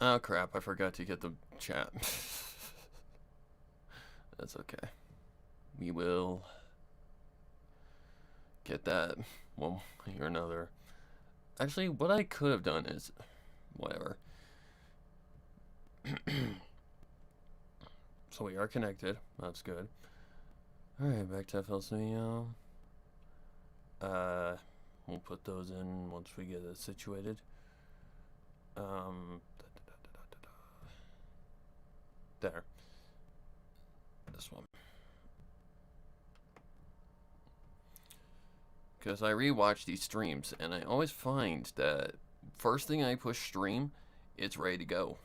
Oh crap, I forgot to get the chat. That's okay. We will get that one way or another. Actually, what I could have done is... whatever. So we are connected. That's good. Alright, back to FL Studio. We'll put those in once we get it situated. There. This one. Because I rewatch these streams, and I always find that first thing I push stream, it's ready to go.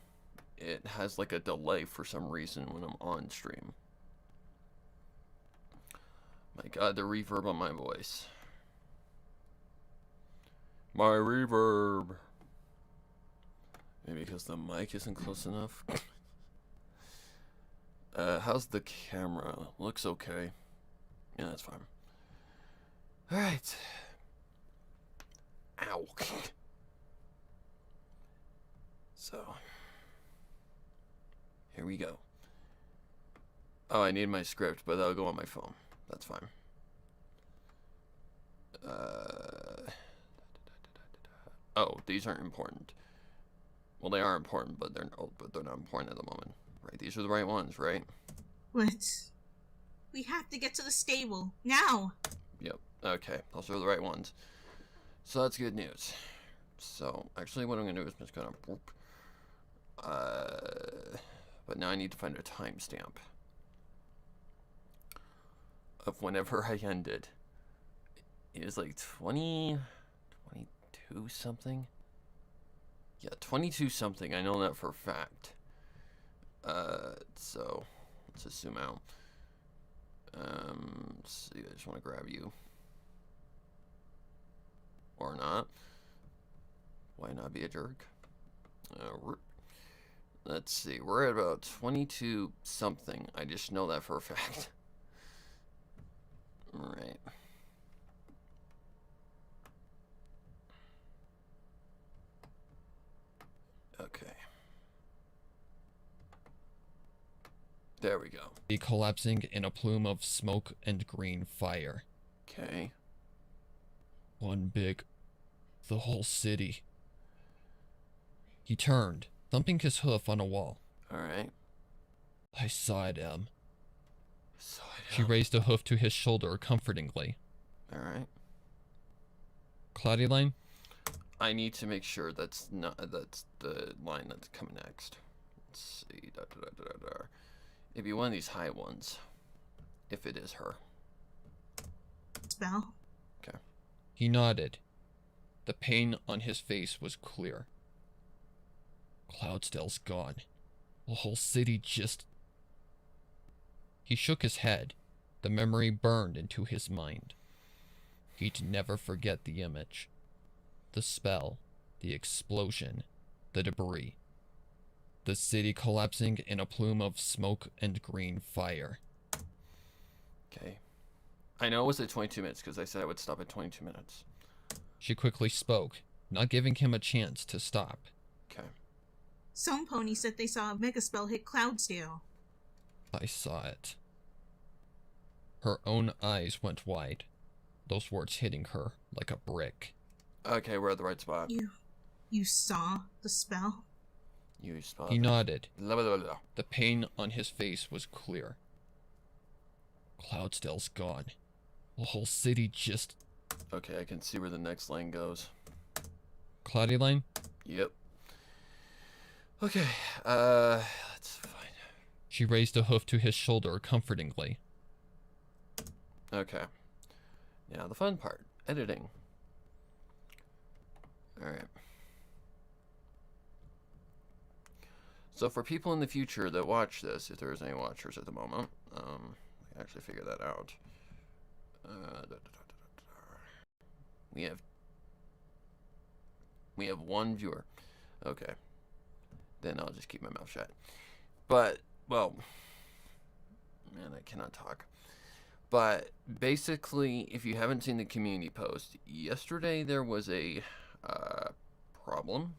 It has like a delay for some reason when I'm on stream. My god, the reverb on my voice. My reverb. Maybe because the mic isn't close enough. How's the camera? Looks okay. Yeah, that's fine. Alright. Ow. So. Here we go. Oh, I need my script, but that'll go on my phone. That's fine. Oh, these aren't important. Well, they are important, but they're not important at the moment. Right, these are the right ones, right? What? We have to get to the stable, now! Yep, okay, those are the right ones. So that's good news. So, actually what I'm going to do is I'm just going to... but now I need to find a timestamp of whenever I ended. It is like 22 something? Yeah, 22 something, I know that for a fact. So, let's just zoom out. Let's see, I just want to grab you. Or not. Why not be a jerk? Let's see, we're at about 22 something. I just know that for a fact. Right. Okay. There we go. Be collapsing in a plume of smoke and green fire. Okay. One big... the whole city. He turned, thumping his hoof on a wall. Alright. I saw it, Em. Saw it. She raised a hoof to his shoulder comfortingly. Alright. Cloudy line? I need to make sure that's the line that's coming next. Let's see. It'd be one of these high ones. If it is her. Spell? Okay. He nodded. The pain on his face was clear. Cloudsdale's gone. The whole city just... He shook his head. The memory burned into his mind. He'd never forget the image. The spell, the explosion, the debris. The city collapsing in a plume of smoke and green fire. Okay. I know it was at 22 minutes because I said I would stop at 22 minutes. She quickly spoke, not giving him a chance to stop. Okay. Some pony said they saw a mega spell hit Cloudsdale. I saw it. Her own eyes went wide, those words hitting her like a brick. Okay, we're at the right spot. You saw the spell? You spot. He nodded. Blah, blah, blah. The pain on his face was clear. Cloudsdale's gone. The whole city just... Okay, I can see where the next line goes. Cloudy line? Yep. Okay, that's fine. She raised a hoof to his shoulder comfortingly. Okay. Now the fun part. Editing. Alright. So for people in the future that watch this, if there's any watchers at the moment, I can actually figure that out. We have one viewer. Okay. Then I'll just keep my mouth shut. But, well, man, I cannot talk. But basically, if you haven't seen the community post, yesterday there was a problem.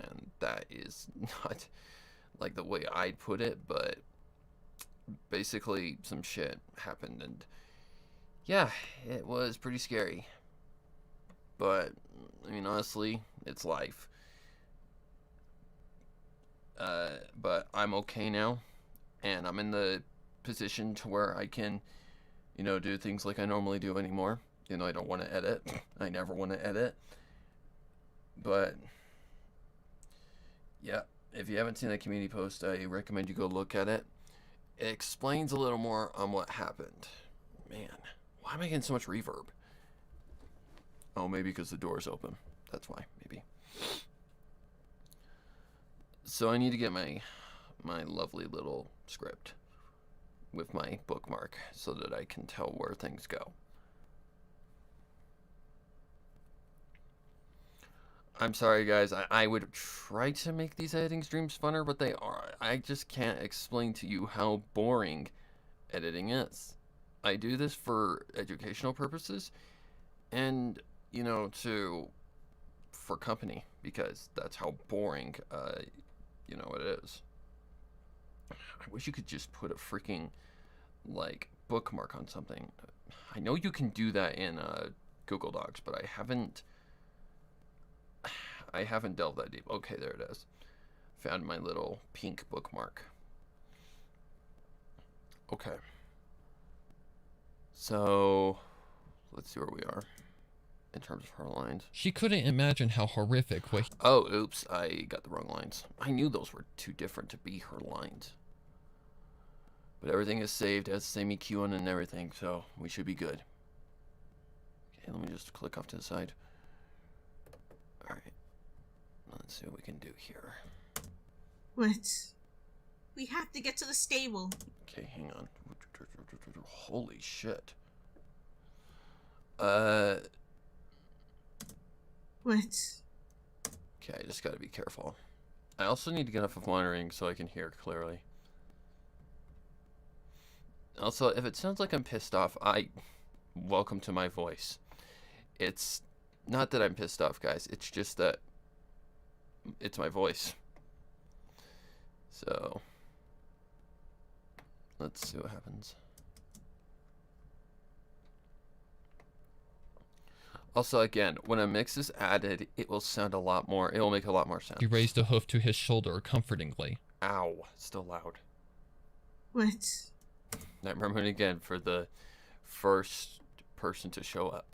and that is not like the way I'd put it, but basically some shit happened, and yeah, it was pretty scary. But I mean, honestly, it's life. But I'm okay now, and I'm in the position to where I can, do things like I normally do anymore. I don't want to edit. I never want to edit. But yeah, if you haven't seen that community post, I recommend you go look at it. It explains a little more on what happened. Man, why am I getting so much reverb? Oh, maybe because the door's open. That's why, maybe. So I need to get my lovely little script with my bookmark so that I can tell where things go. I'm sorry, guys. I would try to make these editing streams funner, but they are. I just can't explain to you how boring editing is. I do this for educational purposes and, for company, because that's how boring, it is. I wish you could just put a freaking, bookmark on something. I know you can do that in Google Docs, but I haven't delved that deep. Okay, there it is. Found my little pink bookmark. Okay. So, let's see where we are in terms of her lines. She couldn't imagine how horrific what Oh, oops, I got the wrong lines. I knew those were too different to be her lines. But everything is saved as same EQ on and everything, so we should be good. Okay, let me just click off to the side. Alright. Let's see what we can do here. What? We have to get to the stable. Okay, hang on. Holy shit. What? Okay, I just gotta be careful. I also need to get off of monitoring so I can hear clearly. Also, if it sounds like I'm pissed off, welcome to my voice. It's not that I'm pissed off, guys. It's just that it's my voice. So, let's see what happens. Also, again, when a mix is added, it will sound a lot more, it will make a lot more sense. he raised a hoof to his shoulder comfortingly. Ow, still loud. What? Nightmare Moon again for the first person to show up.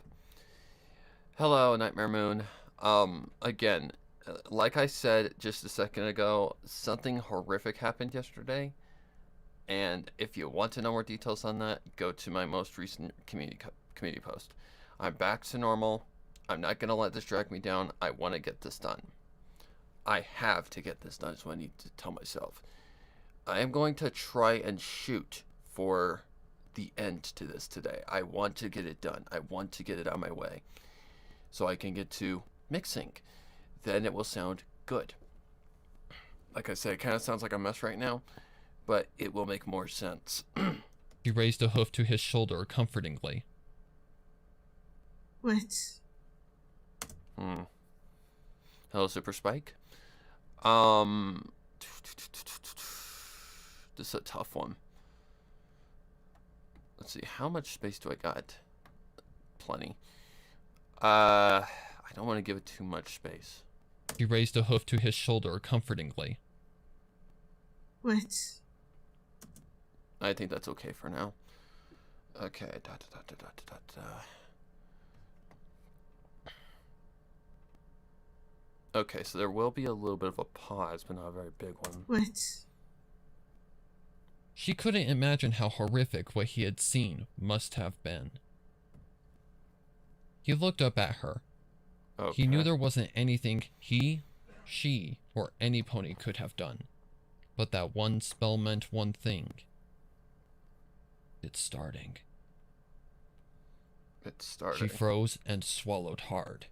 Hello, Nightmare Moon. Again, like I said just a second ago, something horrific happened yesterday. And if you want to know more details on that, go to my most recent community post. I'm back to normal. I'm not going to let this drag me down. I want to get this done. I have to get this done, is what I need to tell myself. I am going to try and shoot for the end to this today. I want to get it done. I want to get it on my way so I can get to mixing. Then it will sound good. Like I said, it kind of sounds like a mess right now, but it will make more sense. He raised a hoof to his shoulder comfortingly. What? Hello, Super Spike. This is a tough one. Let's see, how much space do I got? Plenty. I don't want to give it too much space. He raised a hoof to his shoulder comfortingly. What? I think that's okay for now. Okay. Okay, so there will be a little bit of a pause, but not a very big one. What? She couldn't imagine how horrific what he had seen must have been. He looked up at her. Okay. He knew there wasn't anything he, she, or any pony could have done. But that one spell meant one thing. It's starting. It's starting. She froze and swallowed hard,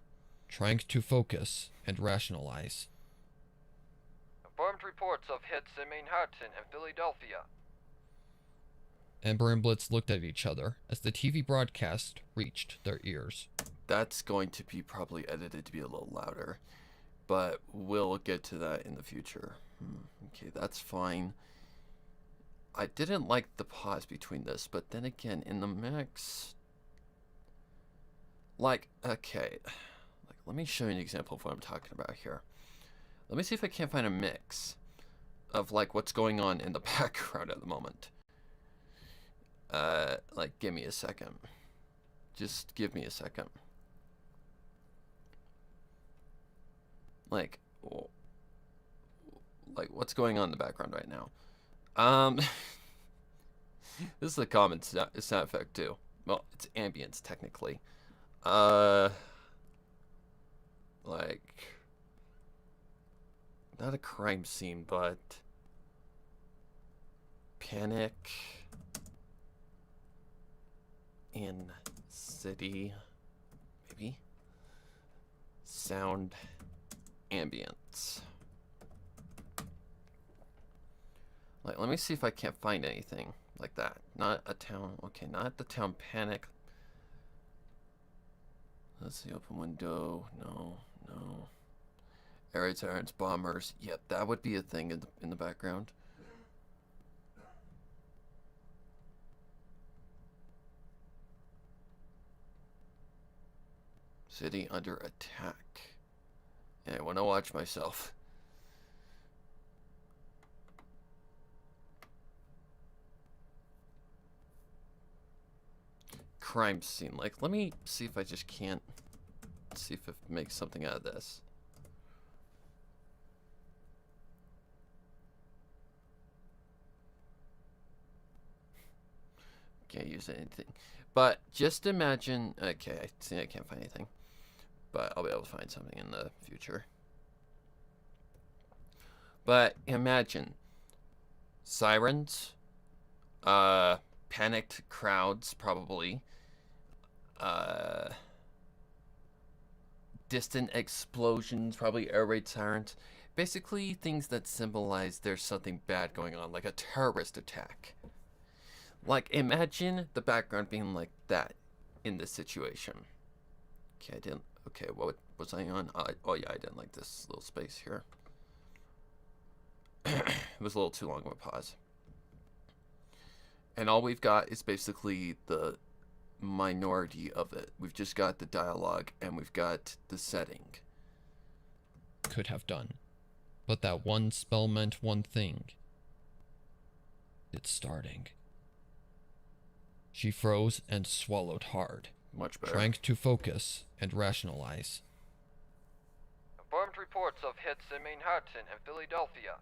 trying to focus and rationalize. Confirmed reports of hits in Manhattan and Philadelphia. Ember and Blitz looked at each other as the TV broadcast reached their ears. That's going to be probably edited to be a little louder but we'll get to that in the future. Okay, that's fine. I didn't like the pause between this, but then again, in the mix, like, okay, like, let me show you an example of what I'm talking about here. Let me see if I can't find a mix of, like, what's going on in the background at the moment. Like, give me a second. Just give me a second. Like what's going on in the background right now? This is a common sound effect too. Well, it's ambience technically. Like, not a crime scene, but panic in city, maybe. Sound ambience. Like, let me see if I can't find anything like that. Not a town. Okay, not the town panic. Let's see, open window. No. Air raid sirens, bombers. Yep, that would be a thing in the background. City under attack. Yeah, I want to watch myself. Crime scene. Like, let me see if I just can't see if it makes something out of this. Can't use anything. But just imagine. Okay, I see I can't find anything. But I'll be able to find something in the future. But imagine sirens, panicked crowds, probably, distant explosions, probably air raid sirens. Basically, things that symbolize there's something bad going on, like a terrorist attack. Like, imagine the background being like that in this situation. Okay, I didn't. Okay, what was I on? Oh yeah, I didn't like this little space here. It was a little too long of a pause. And all we've got is basically the minority of it. We've just got the dialogue and we've got the setting. Could have done. But that one spell meant one thing. It's starting. She froze and swallowed hard. Much better. Trying to focus and rationalize. Confirmed reports of hits in Manhattan and Philadelphia.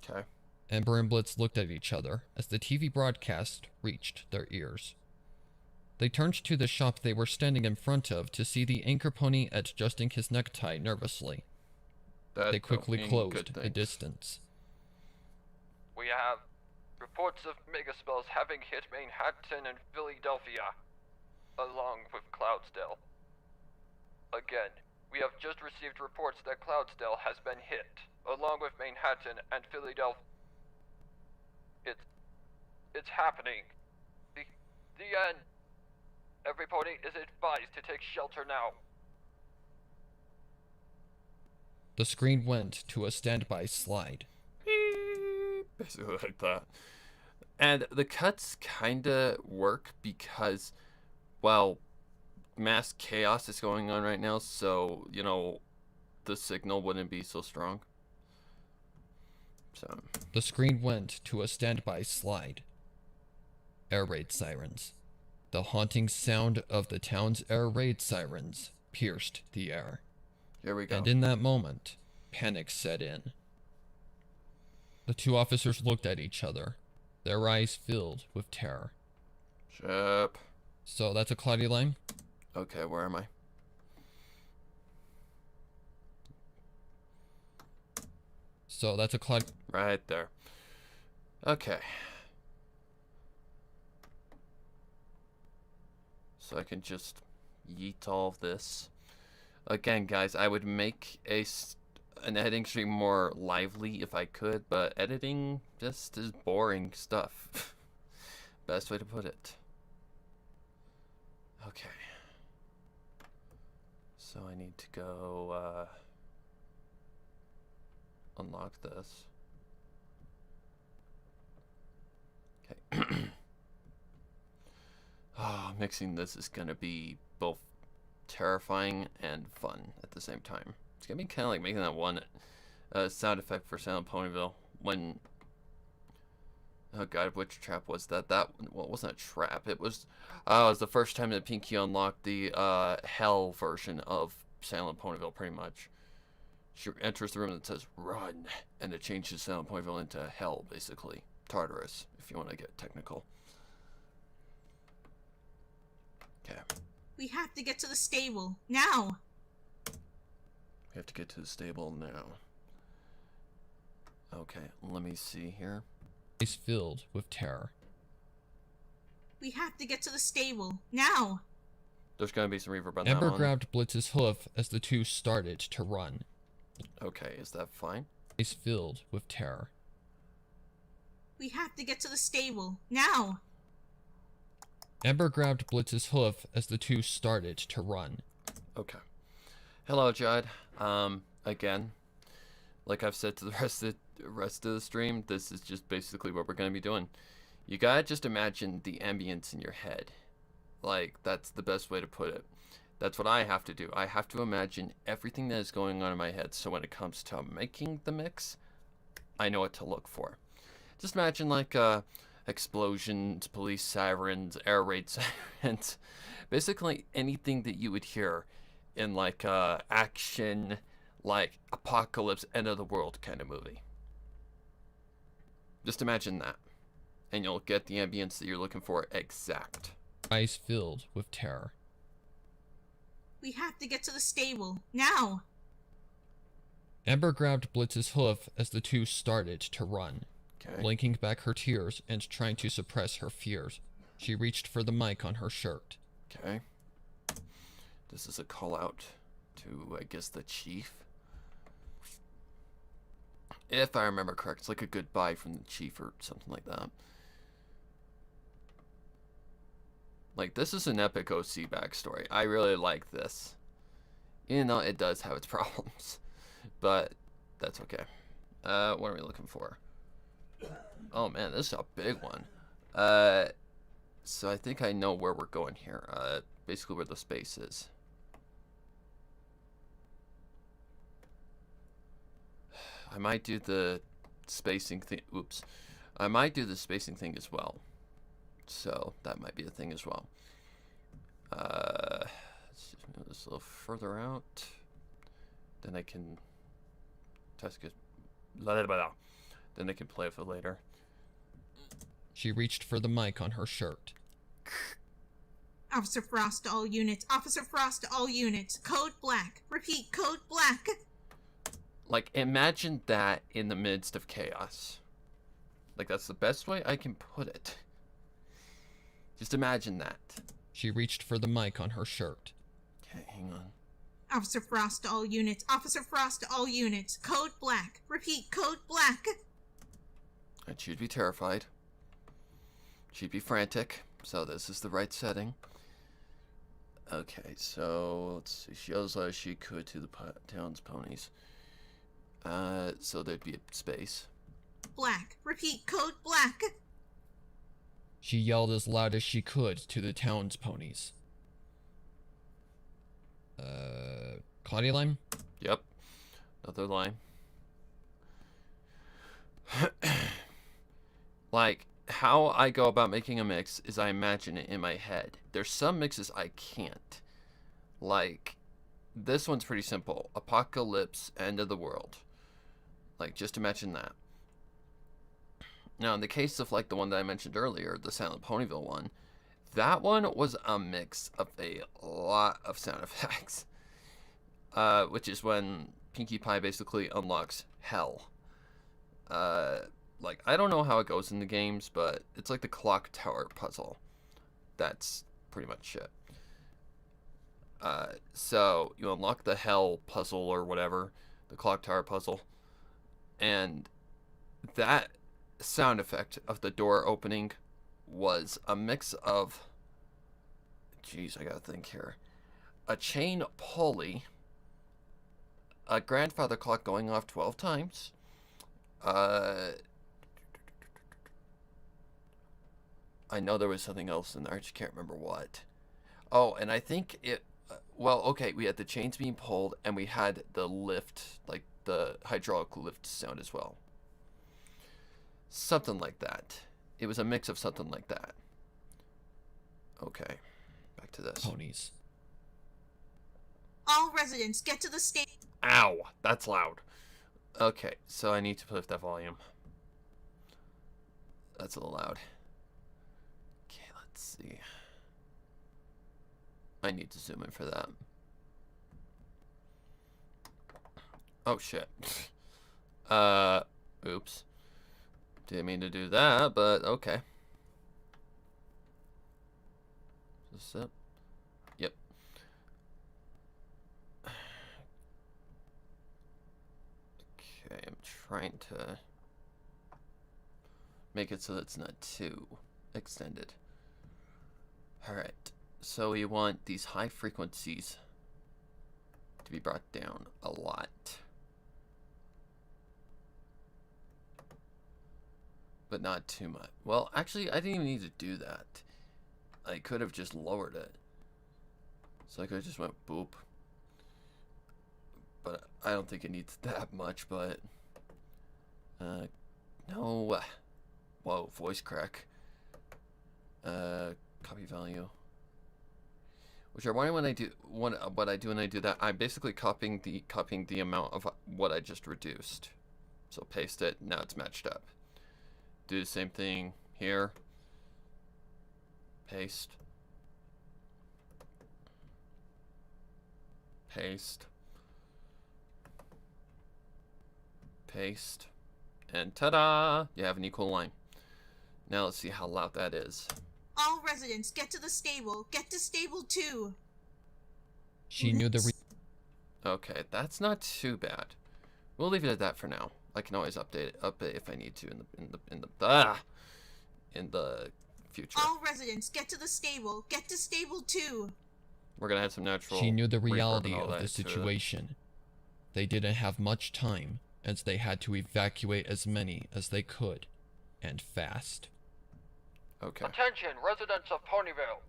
Okay. Amber and Blitz looked at each other as the TV broadcast reached their ears. They turned to the shop they were standing in front of to see the anchor pony adjusting his necktie nervously. They quickly closed the distance. We have reports of megaspells having hit Manhattan and Philadelphia, along with Cloudsdale. Again, we have just received reports that Cloudsdale has been hit, along with Manhattan and Philadelphia. It's happening. The end. Every pony is advised to take shelter now. The screen went to a standby slide. Basically like that. And the cuts kinda work because, well, mass chaos is going on right now, so, you know, the signal wouldn't be so strong. So The screen went to a standby slide. Air raid sirens. The haunting sound of the town's air raid sirens pierced the air. here we go. And in that moment, panic set in. The two officers looked at each other, their eyes filled with terror. Shep. So that's a cloudy line? Okay, where am I? So that's a cloud. Right there. Okay. So I can just yeet all of this. Again, guys, I would make an editing stream more lively if I could, but editing just is boring stuff. Best way to put it. Okay. So I need to go, unlock this. Okay. Oh, mixing this is gonna be both terrifying and fun at the same time. It's gonna be kind of like making that one sound effect for Silent Ponyville when, oh god, which trap was that? Well, it wasn't a trap. It was the first time that Pinky unlocked the hell version of Silent Ponyville, pretty much. She enters the room that says run, and it changes Silent Ponyville into hell, basically. Tartarus, if you want to get technical. Okay. We have to get to the stable. Now! We have to get to the stable now. Okay, let me see here. Face filled with terror. We have to get to the stable. Now! There's gonna be some reverb on that Ember one. grabbed Blitz's hoof as the two started to run. Okay, is that fine? Face filled with terror. We have to get to the stable. Now! Ember grabbed Blitz's hoof as the two started to run. Okay. Hello, Judd. Again, like I've said to the rest of the stream, this is just basically what we're gonna be doing. You gotta just imagine the ambience in your head. Like, that's the best way to put it. That's what I have to do. I have to imagine everything that is going on in my head, so when it comes to making the mix, I know what to look for. Just imagine like explosions, police sirens, air raid sirens, basically anything that you would hear in like action, like apocalypse, end of the world kind of movie. Just imagine that, and you'll get the ambience that you're looking for exact. Eyes filled with terror. We have to get to the stable. Now! Ember grabbed Blitz's hoof as the two started to run. Okay. Blinking back her tears and trying to suppress her fears, she reached for the mic on her shirt. Okay. This is a call out to, I guess, the chief. If I remember correct, it's like a goodbye from the chief or something like that. Like, this is an epic OC backstory. I really like this. Even though it does have its problems. But that's okay. What are we looking for? Oh man, this is a big one. So I think I know where we're going here. Basically where the space is. I might do the spacing thing. Oops. I might do the spacing thing as well. So that might be a thing as well. Let's just move this a little further out. Then I can test it. Then I can play with it later. She reached for the mic on her shirt. Officer Frost to all units. Officer Frost to all units. Code black. Repeat, code black. Like, imagine that in the midst of chaos. Like, that's the best way I can put it. Just imagine that. She reached for the mic on her shirt. Okay, hang on. Officer Frost to all units. Officer Frost to all units. Code black. Repeat, code black. And she'd be terrified. She'd be frantic. So this is the right setting. Okay, so let's see. She yells as she could to the town's ponies. So there'd be a space. Black. Repeat, code black. She yelled as loud as she could to the town's ponies. Claudia Lime? Yep. Another line. Like, how I go about making a mix is I imagine it in my head. There's some mixes I can't. Like, this one's pretty simple. Apocalypse, end of the world. Like, just imagine that. Now, in the case of, like, the one that I mentioned earlier, the Silent Ponyville one, that one was a mix of a lot of sound effects. Which is when Pinkie Pie basically unlocks hell. Like, I don't know how it goes in the games, but it's like the clock tower puzzle. That's pretty much it. So, you unlock the hell puzzle or whatever, the clock tower puzzle, and that sound effect of the door opening was a mix of, jeez, I gotta think here, a chain pulley, a grandfather clock going off 12 times, I know there was something else in there. I just can't remember what. Oh, and I think it. Well, okay, we had the chains being pulled, and we had the lift, like the hydraulic lift sound as well. Something like that. It was a mix of something like that. Okay, back to this. Ponies. All residents, get to the stable. Ow, that's loud. Okay, so I need to lift that volume. That's a little loud. Okay, let's see. I need to zoom in for that. Oh shit. Oops. Didn't mean to do that, but okay. Is this it? Yep. Okay, I'm trying to make it so that it's not too extended. Alright, so we want these high frequencies to be brought down a lot. But not too much. Well, actually, I didn't even need to do that. I could have just lowered it. So I could have just went boop. But I don't think it needs that much, but... no. Whoa, voice crack. Copy value. Which are why when I do what I do when I do that, I'm basically copying the amount of what I just reduced. So paste it, now it's matched up. Do the same thing here. Paste. Paste. Paste. And ta-da! You have an equal line. Now let's see how loud that is. All residents, get to the stable. Get to stable 2. She knew the Okay, that's not too bad. We'll leave it at that for now. I can always update if I need to in the future. All residents, get to the stable. Get to stable 2. We're gonna have some natural. She knew the reverb and reality all of that the to it. situation. They didn't have much time, as they had to evacuate as many as they could, and fast. Okay. Attention, residents of Ponyville.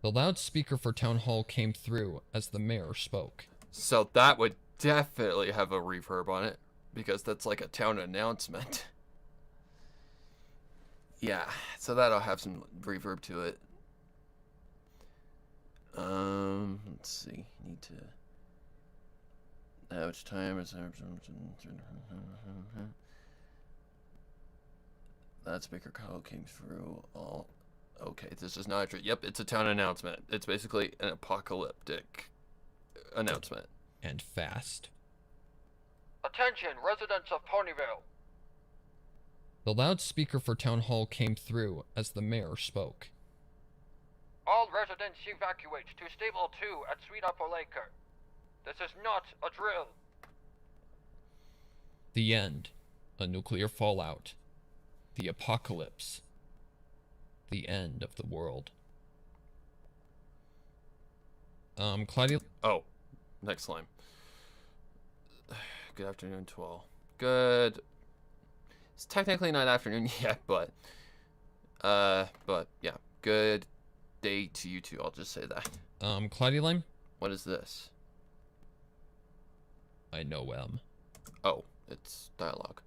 The loudspeaker for Town Hall came through as the mayor spoke. So that would definitely have a reverb on it, because that's like a town announcement. Yeah, so that'll have some reverb to it. Let's see. Need to. How much time is there? That speaker call came through. All okay. This is not true. Yep, it's a town announcement. It's basically an apocalyptic announcement. And fast. Attention, residents of Ponyville. The loudspeaker for Town Hall came through as the mayor spoke. All residents evacuate to Stable 2 at Sweet Apple Acre. This is not a drill. The end. A nuclear fallout. The apocalypse. The end of the world. Claudia... Oh, next line. Good afternoon to all. Good. It's technically not afternoon yet, but yeah. Good day to you two. I'll just say that. Claudia Lime? What is this? I know, Oh, it's dialogue.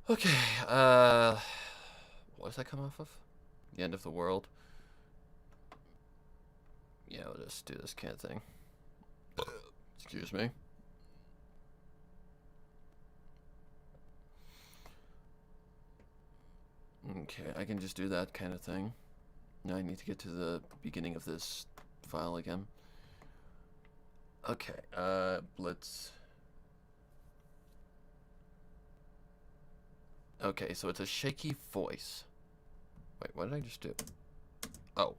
Okay, what does that come off of? The end of the world? Yeah, we'll just do this can thing. Excuse me. Okay, I can just do that kind of thing. Now I need to get to the beginning of this file again. Okay, let's... Okay, so it's a shaky voice. Wait, what did I just do? Oh.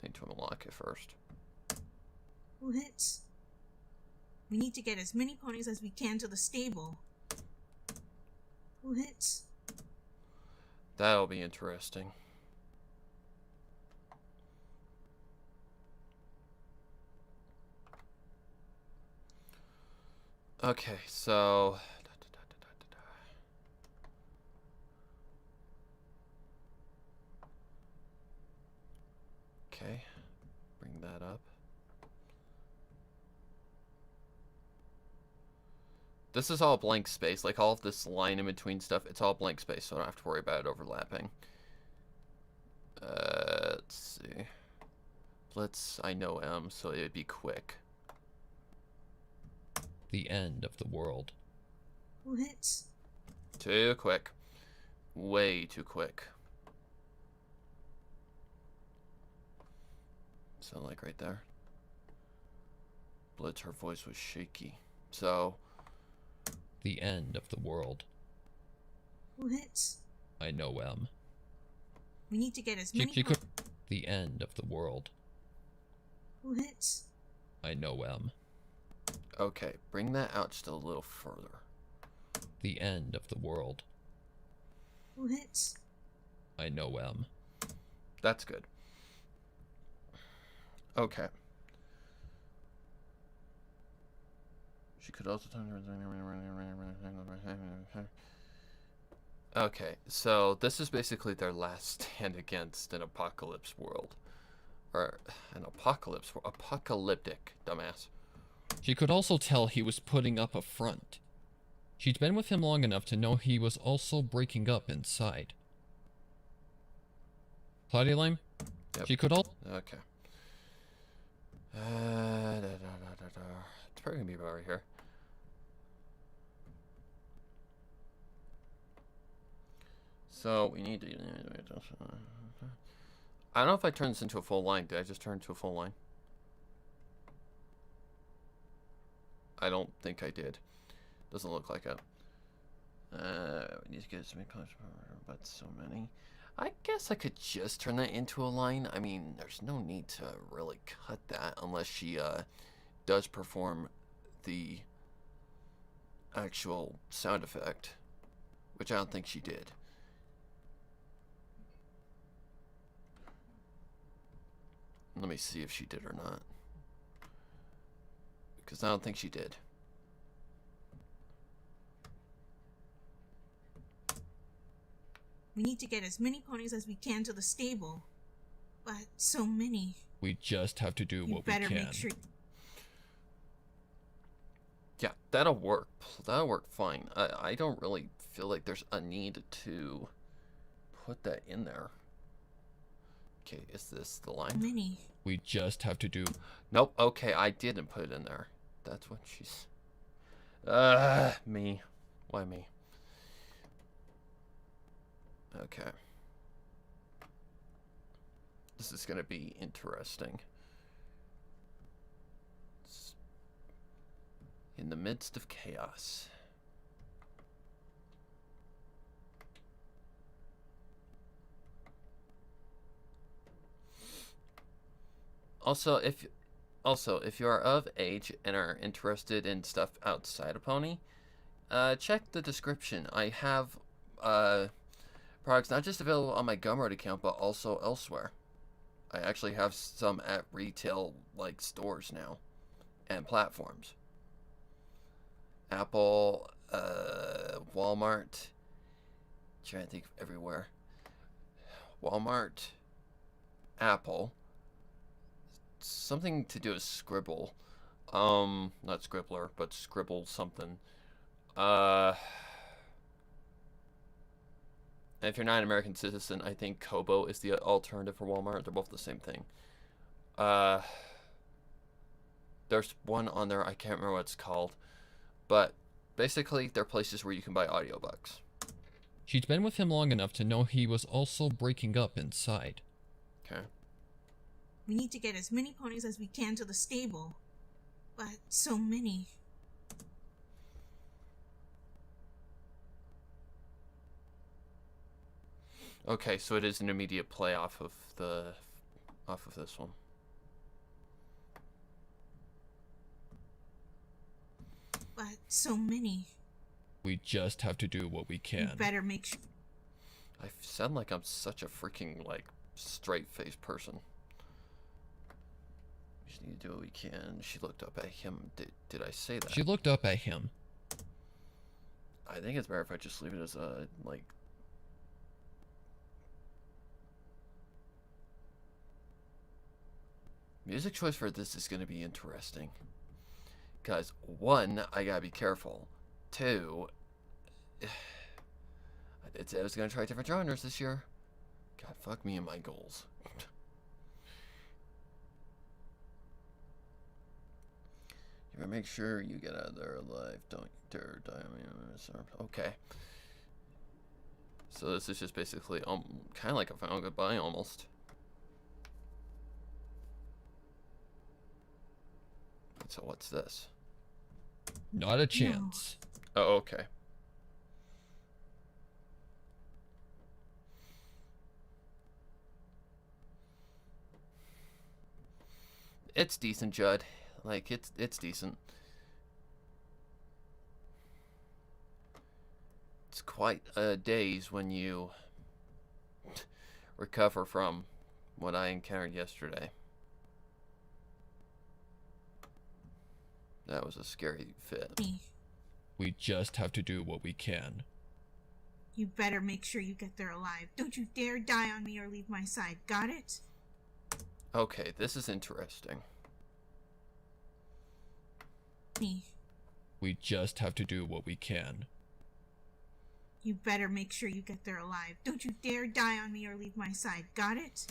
I need to unlock it first. What? We need to get as many ponies as we can to the stable. What? That'll be interesting. Okay, so Okay. Bring that up. This is all blank space. Like all of this line in between stuff, it's all blank space, so I don't have to worry about it overlapping. Let's see. Blitz, I know M, so it would be quick. The end of the world. Blitz. Too quick. Way too quick. So like right there. Blitz, her voice was shaky. So The end of the world. Blitz. I know M. We need to get as She many. could. The end of the world. Blitz. I know M. okay, bring that out just a little further. The end of the world. Blitz. I know M. That's good. Okay. She could also okay, so this is basically their last stand against an apocalypse world. Or an apocalyptic, dumbass. She could also tell he was putting up a front. She'd been with him long enough to know he was also breaking up inside. Cloudy Lime? Yep. She could all. Okay. It's probably gonna be about right here. So we need to. I don't know if I turned this into a full line. Did I just turn it into a full line? I don't think I did. Doesn't look like it. We need to get as many colors, but so many. I guess I could just turn that into a line. I mean, there's no need to really cut that unless she does perform the actual sound effect, which I don't think she did. Let me see if she did or not, because I don't think she did. We need to get as many ponies as we can to the stable. But so many. We just have to do You what we better can. make sure. Yeah, that'll work. That'll work fine. I don't really feel like there's a need to put that in there. Okay, is this the line? Many. We just have to do. Nope. Okay, I didn't put it in there. That's what she's. Me. Why me? Okay. This is gonna be interesting. It's in the midst of chaos. Also, if you are of age and are interested in stuff outside of Pony, check the description. I have products not just available on my Gumroad account, but also elsewhere. I actually have some at retail like stores now and platforms. Apple, Walmart. Trying to think of everywhere. Walmart, Apple. Something to do with Scribble. Not Scribbler, but Scribble something. And if you're not an American citizen, I think Kobo is the alternative for Walmart. They're both the same thing. There's one on there, I can't remember what it's called. But basically, they're places where you can buy audiobooks. She'd been with him long enough to know he was also breaking up inside. Okay. We need to get as many ponies as we can to the stable. But so many. Okay, so it is an immediate play off of this one. But so many. We just have to do what we You can. better make sure. I sound like I'm such a freaking, like, straight-faced person. We just need to do what we can. She looked up at him. Did I say that? She looked up at him. I think it's better if I just leave it as a, like... Music choice for this is going to be interesting. Because, one, I gotta be careful. Two, I did say I was going to try different genres this year. God, fuck me and my goals. You better make sure you get out of there alive. Don't dare die. Okay. So this is just basically kind of like a final goodbye, almost. So what's this? Not a chance. Oh, okay. It's decent, Judd. Like, it's decent. It's quite a daze when you recover from what I encountered yesterday. That was a scary fit. We just have to do what we can. You better make sure you get there alive. Don't you dare die on me or leave my side. Got it? Okay, this is interesting. We just have to do what we can. You better make sure you get there alive. Don't you dare die on me or leave my side. Got it?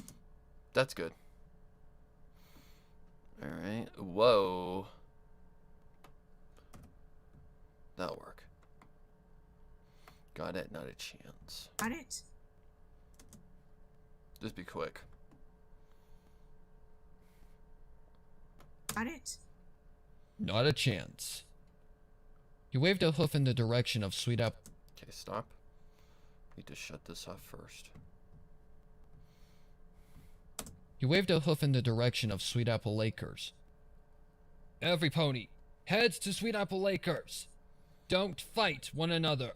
That's good. Alright. Whoa. That'll work. Got it, not a chance. Got it? Just be quick. Got it? Not a chance. He waved a hoof in the direction of Sweet Apple. Okay, stop. Need to shut this off first. He waved a hoof in the direction of Sweet Apple Acres. Every pony heads to Sweet Apple Acres. Don't fight one another.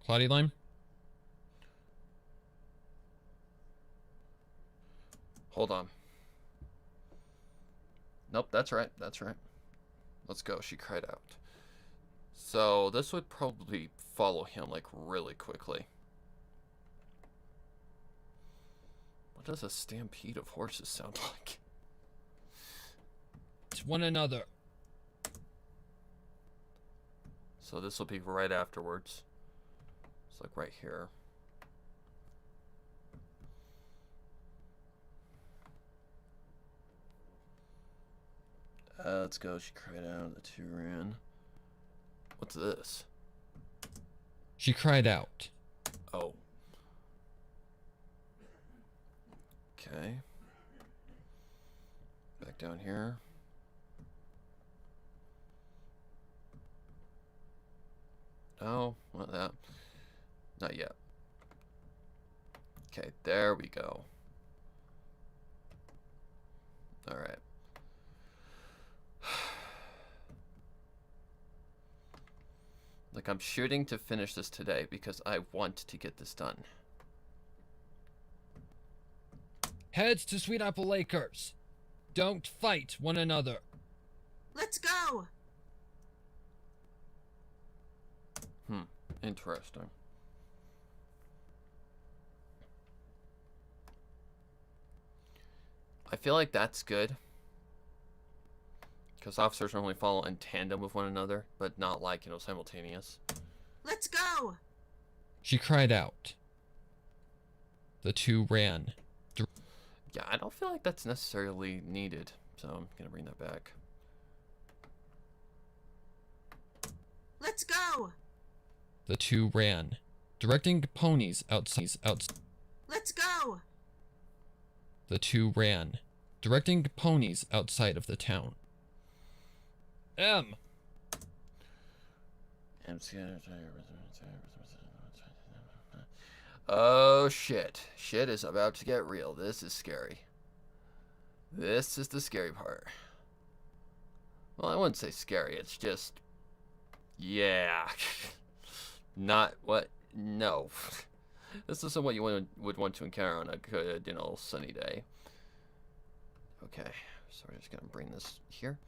Cloudy Lime? Hold on. Nope, that's right. That's right. Let's go. She cried out. So this would probably follow him like really quickly. What does a stampede of horses sound like? It's one another. So this will be right afterwards. It's like right here. Let's go. She cried out. The two ran. What's this? She cried out. Oh. Okay. Back down here. Oh, not that. Not yet. Okay, there we go. Alright. Like, I'm shooting to finish this today because I want to get this done. Heads to Sweet Apple Acres. Don't fight one another. Let's go! Interesting. I feel like that's good. Because officers normally follow in tandem with one another, but not like, simultaneous. Let's go! She cried out. The two ran. Yeah, I don't feel like that's necessarily needed, so I'm gonna bring that back. Let's go! The two ran, directing ponies outside. Let's go! The two ran, directing ponies outside of the town. M. Oh shit. Shit is about to get real. This is scary. This is the scary part. Well, I wouldn't say scary. It's just... yeah. Not what... no. This isn't what you would want to encounter on a good, sunny day. Okay. So we're just going to bring this here.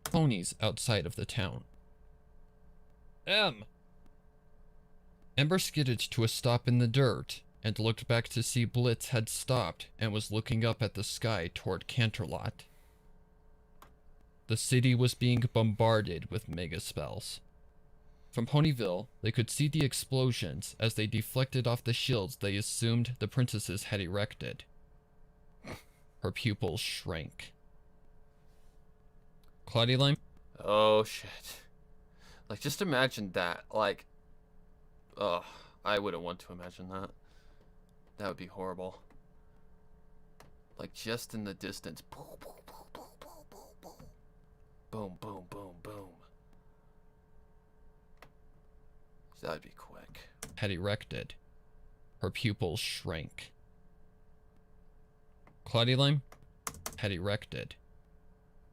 Ponies outside of the town. M. Ember skidded to a stop in the dirt and looked back to see Blitz had stopped and was looking up at the sky toward Canterlot. The city was being bombarded with mega spells. From Ponyville, they could see the explosions as they deflected off the shields they assumed the princesses had erected. Her pupils shrank. Cloudy Lime? Oh shit. Like, just imagine that. Like, oh, I wouldn't want to imagine that. That would be horrible. Like, just in the distance. Boom, boom, boom, boom, boom, boom, boom. Boom, boom, boom, boom. That'd be quick. Had erected. Her pupils shrank. Cloudy Lime? Had erected.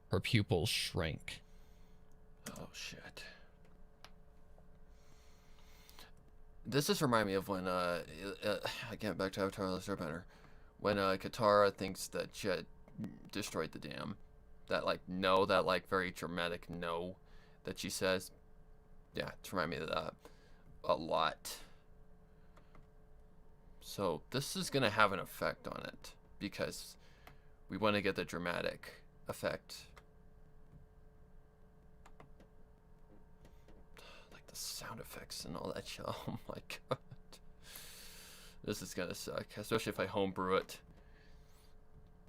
Her pupils shrank. Oh shit. This just reminded me of when, again, back to Avatar: The Last Airbender, when, Katara thinks that Jet destroyed the dam. That, like, no, that, like, very dramatic no that she says. Yeah, it's reminded me of that a lot. So, this is gonna have an effect on it, because we want to get the dramatic effect. Sound effects and all that shit. Oh my god. This is gonna suck, especially if I homebrew it.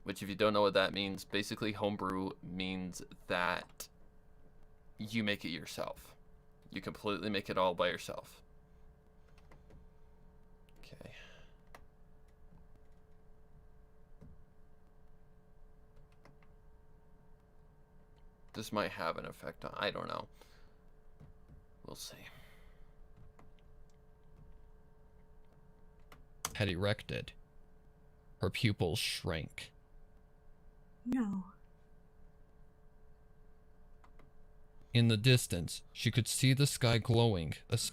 Which, if you don't know what that means, basically homebrew means that you make it yourself. You completely make it all by yourself. Okay. This might have an effect on, I don't know. We'll see. Had erected. Her pupils shrank. No. In the distance, she could see the sky glowing. So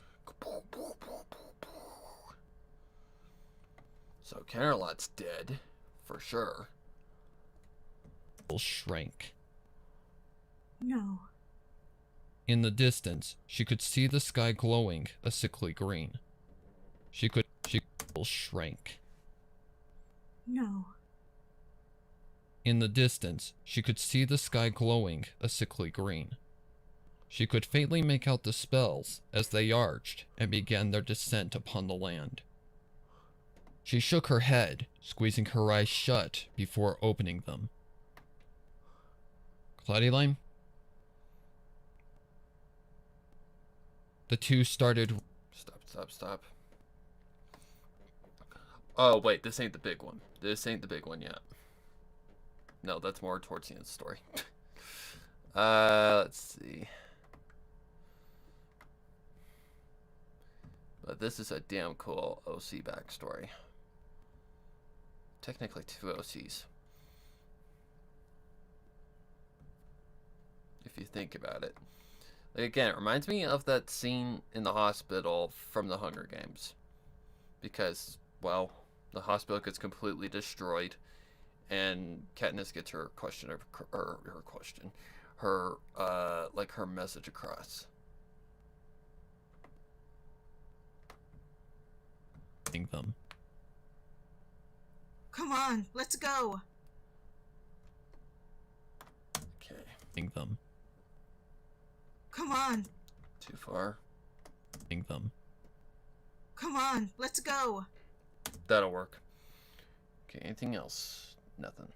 Canterlot's dead, for sure. Shrank. No. In the distance, she could see the sky glowing a sickly green. She shrank. No. In the distance, she could see the sky glowing a sickly green. She could faintly make out the spells as they arched and began their descent upon the land. She shook her head, squeezing her eyes shut before opening them. Cloudy Lime? The two started... Stop. Oh, wait, this ain't the big one. This ain't the big one yet. No, that's more towards the end of the story. Let's see. But this is a damn cool OC backstory. Technically 2 OCs. If you think about it. Like, again, it reminds me of that scene in the hospital from the Hunger Games. Because, well, the hospital gets completely destroyed, and Katniss gets her her message across. them. Come on, let's go. Okay. Them. Come on. Too far. Them. Come on, let's go. That'll work. Okay, anything else? Nothing.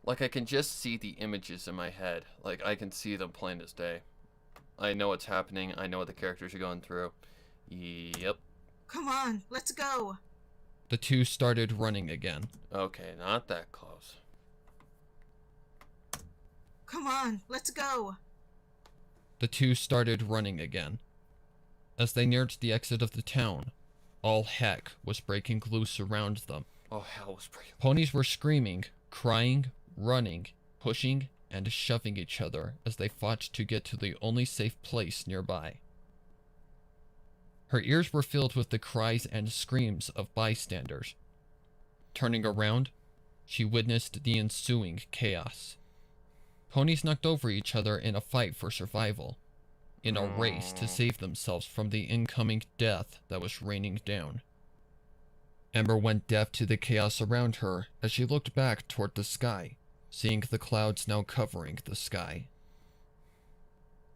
Like, I can just see the images in my head. Like, I can see them plain as day. I know what's happening. I know what the characters are going through. Yep. Come on, let's go. The two started running again. Okay, not that close. Come on, let's go. The two started running again. As they neared the exit of the town, all heck was breaking loose around them. Oh, hell was breaking. Ponies were screaming, crying, running, pushing, and shoving each other as they fought to get to the only safe place nearby. Her ears were filled with the cries and screams of bystanders. Turning around, she witnessed the ensuing chaos. Ponies knocked over each other in a fight for survival. in a race to save themselves from the incoming death that was raining down. Ember went deaf to the chaos around her as she looked back toward the sky, seeing the clouds now covering the sky.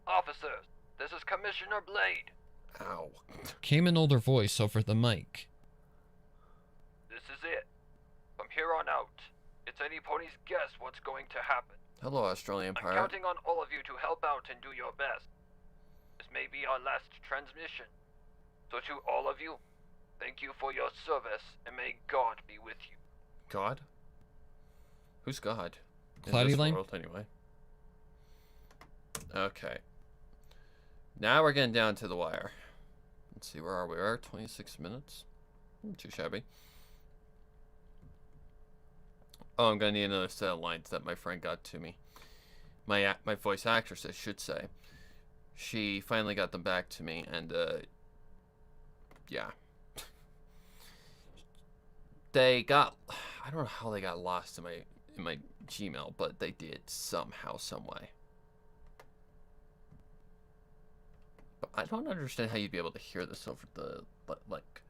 Officers, this is Commissioner Blade. Ow. Came an older voice over the mic. This is it. From here on out, it's any pony's guess what's going to happen. Hello, Australian I'm pirate. counting on all of you to help out and do your best. This may be our last transmission. So to all of you, thank you for your service, and may God be with you. God? Who's God? In Cloudy this Line? world, anyway. Okay. Now we're getting down to the wire. Let's see, where are we? We're at 26 minutes. Too shabby. Oh, I'm gonna need another set of lines that my friend got to me. My voice actress, I should say. She finally got them back to me, and yeah. They got, I don't know how they got lost in my Gmail, but they did somehow, some way. But I don't understand how you'd be able to hear this over the, like,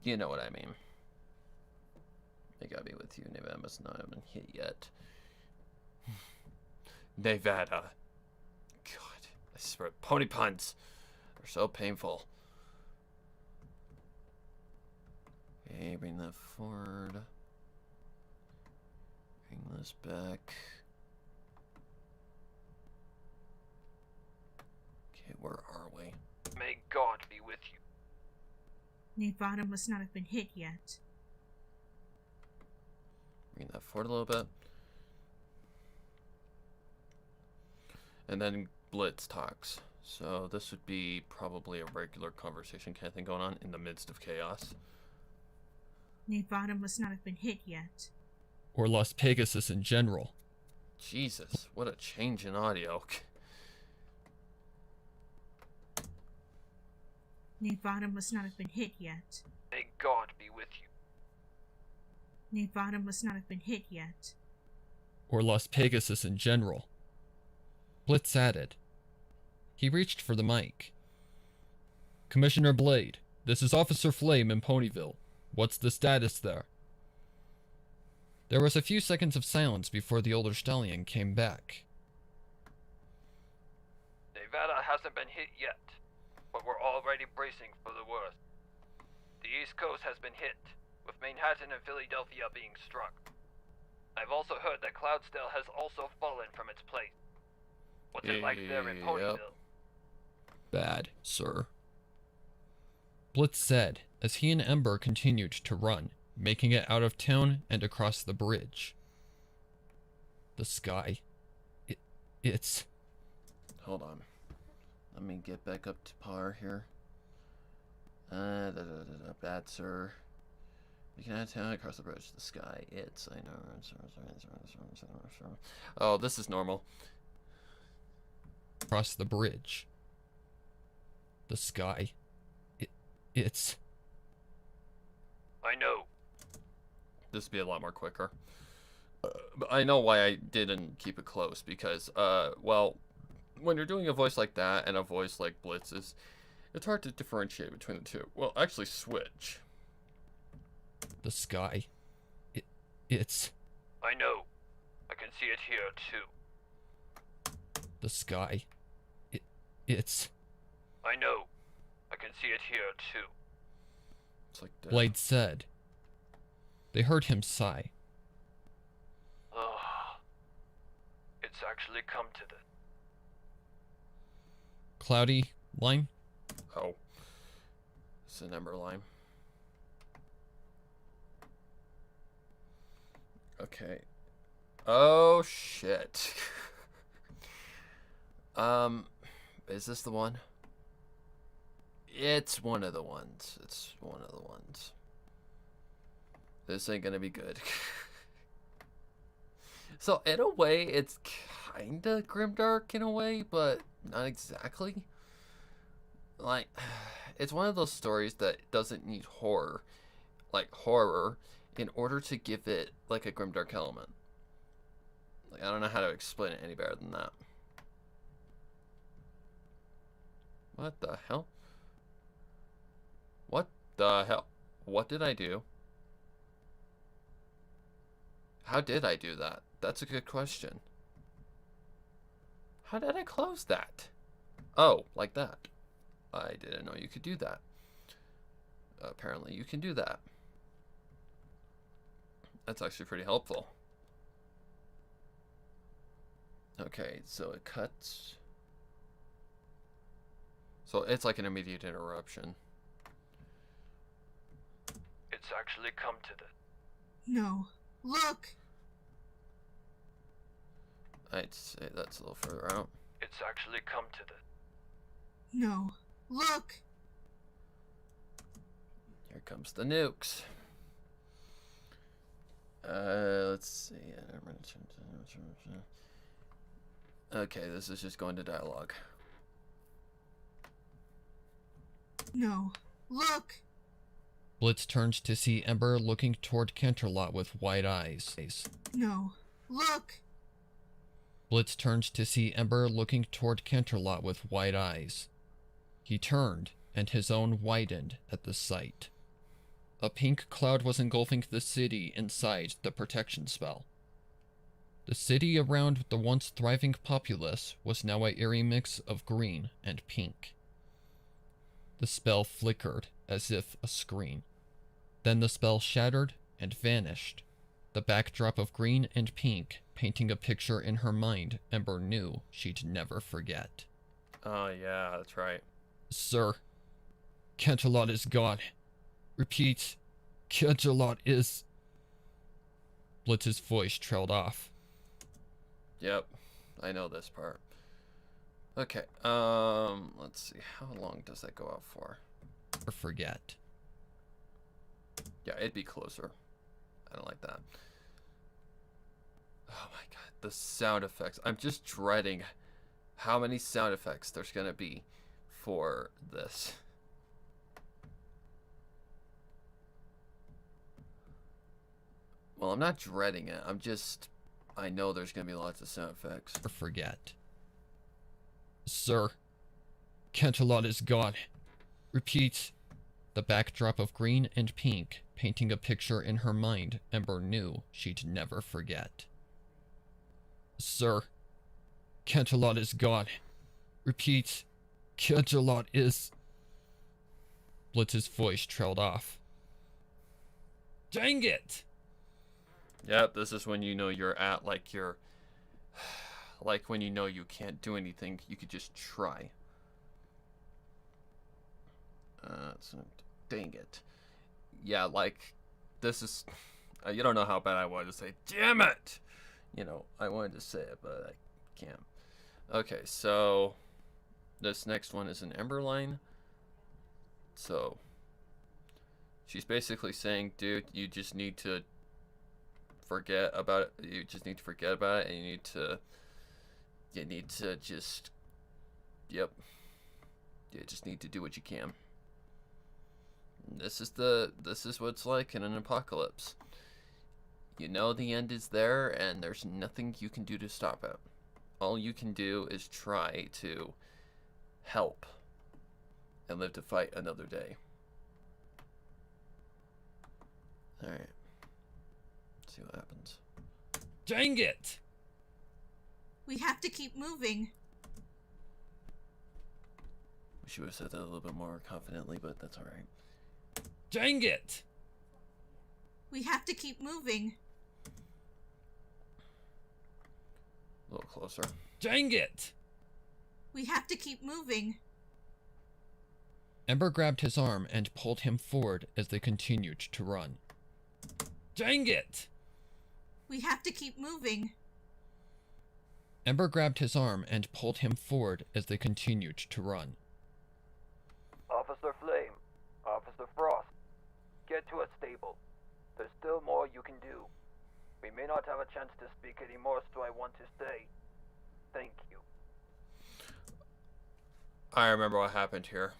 you know what I mean. May God be with you. Nevada must not have been hit yet. Nevada. God, I swear, pony puns are so painful. Okay, bring that forward. Bring this back. Okay, where are we? May God be with you. Nevada must not have been hit yet. Bring that forward a little bit. And then Blitz talks. So this would be probably a regular conversation kind of thing going on in the midst of chaos. Nevada must not have been hit yet. Or Las Pegasus in general. Jesus, what a change in audio. Nevada must not have been hit yet. May God be with you. Nevada must not have been hit yet. Or Las Pegasus in general. Blitz added. He reached for the mic. Commissioner Blade, this is Officer Flame in Ponyville. What's the status there? There was a few seconds of silence before the older stallion came back. Nevada hasn't been hit yet, but we're already bracing for the worst. The East Coast has been hit, with Manhattan and Philadelphia being struck. I've also heard that Cloudsdale has also fallen from its place. What's it like there in Ponyville? Bad, sir. Blitz said as he and Ember continued to run, making it out of town and across the bridge. The sky. It's... Hold on. Let me get back up to par here. Bad, sir. We can out of town across the bridge. The sky. It's... I know. Oh, this is normal. Across the bridge. The sky. It's... I know. This would be a lot more quicker. But I know why I didn't keep it close, because, well, when you're doing a voice like that and a voice like Blitz's, it's hard to differentiate between the two. Well, actually switch. The sky. It's... I know. I can see it here, too. The sky. It's... I know. I can see it here, too. It's like that. Blade said. They heard him sigh. Ugh. It's actually come to this. Cloudy line? Oh. It's a number line. Okay. Oh, shit. Is this the one? It's one of the ones. It's one of the ones. This ain't gonna be good. So, in a way, it's kinda grimdark in a way, but not exactly. Like, it's one of those stories that doesn't need horror, like horror, in order to give it, like, a grimdark element. Like, I don't know how to explain it any better than that. What the hell? What the hell? What did I do? How did I do that? That's a good question. How did I close that? Oh, like that. I didn't know you could do that. Apparently you can do that. That's actually pretty helpful. Okay, so it cuts. So it's like an immediate interruption. It's actually come to this. No. Look! I'd say that's a little further out. It's actually come to this. No. Look! Here comes the nukes. Let's see. Okay, this is just going to dialogue. No. Look! Blitz turns to see Ember looking toward Canterlot with wide eyes. No. Look! Blitz turns to see Ember looking toward Canterlot with wide eyes. He turned, and his own widened at the sight. A pink cloud was engulfing the city inside the protection spell. The city around the once thriving populace was now an eerie mix of green and pink. The spell flickered as if a screen. Then the spell shattered and vanished. The backdrop of green and pink painting a picture in her mind Ember knew she'd never forget. Oh, yeah, that's right. Sir, Canterlot is gone. Repeat, Canterlot is... Blitz's voice trailed off. Yep, I know this part. Okay, let's see. How long does that go out for? Or forget. Yeah, it'd be closer. I don't like that. Oh my god, the sound effects. I'm just dreading how many sound effects there's gonna be for this. Well, I'm not dreading it. I know there's gonna be lots of sound effects. Or forget. Sir, Canterlot is gone. Repeat. The backdrop of green and pink painting a picture in her mind Ember knew she'd never forget. Sir, Canterlot is gone. Repeat. Canterlot is... Blitz's voice trailed off. Dang it! Yep, this is when you know you're at like when you know you can't do anything, you could just try. So, dang it. Yeah, like, this is, you don't know how bad I wanted to say, damn it! You know, I wanted to say it, but I can't. Okay, so, this next one is an Ember line. So, she's basically saying, dude, you just need to forget about it. You just need to forget about it, and you need to just, yep. You just need to do what you can. This is what it's like in an apocalypse. You know the end is there, and there's nothing you can do to stop it. All you can do is try to help and live to fight another day. Alright. See what happens. Dang it! We have to keep moving. Wish you would have said that a little bit more confidently, but that's alright. Dang it! We have to keep moving. A little closer. Dang it! We have to keep moving. Ember grabbed his arm and pulled him forward as they continued to run. Dang it! We have to keep moving. Ember grabbed his arm and pulled him forward as they continued to run. Officer Flame, Officer Frost, get to a stable. There's still more you can do. We may not have a chance to speak anymore, so I want to say thank you. I remember what happened here.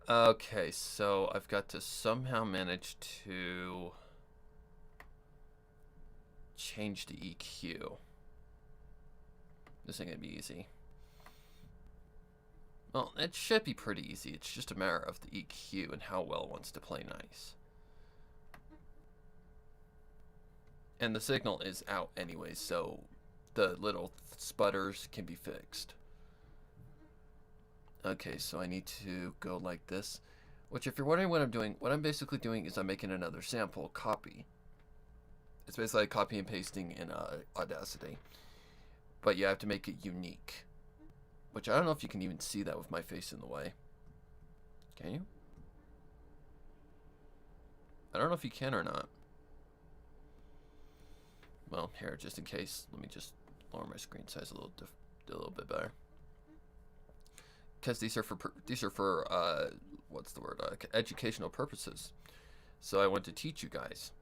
Okay, so I've got to somehow manage to change the EQ. This ain't gonna be easy. Well, it should be pretty easy. It's just a matter of the EQ and how well it wants to play nice. And the signal is out anyway, so the little sputters can be fixed. Okay, so I need to go like this. Which, if you're wondering what I'm doing, what I'm basically doing is I'm making another sample copy. It's basically like copy and pasting in Audacity. But you have to make it unique. Which I don't know if you can even see that with my face in the way. Can you? I don't know if you can or not. Well, here, just in case, let me just lower my screen size a little bit better. Because these are for what's the word? Educational purposes. So I want to teach you guys.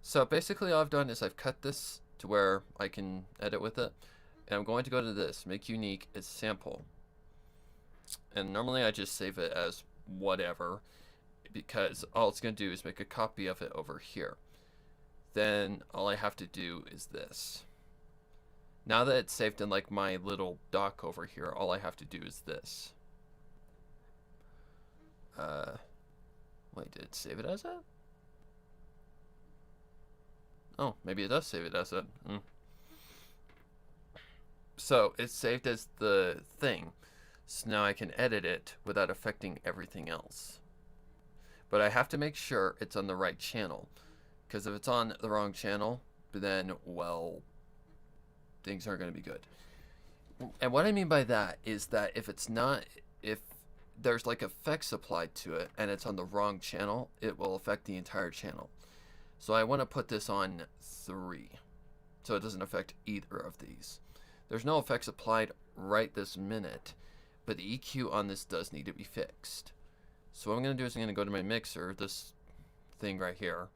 So basically all I've done is I've cut this to where I can edit with it. And I'm going to go to this, make unique as sample. And normally I just save it as whatever, because all it's going to do is make a copy of it over here. Then all I have to do is this. Now that it's saved in like my little dock over here, all I have to do is this. Wait, did it save it as that? Oh, maybe it does save it as that. So it's saved as the thing. So now I can edit it without affecting everything else. But I have to make sure it's on the right channel. Because if it's on the wrong channel, then, well, things aren't going to be good. And what I mean by that is that if there's like effects applied to it and it's on the wrong channel, it will affect the entire channel. So I want to put this on 3, so it doesn't affect either of these. There's no effects applied right this minute, but the EQ on this does need to be fixed. So what I'm going to do is I'm going to go to my mixer, this thing right here.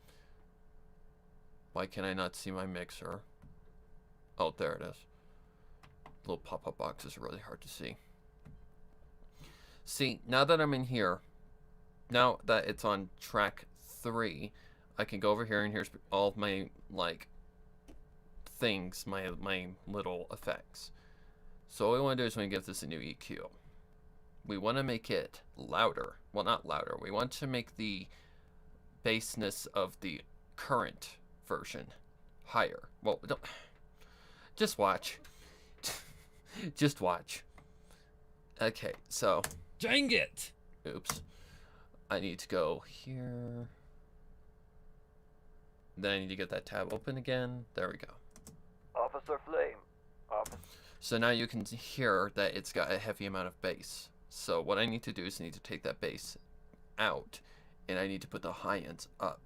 Why can I not see my mixer? Oh, there it is. Little pop-up boxes are really hard to see. See, now that I'm in here, now that it's on track 3, I can go over here and here's all of my, like, things, my little effects. So what we want to do is we want to give this a new EQ. We want to make it louder. Well, not louder. We want to make the bassness of the current version higher. Well, don't... Just watch. Just watch. Okay, so... Dang it! Oops. I need to go here. Then I need to get that tab open again. There we go. Officer Flame. So now you can hear that it's got a heavy amount of bass. So what I need to do is I need to take that bass out, and I need to put the high ends up.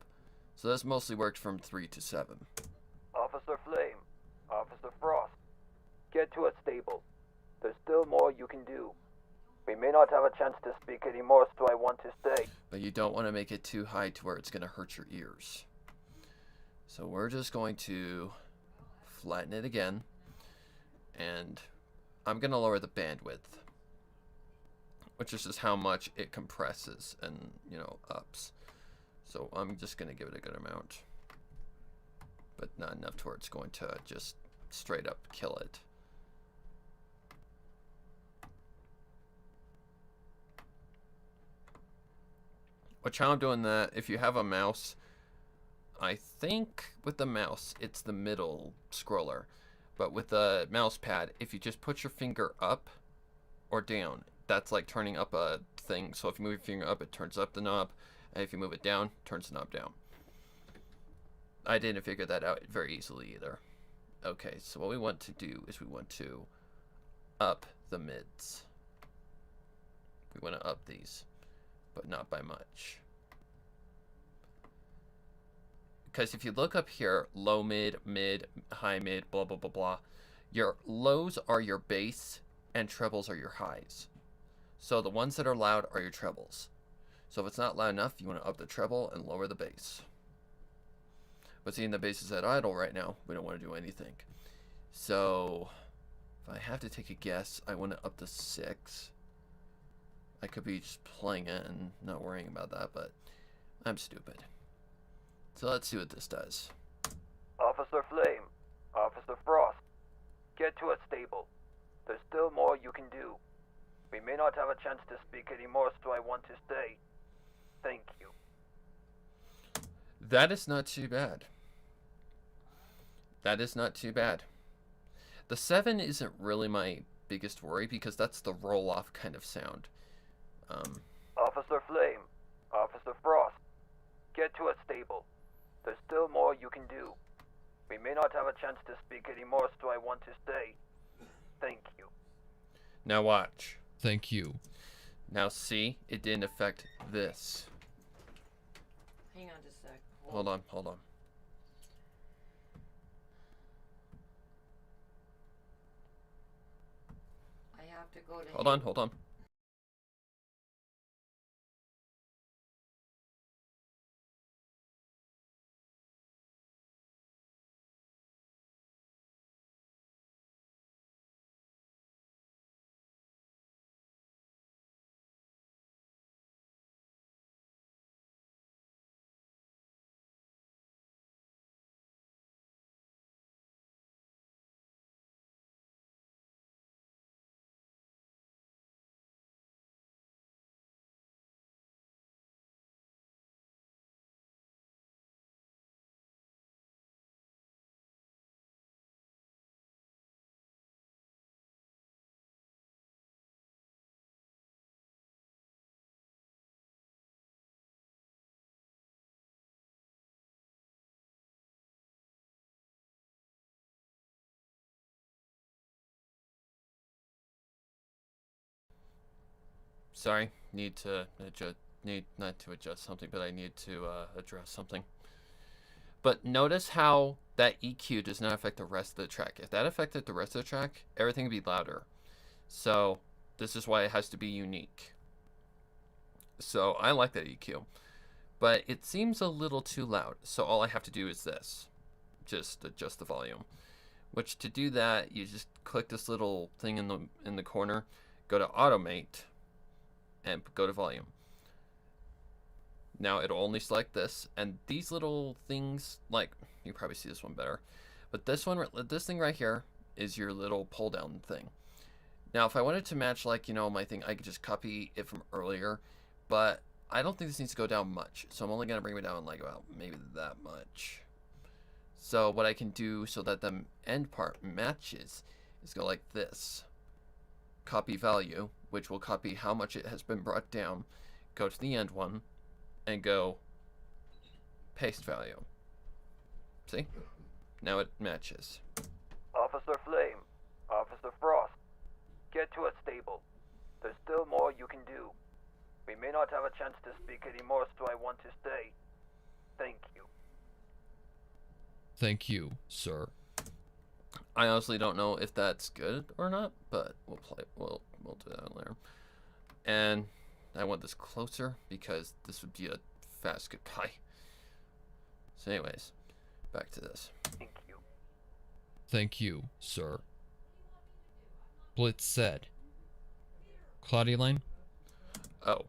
So that's mostly worked from 3 to 7. Officer Flame. Officer Frost. Get to a stable. There's still more you can do. We may not have a chance to speak anymore, so I want to stay. But you don't want to make it too high to where it's going to hurt your ears. So we're just going to flatten it again. And I'm going to lower the bandwidth, which is just how much it compresses and, you know, ups. So I'm just going to give it a good amount. But not enough to where it's going to just straight up kill it. Which how I'm doing that, if you have a mouse, I think with the mouse, it's the middle scroller. But with the mouse pad, if you just put your finger up or down, that's like turning up a thing. So if you move your finger up, it turns up the knob. And if you move it down, it turns the knob down. I didn't figure that out very easily either. Okay, so what we want to do is we want to up the mids. We want to up these, but not by much. Because if you look up here, low mid, mid, high mid, blah, blah, blah, blah, your lows are your bass and trebles are your highs. So the ones that are loud are your trebles. So if it's not loud enough, you want to up the treble and lower the bass. But seeing the bass is at idle right now, we don't want to do anything. So if I have to take a guess, I want to up the 6. I could be just playing it and not worrying about that, but I'm stupid. So let's see what this does. Officer Flame. Officer Frost. Get to a stable. There's still more you can do. We may not have a chance to speak anymore, so I want to say thank you. That is not too bad. That is not too bad. The 7 isn't really my biggest worry because that's the roll-off kind of sound. Officer Flame, Officer Frost, get to a stable. There's still more you can do. We may not have a chance to speak anymore, so I want to say thank you. Now watch. Thank you. Now see, it didn't affect this. Hang on just a sec. Hold on, hold on. I have to go to. Hold on, hold on. Sorry, need to adjust. Need not to adjust something, but I need to address something. But notice how that EQ does not affect the rest of the track. If that affected the rest of the track, everything would be louder. So this is why it has to be unique. So I like that EQ, but it seems a little too loud. So all I have to do is this, just adjust the volume. Which to do that, you just click this little thing in the corner, go to automate, and go to volume. Now it'll only select this, and these little things, like you probably see this one better, but this thing right here is your little pull down thing. Now if I wanted to match, like, you know, my thing, I could just copy it from earlier, but I don't think this needs to go down much, so I'm only gonna bring it down like about maybe that much. So what I can do so that the end part matches is go like this. Copy value, which will copy how much it has been brought down, go to the end one, and go paste value. See? Now it matches. Officer Flame, Officer Frost, get to a stable. There's still more you can do. We may not have a chance to speak anymore, so I want to say thank you. Thank you, sir. I honestly don't know if that's good or not, but we'll play. We'll do that later. And I want this closer because this would be a fast goodbye. So, anyways, back to this. Thank you. Thank you, sir. Blitz said. Claudia Line? Oh,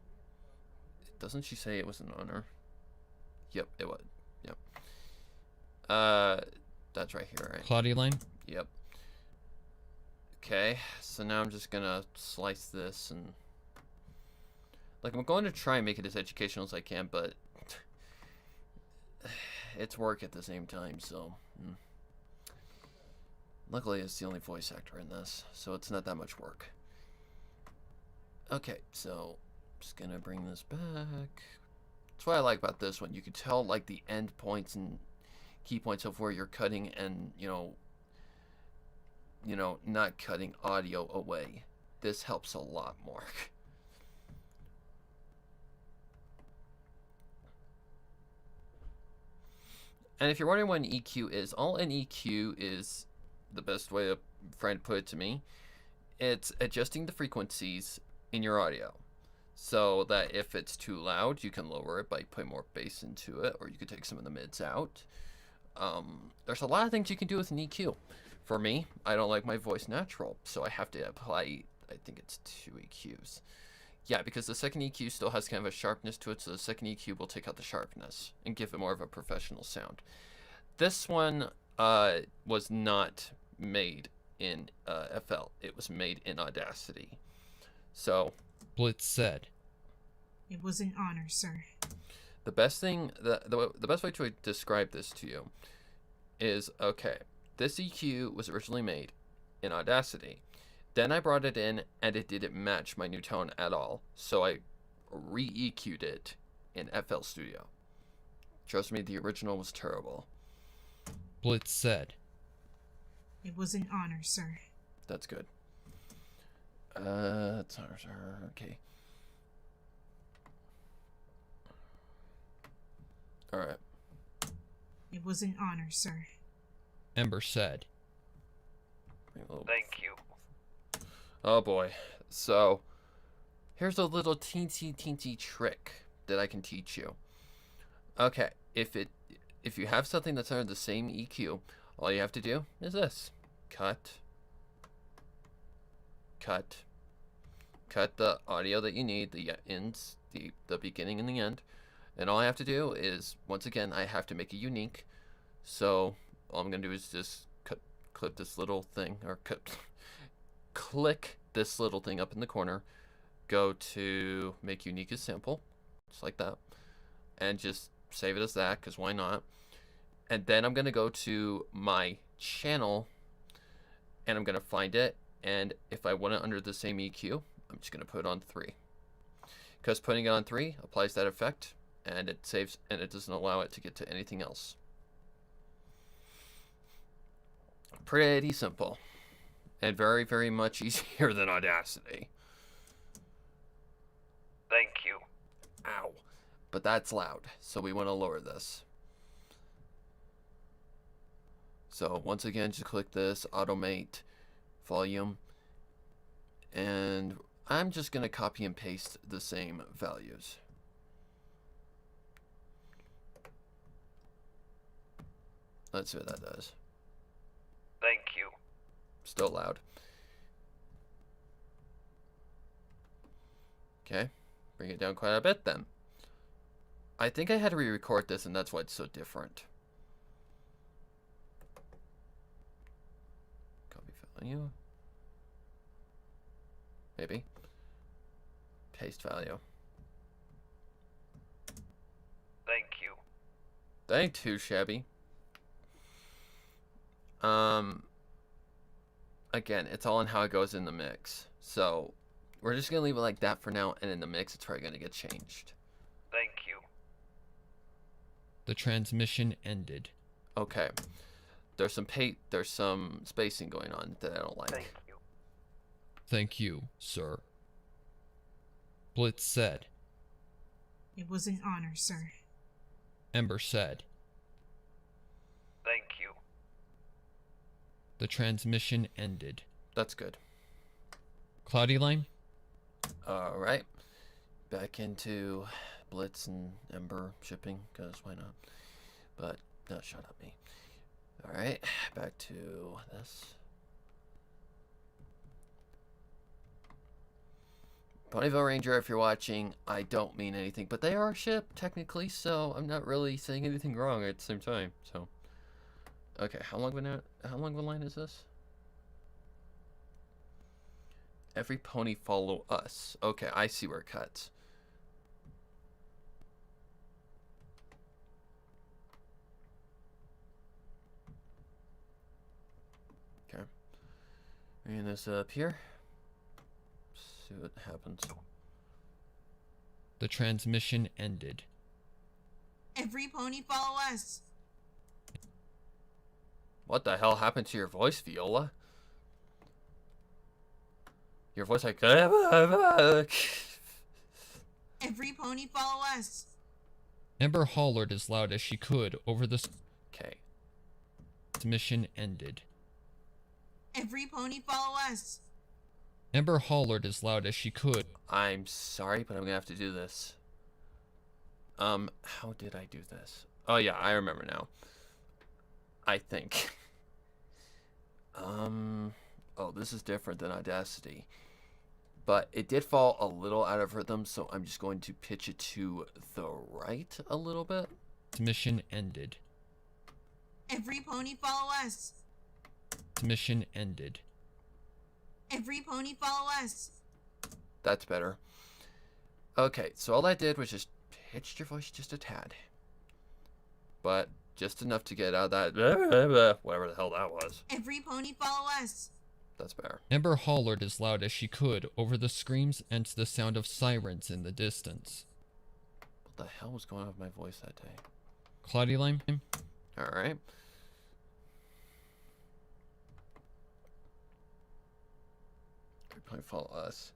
doesn't she say it was an honor? Yep, it was. Yep. That's right here, right? Claudia Line? Yep. Okay, so now I'm just gonna slice this and like I'm going to try and make it as educational as I can, but it's work at the same time, so luckily it's the only voice actor in this, so it's not that much work. Okay, so just gonna bring this back. That's what I like about this one. You can tell like the end points and key points of where you're cutting and you know not cutting audio away. This helps a lot more. And if you're wondering what an EQ is, all an EQ is, the best way a friend put it to me, it's adjusting the frequencies in your audio so that if it's too loud, you can lower it by putting more bass into it, or you could take some of the mids out. There's a lot of things you can do with an EQ. For me, I don't like my voice natural, so I have to apply, I think it's 2 EQs. Yeah, because the second EQ still has kind of a sharpness to it, so the second EQ will take out the sharpness and give it more of a professional sound. This one was not made in FL. It was made in Audacity. So Blitz said. It was an honor, sir. the best thing, the best way to describe this to you is, okay, this EQ was originally made in Audacity. Then I brought it in and it didn't match my new tone at all. So I re-EQ'd it in FL Studio. Trust me, the original was terrible. Blitz said. It was an honor, sir. That's good. Okay. Alright. It was an honor, sir. Ember said. Thank you. Oh boy. So, here's a little teensy trick that I can teach you. Okay, if you have something that's under the same EQ, all you have to do is this. Cut the audio that you need, the ends, the beginning and the end. And all I have to do is, once again, I have to make it unique. So all I'm going to do is just clip this little thing, or click this little thing up in the corner, go to make unique as sample, just like that, and just save it as that, because why not? And then I'm going to go to my channel, and I'm going to find it, and if I want it under the same EQ, I'm just going to put it on 3. Because putting it on 3 applies that effect, and it saves, and it doesn't allow it to get to anything else. Pretty simple. And very, very much easier than Audacity. Thank you. Ow. But that's loud, so we want to lower this. So once again, just click this, automate volume, and I'm just going to copy and paste the same values. Let's see what that does. Thank you. Still loud. Okay, bring it down quite a bit then. I think I had to re-record this, and that's why it's so different. Copy value. Maybe. Paste value. Thank you. Ain't too shabby. Again, it's all in how it goes in the mix. So, we're just gonna leave it like that for now, and in the mix, it's probably gonna get changed. Thank you. The transmission ended. Okay. There's some spacing going on that I don't like. Thank you. Thank you, sir. Blitz said. It was an honor, sir. Ember said. Thank you. The transmission ended. That's good. Cloudy Line? Alright. Back into Blitz and Ember shipping, because why not? But, no, shut up me. Alright, back to this. Ponyville Ranger, if you're watching, I don't mean anything, but they are a ship, technically, so I'm not really saying anything wrong at the same time, so. Okay, how long of a line is this? Every pony follow us. Okay, I see where it cuts. Okay. Bring this up here. See what happens. The transmission ended. Every pony follow us. What the hell happened to your voice, Viola? Your voice like... Every pony follow us. Ember hollered as loud as she could over the Okay. transmission ended. Every pony follow us. Ember hollered as loud as she could. I'm sorry, but I'm gonna have to do this. How did I do this? Oh yeah, I remember now. I think. Oh, this is different than Audacity. But it did fall a little out of rhythm, so I'm just going to pitch it to the right a little bit. Transmission ended. Every pony follow us. mission ended. Every pony follow us. That's better. Okay, so all I did was just pitched your voice just a tad. But just enough to get out of that whatever the hell that was. Every pony follow us. That's better. Ember hollered as loud as she could over the screams and the sound of sirens in the distance. What the hell was going on with my voice that day? Cloudy Lime? Alright. Everybody follow us.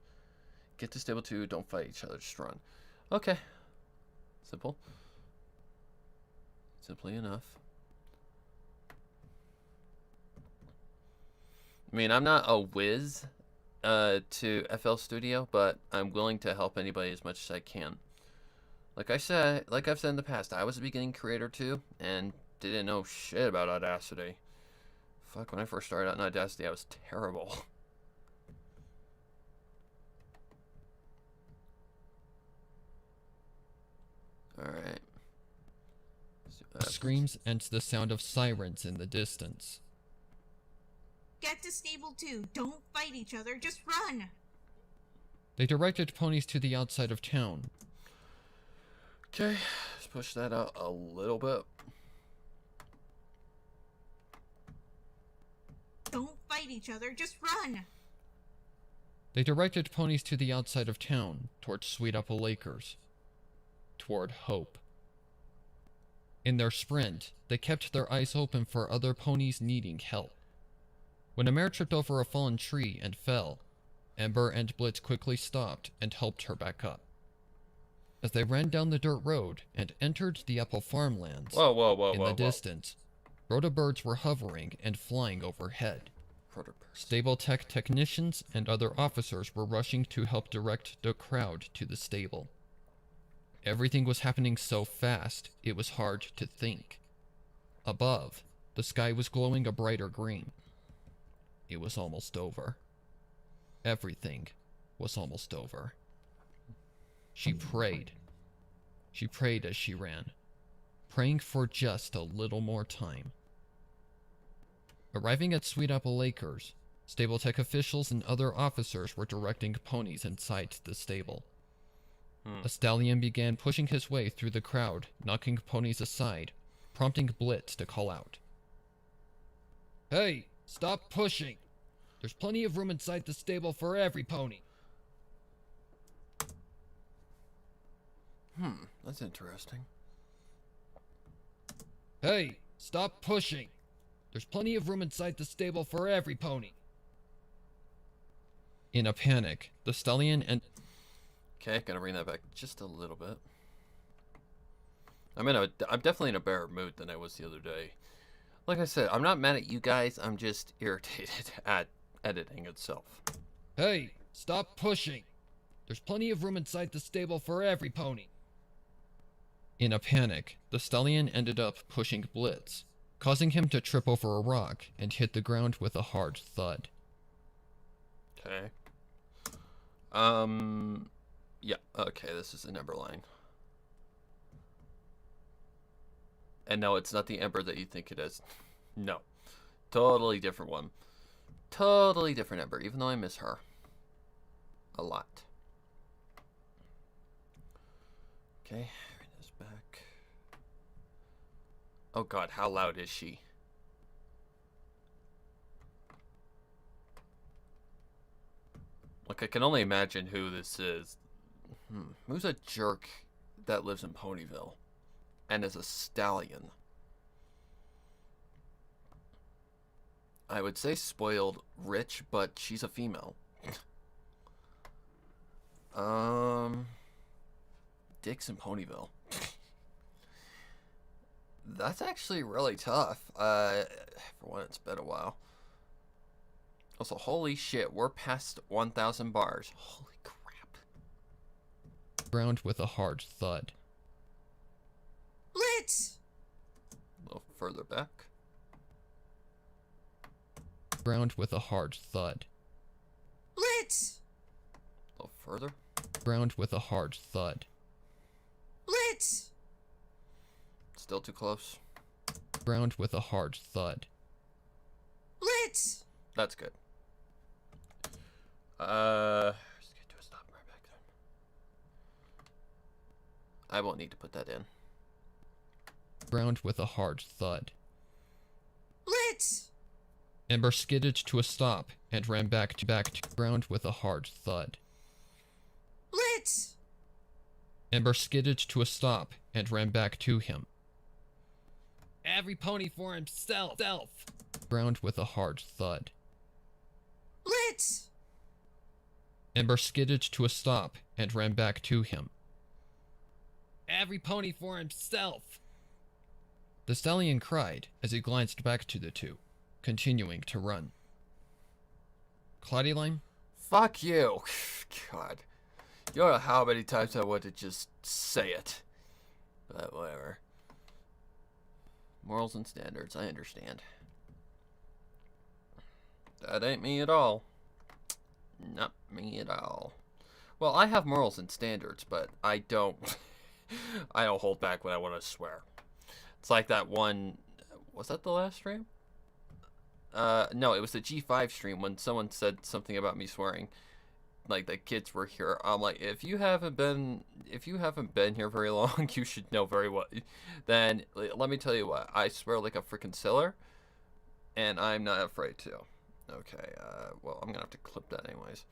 Get to stable 2, don't fight each other, just run. Okay. Simple. Simply enough. I mean, I'm not a whiz to FL Studio, but I'm willing to help anybody as much as I can. Like I've said in the past, I was a beginning creator too, and didn't know shit about Audacity. Fuck, when I first started out in Audacity, I was terrible. Alright. Screams and the sound of sirens in the distance. Get to stable 2. Don't fight each other. Just run. They directed ponies to the outside of town. Okay, let's push that out a little bit. Don't fight each other. Just run. They directed ponies to the outside of town, toward Sweet Apple Acres. Toward hope. In their sprint, they kept their eyes open for other ponies needing help. When a mare tripped over a fallen tree and fell, Ember and Blitz quickly stopped and helped her back up. As they ran down the dirt road and entered the apple farmlands, in the distance, rhoda birds were hovering and flying overhead. Stable tech technicians and other officers were rushing to help direct the crowd to the stable. Everything was happening so fast, it was hard to think. Above, the sky was glowing a brighter green. It was almost over. Everything was almost over. She prayed. She prayed as she ran, praying for just a little more time. Arriving at Sweet Apple Acres, stable tech officials and other officers were directing ponies inside the stable. A stallion began pushing his way through the crowd, knocking ponies aside, prompting Blitz to call out. Hey, stop pushing! There's plenty of room inside the stable for every pony. That's interesting. Hey, stop pushing! There's plenty of room inside the stable for every pony. In a panic, the stallion and... Okay, gotta bring that back just a little bit. I'm definitely in a better mood than I was the other day. Like I said, I'm not mad at you guys, I'm just irritated at editing itself. Hey, stop pushing! There's plenty of room inside the stable for every pony. In a panic, the stallion ended up pushing Blitz, causing him to trip over a rock and hit the ground with a hard thud. Okay. Yeah, okay, this is an Ember line. And no, it's not the Ember that you think it is. No. Totally different one. Totally different Ember, even though I miss her. A lot. Okay, bring this back. Oh god, how loud is she? Like, I can only imagine who this is. Who's a jerk that lives in Ponyville and is a stallion? I would say spoiled rich, but she's a female. Dicks in Ponyville. That's actually really tough. For one, it's been a while. Also, holy shit, we're past 1,000 bars. Holy crap. Ground with a hard thud. Blitz! A little further back. Ground with a hard thud. Blitz! A little further. Ground with a hard thud. Blitz! Still too close. Ground with a hard thud. Blitz! Blitz! That's good. Just get to a stop right back there. I won't need to put that in. Ground with a hard thud. Blitz! Ember skidded to a stop and ran back to ground with a hard thud. Blitz! Ember skidded to a stop and ran back to him. Every pony for himself. Ground with a hard thud. Blitz! Ember skidded to a stop and ran back to him. Every pony for himself. The stallion cried as he glanced back to the two, continuing to run. Cloudy Lime? Fuck you. God. You don't know how many times I want to just say it. But whatever. Morals and standards, I understand. That ain't me at all. Not me at all. Well, I have morals and standards, but I don't I don't hold back when I want to swear. It's like that one, was that the last stream? No, it was the G5 stream when someone said something about me swearing. Like the kids were here. I'm like, if you haven't been here very long, you should know very well. Then let me tell you what, I swear like a freaking sailor, and I'm not afraid to. Okay, well, I'm gonna have to clip that anyways.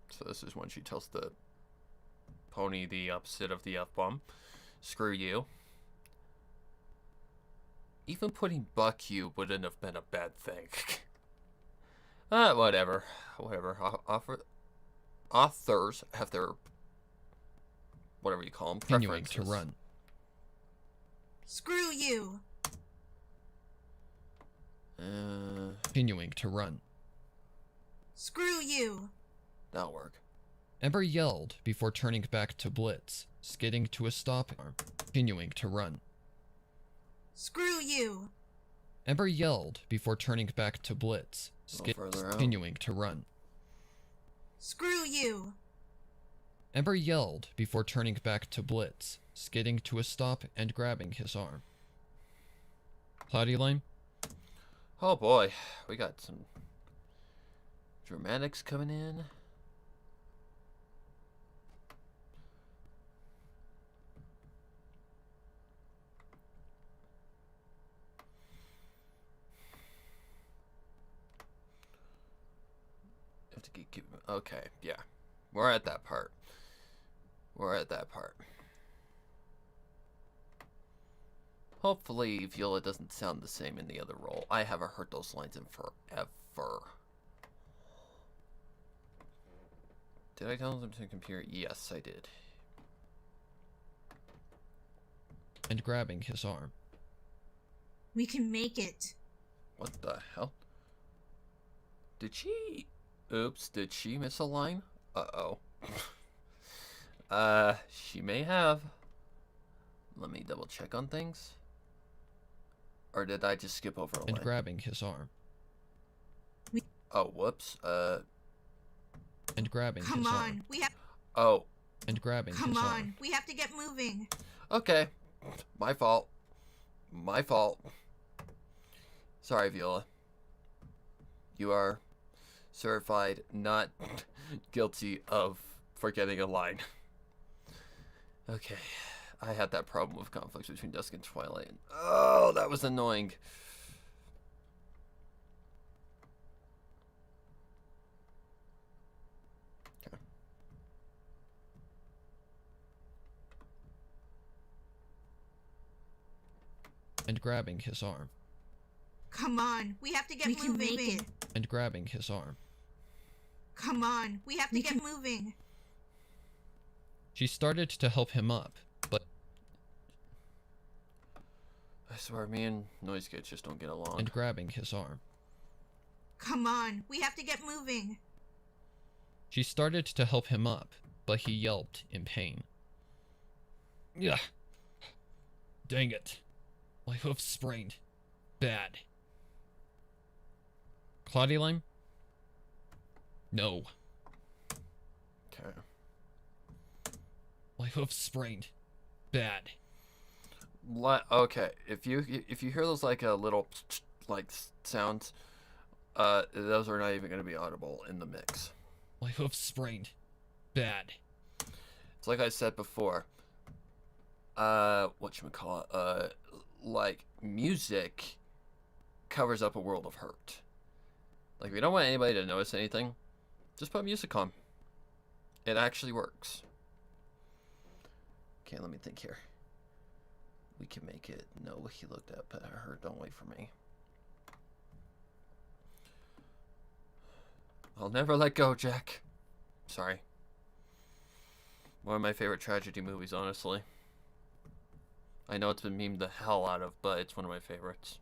So this is when she tells the pony the opposite of the F-bomb. Screw you. Even putting "buck you" wouldn't have been a bad thing. Whatever. Authors have their, whatever you call them, Continuing preferences. to run. Screw you! Continuing to run. Screw you! That'll work. Ember yelled before turning back to Blitz, skidding to a stop, continuing to run. Screw you! Ember yelled before turning back to Blitz, Further out. continuing to run. Screw you! Ember yelled before turning back to Blitz, skidding to a stop and grabbing his arm. Cloudy Lime? Oh boy, we got some dramatics coming in. Have to keep. Okay, yeah, we're at that part. Hopefully, Viola doesn't sound the same in the other role. I haven't heard those lines in forever. Did I tell them to the computer? Yes, I did. And grabbing his arm. We can make it. What the hell? Did she... Oops, did she miss a line? Uh-oh. She may have. Let me double check on things. Or did I just skip over a And line? grabbing his arm. Oh, whoops. And grabbing Come his on, arm. we have. Oh, And grabbing Come his on, arm. we have to get moving. okay. My fault. Sorry, Viola. You are certified not guilty of forgetting a line. Okay. I had that problem with conflicts between Dusk and Twilight. Oh, that was annoying. Okay. And grabbing his arm. Come on, we have to get moving. We can make it. And grabbing his arm. Come on, we have to get moving. She started to help him up, but... I swear, me and Noise Gates just don't get along. And grabbing his arm. Come on, we have to get moving. She started to help him up, but he yelped in pain. Yeah. Dang it. My hoof's sprained. Bad. Cloudy Lime? No. Okay. My hoof's sprained. Bad. Okay, if you hear those like a little like sounds, those are not even going to be audible in the mix. My hoof sprained. Bad. It's like I said before. Whatchamacallit, like, music covers up a world of hurt. Like, if you don't want anybody to notice anything, just put music on. It actually works. Okay, let me think here. We can make it. No, he looked up at her. Don't wait for me. I'll never let go, Jack. Sorry. One of my favorite tragedy movies, honestly. I know it's been memed the hell out of, but it's one of my favorites.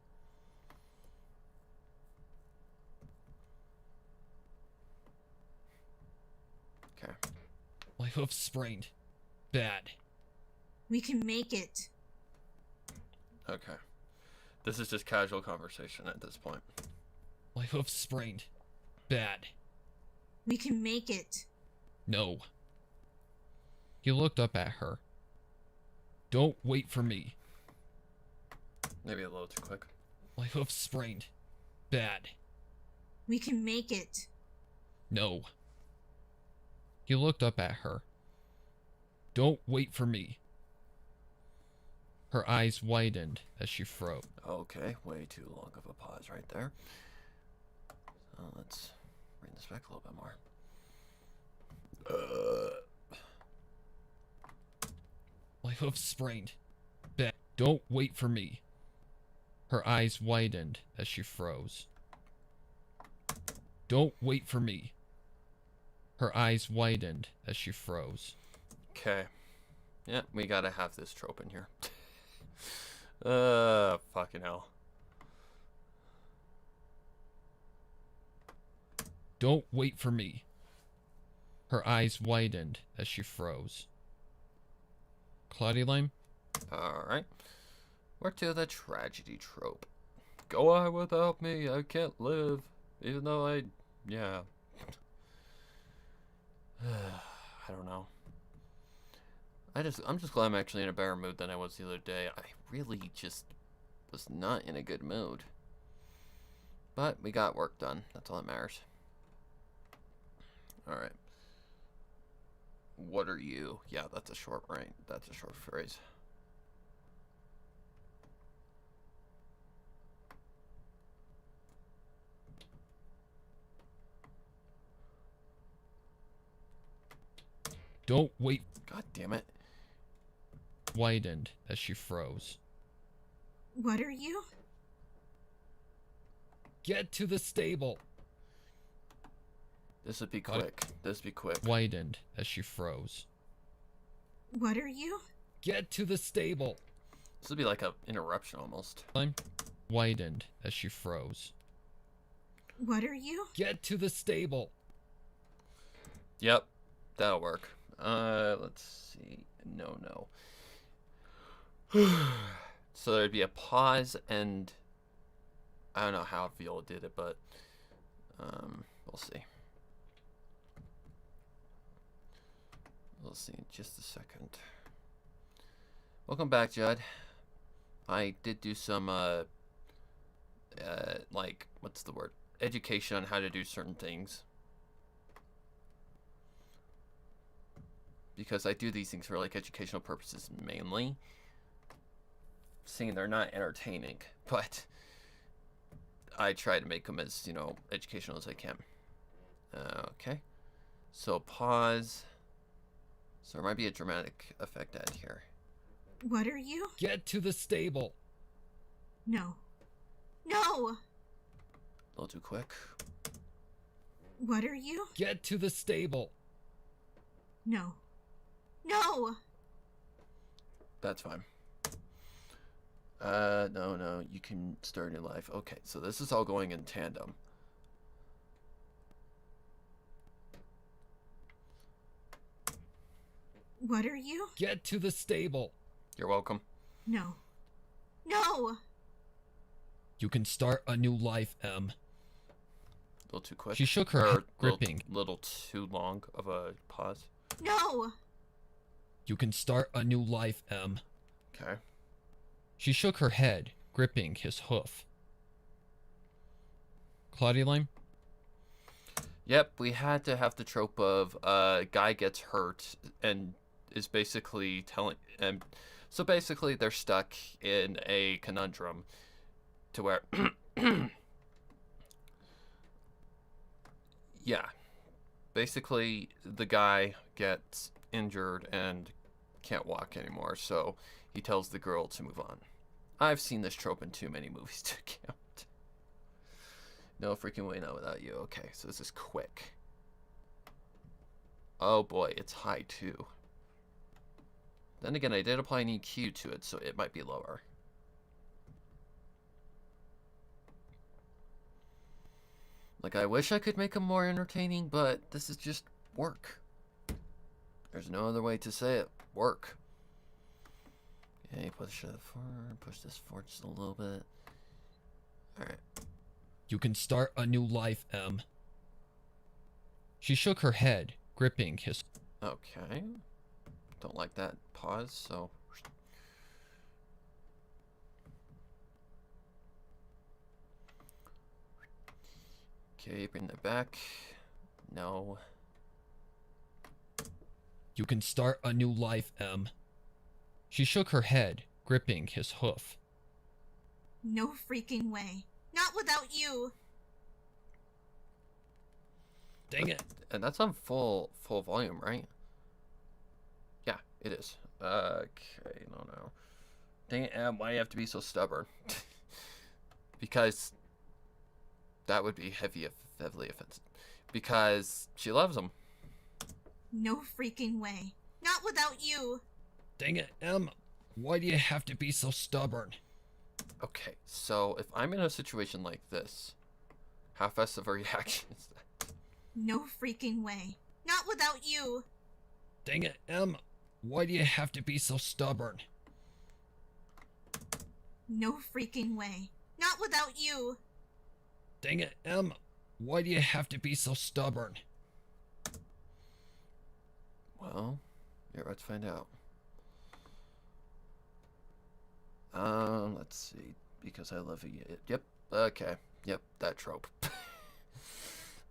Okay. My hoof sprained. Bad. We can make it. Okay. This is just casual conversation at this point. My hoof sprained. Bad. We can make it. No. He looked up at her. Don't wait for me. Maybe a little too quick. My hoof sprained. Bad. We can make it. No. He looked up at her. Don't wait for me. Her eyes widened as she froze. Okay, way too long of a pause right there. So let's bring this back a little bit more. My hoof sprained. Bad. Don't wait for me. Her eyes widened as she froze. Don't wait for me. Her eyes widened as she froze. Okay. Yeah, we gotta have this trope in here. Fucking hell. Don't wait for me. Her eyes widened as she froze. Cloudy Lime? Alright. We're to the tragedy trope. Go on without me, I can't live. Even though yeah. I don't know. I'm just glad I'm actually in a better mood than I was the other day. I really just was not in a good mood. But we got work done. That's all that matters. Alright. What are you? Yeah, that's a short right. That's a short phrase. Don't wait. God damn it. Widened as she froze. What are you? Get to the stable. This would be quick. This would be quick. Widened as she froze. What are you? Get to the stable. This would be like a interruption almost. Lime? Widened as she froze. What are you? Get to the stable. Yep, that'll work. Let's see. No. So there'd be a pause, and I don't know how Viola did it, but we'll see. We'll see in just a second. Welcome back, Judd. I did do some like, what's the word? Education on how to do certain things. Because I do these things for like educational purposes mainly. Seeing they're not entertaining, but I try to make them as, educational as I can. Okay. So pause. So there might be a dramatic effect added here. What are you? Get to the stable. No. No! A little too quick. What are you? Get to the stable. No. No! That's fine. No, you can start a new life. Okay, so this is all going in tandem. What are you? Get to the stable. You're welcome. No. No! You can start a new life, Em. A little too quick. She shook her head, gripping. Little too long of a pause. No! You can start a new life, Em. Okay. She shook her head, gripping his hoof. Cloudy Lime? Yep, we had to have the trope of a guy gets hurt and is basically telling, and so basically they're stuck in a conundrum to where, yeah, basically the guy gets injured and can't walk anymore, so he tells the girl to move on. I've seen this trope in too many movies to count. No freaking way, not without you. Okay, so this is quick. Oh boy, it's high too. Then again, I did apply an EQ to it, so it might be lower. Like, I wish I could make them more entertaining, but this is just work. There's no other way to say it. Work. Okay, push it forward, push this forward just a little bit. Alright. You can start a new life, Em. She shook her head, gripping his... Okay. Don't like that pause, so... Okay, bring that back. No. You can start a new life, Em. She shook her head, gripping his hoof. No freaking way. Not without you. Dang it. And that's on full volume, right? Yeah, it is. Okay, no. Dang it, Em, why do you have to be so stubborn? Because that would be heavily offensive. Because she loves him. No freaking way. Not without you. Dang it, Em. Why do you have to be so stubborn? Okay, so if I'm in a situation like this, how fast of a reaction is that? No freaking way. Not without you. Dang it, Em. Why do you have to be so stubborn? No freaking way. Not without you. Dang it, Em. Why do you have to be so stubborn? Well, you're about to find out. Let's see. Because I love you. Yep. Okay. Yep. That trope.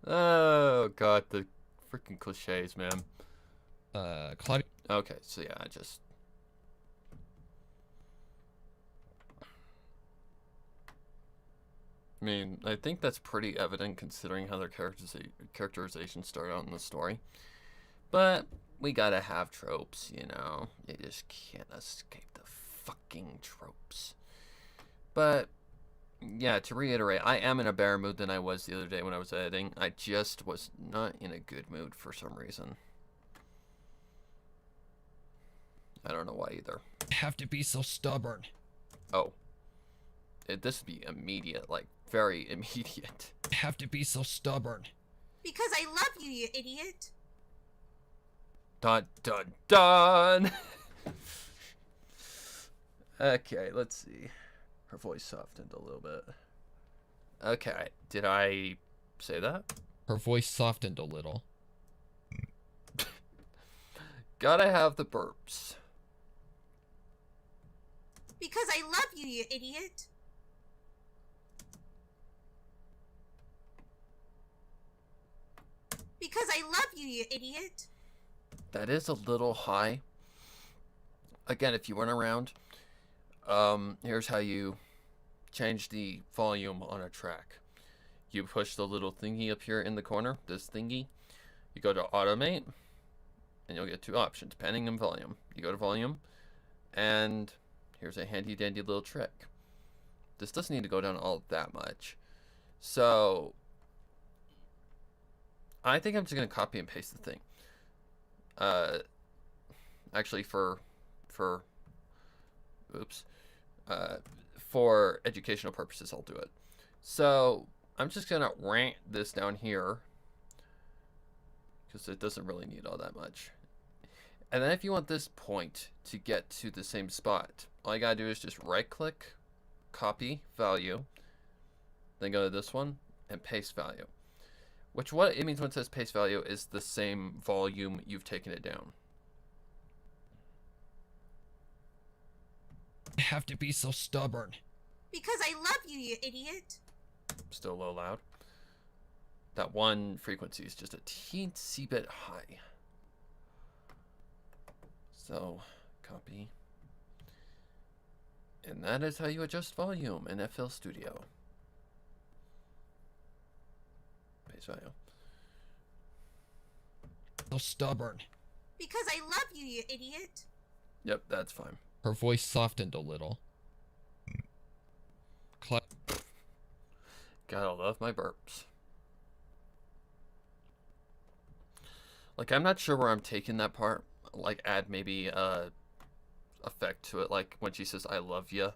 Oh god, the freaking cliches, man. Claudia? Okay, so yeah, I just. I mean, I think that's pretty evident considering how their characterization started out in the story. But we gotta have tropes, you know. You just can't escape the fucking tropes. But yeah, to reiterate, I am in a better mood than I was the other day when I was editing. I just was not in a good mood for some reason. I don't know why either. Have to be so stubborn. Oh. This would be immediate, like, very immediate. Have to be so stubborn. Because I love you, you idiot. Dun dun dun! Okay, let's see. Her voice softened a little bit. Okay, did I say that? Her voice softened a little. Gotta have the burps. Because I love you, you idiot. Because I love you, you idiot. That is a little high. Again, if you weren't around, here's how you change the volume on a track. You push the little thingy up here in the corner, this thingy. You go to automate, and you'll get two options, panning and volume. You go to volume, and here's a handy dandy little trick. This doesn't need to go down all that much. So I think I'm just gonna copy and paste the thing. Actually for educational purposes, I'll do it. So I'm just gonna rant this down here because it doesn't really need all that much. And then if you want this point to get to the same spot, all you gotta do is just right click, copy value, then go to this one and paste value. Which what it means when it says paste value is the same volume you've taken it down. Have to be so stubborn. Because I love you, you idiot. Still a little loud. That one frequency is just a teensy bit high. So, copy. And that is how you adjust volume in FL Studio. Base value. So stubborn. Because I love you, you idiot. Yep, that's fine. Her voice softened a little. Gotta love my burps. Like, I'm not sure where I'm taking that part. Like, add maybe effect to it. Like, when she says, I love ya.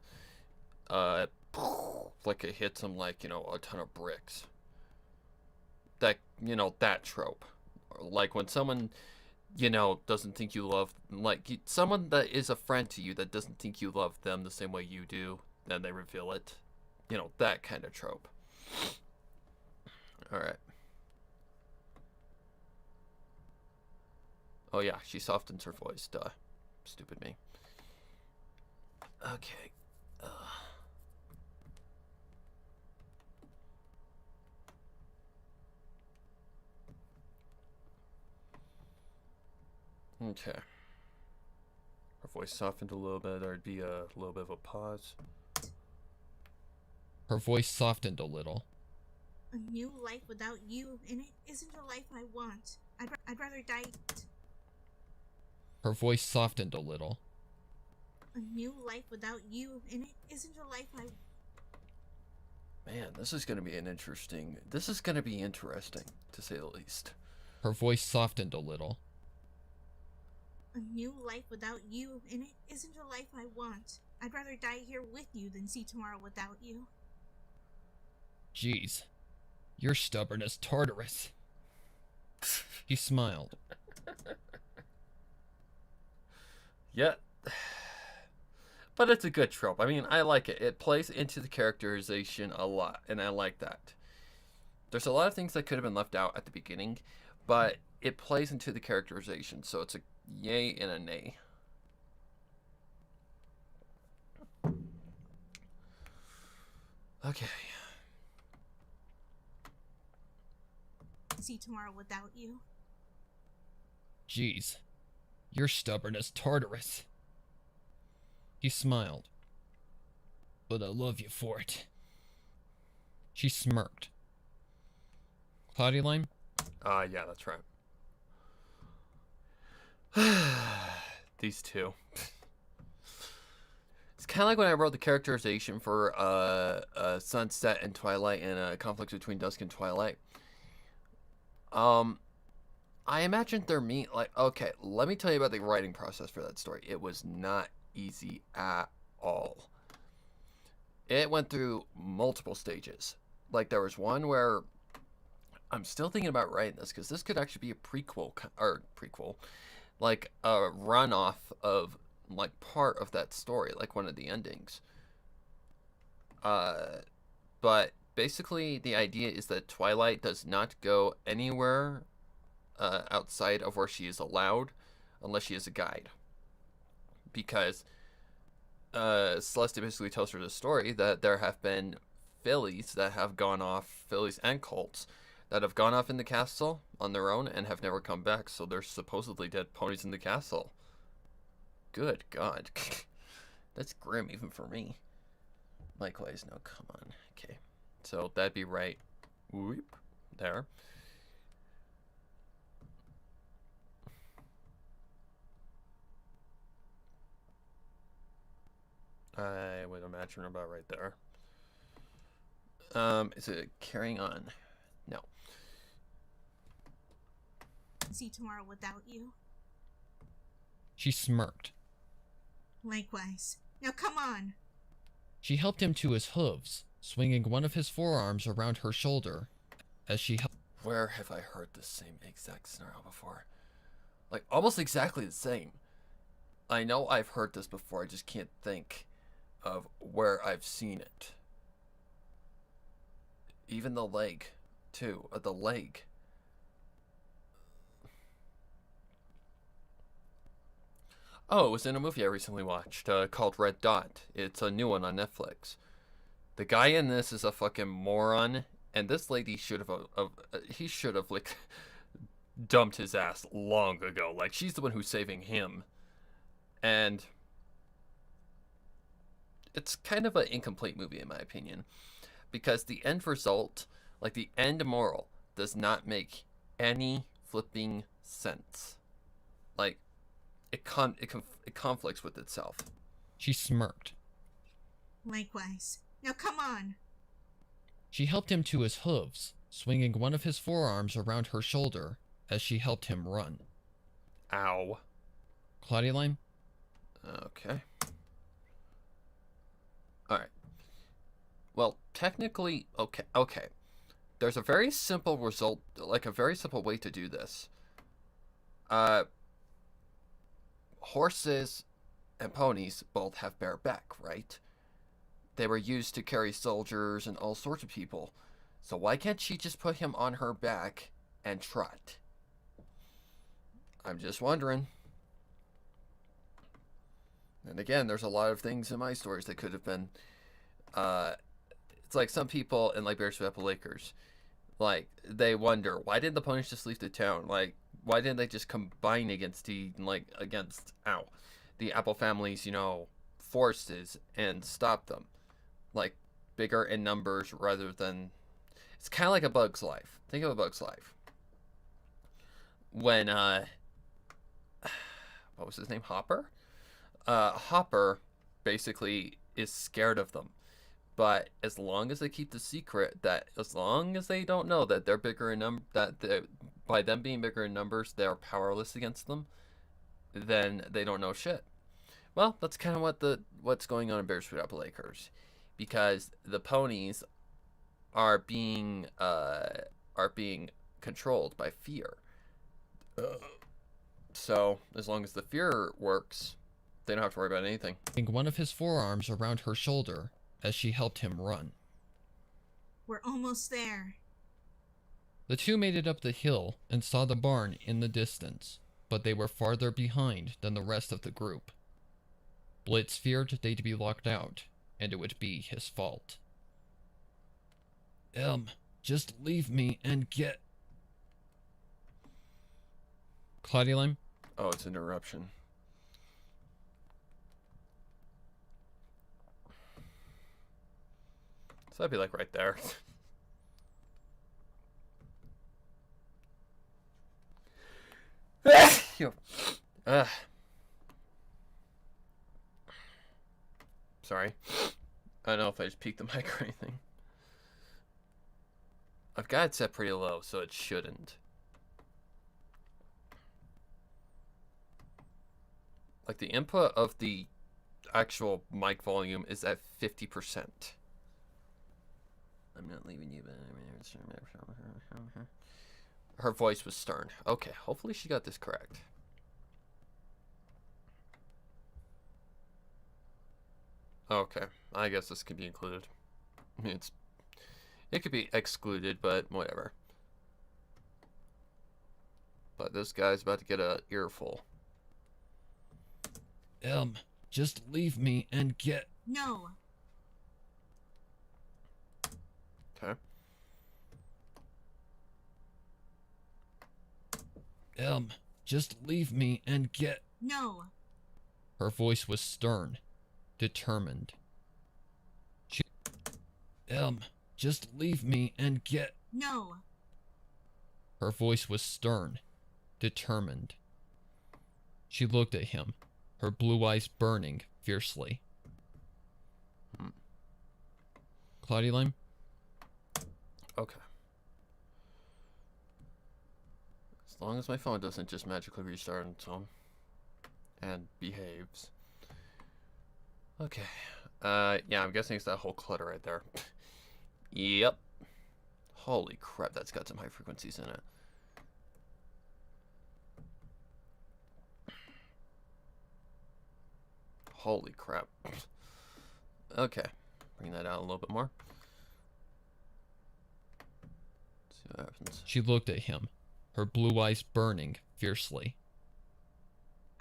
Like, it hits him like, you know, a ton of bricks. That, you know, that trope. Or like, when someone, you know, doesn't think you love... Like, someone that is a friend to you that doesn't think you love them the same way you do, then they reveal it. You know, that kind of trope. Alright. Oh yeah, she softens her voice. Duh. Stupid me. Okay. Okay. Her voice softened a little bit. There'd be a little bit of a pause. Her voice softened a little. A new life without you in it isn't a life I want. I'd rather die. Her voice softened a little. A new life without you in it isn't a life I... Man, this is gonna be interesting, to say the least. Her voice softened a little. A new life without you in it isn't a life I want. I'd rather die here with you than see tomorrow without you. Jeez. You're stubborn as Tartarus. He smiled. Yeah. But it's a good trope. I mean, I like it. It plays into the characterization a lot, and I like that. There's a lot of things that could have been left out at the beginning, but it plays into the characterization, so it's a yay and a nay. Okay. See tomorrow without you. Jeez. You're stubborn as Tartarus. He smiled. But I love you for it. She smirked. Cloudy Line? Yeah, that's right. These two. It's kind of like when I wrote the characterization for Sunset and Twilight and conflicts between Dusk and Twilight. I imagined their okay, let me tell you about the writing process for that story. It was not easy at all. It went through multiple stages. Like, there was one where I'm still thinking about writing this, because this could actually be a prequel, like a runoff of, like, part of that story, like one of the endings. But basically the idea is that Twilight does not go anywhere outside of where she is allowed, unless she is a guide. Because Celeste basically tells her the story that there have been fillies and colts that have gone off in the castle on their own and have never come back, so there's supposedly dead ponies in the castle. Good God. That's grim even for me. Likewise, no, come on. Okay. So that'd be right. Whoop. There. I would imagine about right there. Is it carrying on? No. See tomorrow without you. She smirked. Likewise. Now come on. She helped him to his hooves, swinging one of his forearms around her shoulder as she helped. Where have I heard the same exact scenario before? Like, almost exactly the same. I know I've heard this before, I just can't think of where I've seen it. Even the leg, too. The leg. Oh, it was in a movie I recently watched called Red Dot. It's a new one on Netflix. The guy in this is a fucking moron, And this lady should have, he should have, like, dumped his ass long ago. Like, she's the one who's saving him. And it's kind of an incomplete movie, in my opinion. Because the end result, like, the end moral, does not make any flipping sense. Like, it conflicts with itself. She smirked. Likewise. Now come on. She helped him to his hooves, swinging one of his forearms around her shoulder as she helped him run. Ow. Claudia? Okay. Alright. Well, technically, okay. There's a very simple result, like a very simple way to do this. Horses and ponies both have bare back, right? They were used to carry soldiers and all sorts of people. So why can't she just put him on her back and trot? I'm just wondering. And again, there's a lot of things in my stories that could have been, it's like some people in like Bears Apple Lakers, like they wonder, why didn't the ponies just leave the town? Like, why didn't they just combine against the Apple family's, forces and stop them? Like, bigger in numbers rather than, it's kind of like A Bug's Life. Think of A Bug's Life. When, what was his name? Hopper? Hopper basically is scared of them. But as long as they keep the secret, that as long as they don't know that they're bigger in by them being bigger in numbers, they're powerless against them, then they don't know shit. Well, that's kind of what's going on in Bearsford Apple Lakers, because the ponies are being controlled by fear. So as long as the fear works, they don't have to worry about anything. One of his forearms around her shoulder as she helped him run. We're almost there. The two made it up the hill and saw the barn in the distance, but they were farther behind than the rest of the group. Blitz feared they'd be locked out, and it would be his fault. Just leave me and get... Claudia? Oh, it's an eruption. So that'd be like right there. Sorry. I don't know if I just peaked the mic or anything. I've got it set pretty low, so it shouldn't. Like, the input of the actual mic volume is at 50%. I'm not leaving you, but her voice was stern. Okay, hopefully she got this correct. Okay, I guess this could be included. I mean, it could be excluded, but whatever. But this guy's about to get a earful. Just leave me and get... No. Okay. Just leave me and get... No. Her voice was stern, determined. Just leave me and get... No. Her voice was stern, determined. She looked at him, her blue eyes burning fiercely. Claudia? Okay. As long as my phone doesn't just magically restart on its own and behaves. Okay. Yeah, I'm guessing it's that whole clutter right there. Yep. Holy crap, that's got some high frequencies in it. Holy crap. Okay. Bring that out a little bit more. Let's see what happens. She looked at him, her blue eyes burning fiercely.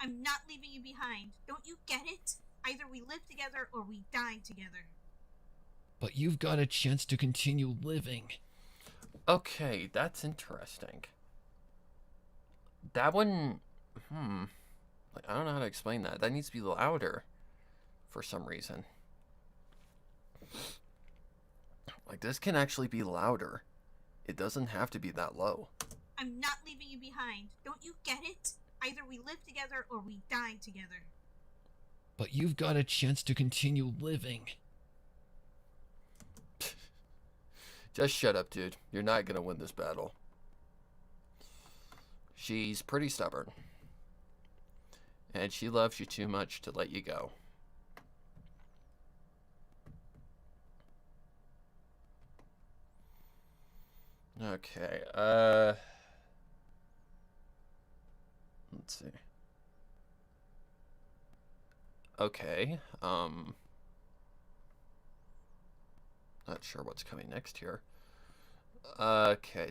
I'm not leaving you behind. Don't you get it? Either we live together or we die together. But you've got a chance to continue living. Okay, that's interesting. That one, like, I don't know how to explain that. That needs to be louder for some reason. Like, this can actually be louder. It doesn't have to be that low. I'm not leaving you behind. Don't you get it? Either we live together or we die together. But you've got a chance to continue living. Just shut up, dude. You're not gonna win this battle. She's pretty stubborn. And she loves you too much to let you go. Okay, let's see. Okay, not sure what's coming next here. Okay,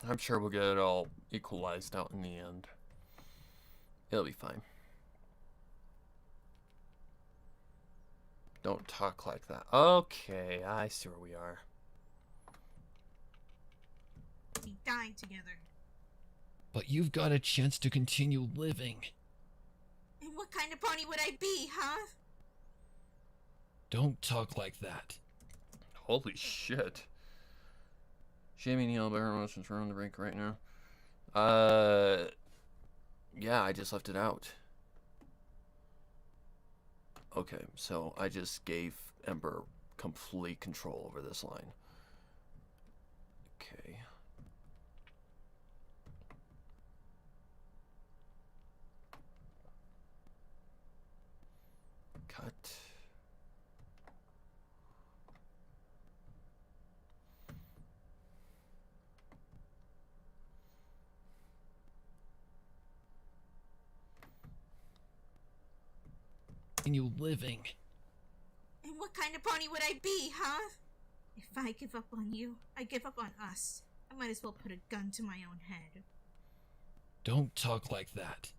I'm sure we'll get it all equalized out in the end. It'll be fine. Don't talk like that. Okay, I see where we are. We die together. But you've got a chance to continue living. And what kind of pony would I be, huh? Don't talk like that. Holy shit. Shaming Neil about her emotions are on the brink right now. Yeah, I just left it out. Okay, so I just gave Ember complete control over this line. Okay. Cut. Continue living. And what kind of pony would I be, huh? If I give up on you, I give up on us. I might as well put a gun to my own head. Don't talk like that.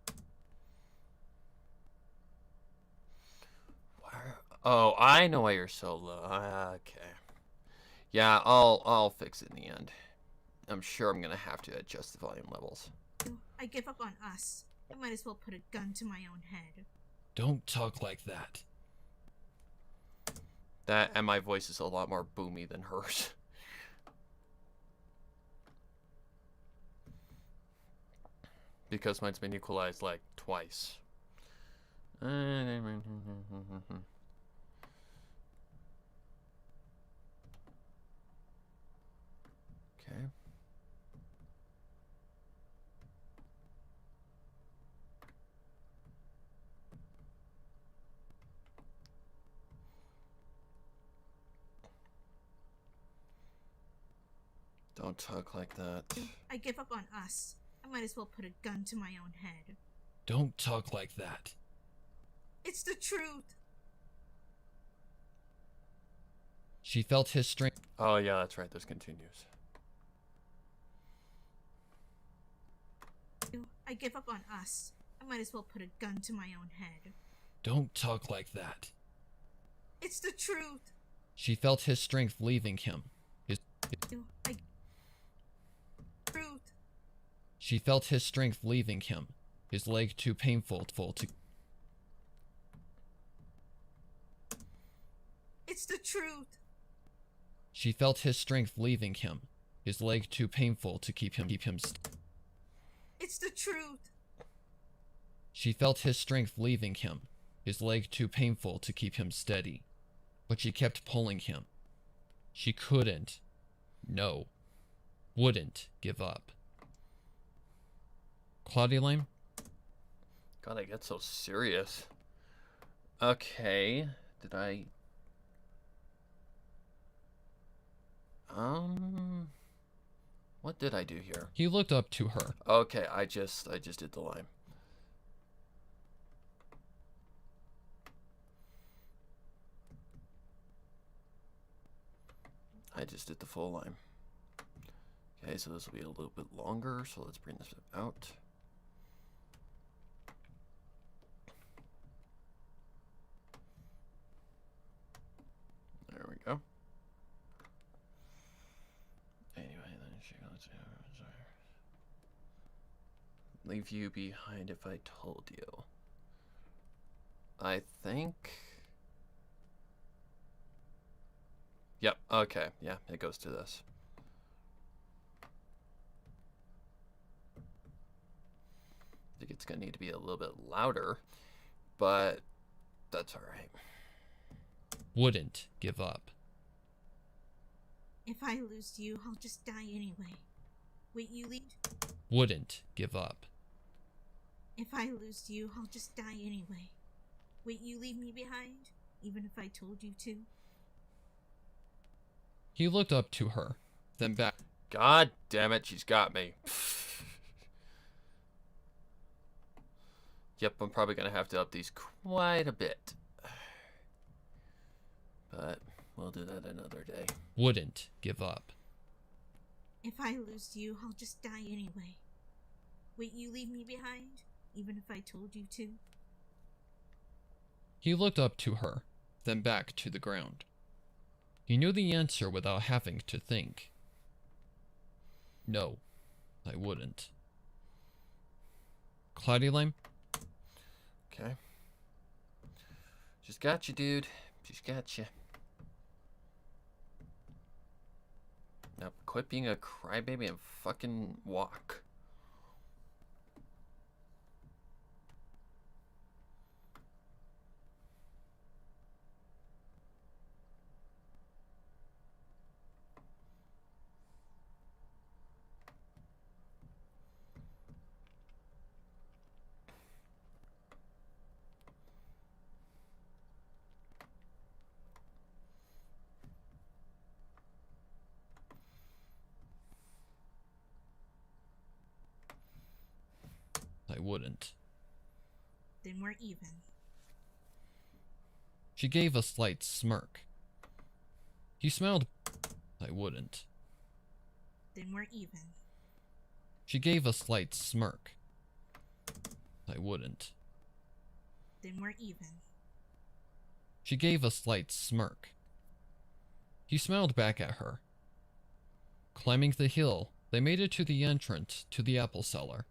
Where? Oh, I know why you're so low. Okay. Yeah, I'll fix it in the end. I'm sure I'm gonna have to adjust the volume levels. I give up on us. I might as well put a gun to my own head. Don't talk like that. That and my voice is a lot more boomy than hers. Because mine's been equalized like twice. Okay. Don't talk like that. I give up on us. I might as well put a gun to my own head. Don't talk like that. It's the truth. She felt his strength. Oh yeah, that's right. This continues. I give up on us. I might as well put a gun to my own head. Don't talk like that. It's the truth. She felt his strength leaving him. Truth. She felt his strength leaving him. His leg too painful to. It's the truth. She felt his strength leaving him. His leg too painful to keep him. It's the truth. She felt his strength leaving him. His leg too painful to keep him steady. But she kept pulling him. She couldn't. No. Wouldn't give up. Claudia Lame? God, I get so serious. Okay. Did I... What did I do here? He looked up to her. Okay, I just did the line. I just did the full line. Okay, so this will be a little bit longer, so let's bring this out. leave you behind if I told you. I think... Yep, okay, yeah, it goes to this. I think it's gonna need to be a little bit louder, but that's alright. Wouldn't give up. If I lose you, I'll just die anyway. Wait, you leave? Wouldn't give up. If I lose you, I'll just die anyway. Wait, you leave me behind? Even if I told you to? He looked up to her, then back. God damn it, she's got me. Yep, I'm probably gonna have to up these quite a bit. But we'll do that another day. Wouldn't give up. If I lose you, I'll just die anyway. Wait, you leave me behind? Even if I told you to? He looked up to her, then back to the ground. He knew the answer without having to think. No, I wouldn't. Cloudy Lime? Okay. She's got you, dude. She's got you. Now quit being a crybaby and fucking walk. I wouldn't. Then we're even. She gave a slight smirk. He smiled. I wouldn't. Then we're even. She gave a slight smirk. I wouldn't. Then we're even. She gave a slight smirk. He smiled back at her. Climbing the hill, they made it to the entrance to the apple cellar.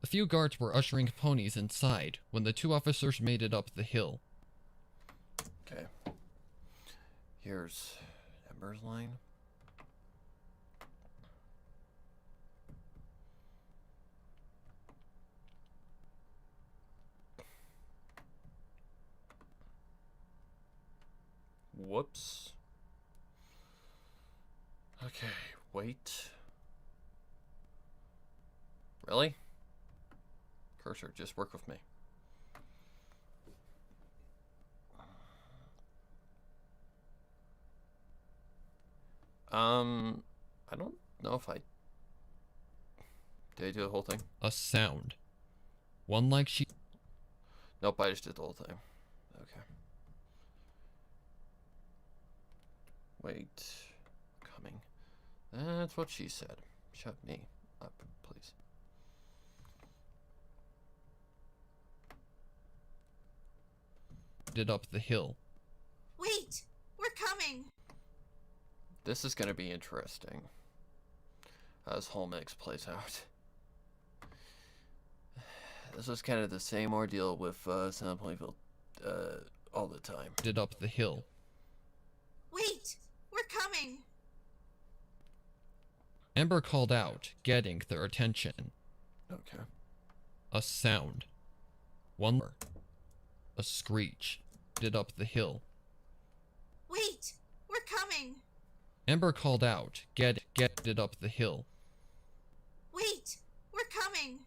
A few guards were ushering ponies inside when the two officers made it up the hill. Okay. Here's Ember's line. Whoops. Okay, wait. Really? Cursor, just work with me. I don't know if did I do the whole thing? A sound. One like she... Nope, I just did the whole thing. Okay. Wait. Coming. That's what she said. Shut me up, please. did up the hill. Wait! We're coming! This is gonna be interesting as whole mix plays out. This was kind of the same ordeal with Sound Plainfield all the time. Did up the hill. Wait! We're coming! Ember called out, getting their attention. Okay. A sound. One more. A screech. Did up the hill. Wait! We're coming! Ember called out, get did up the hill. Wait! We're coming!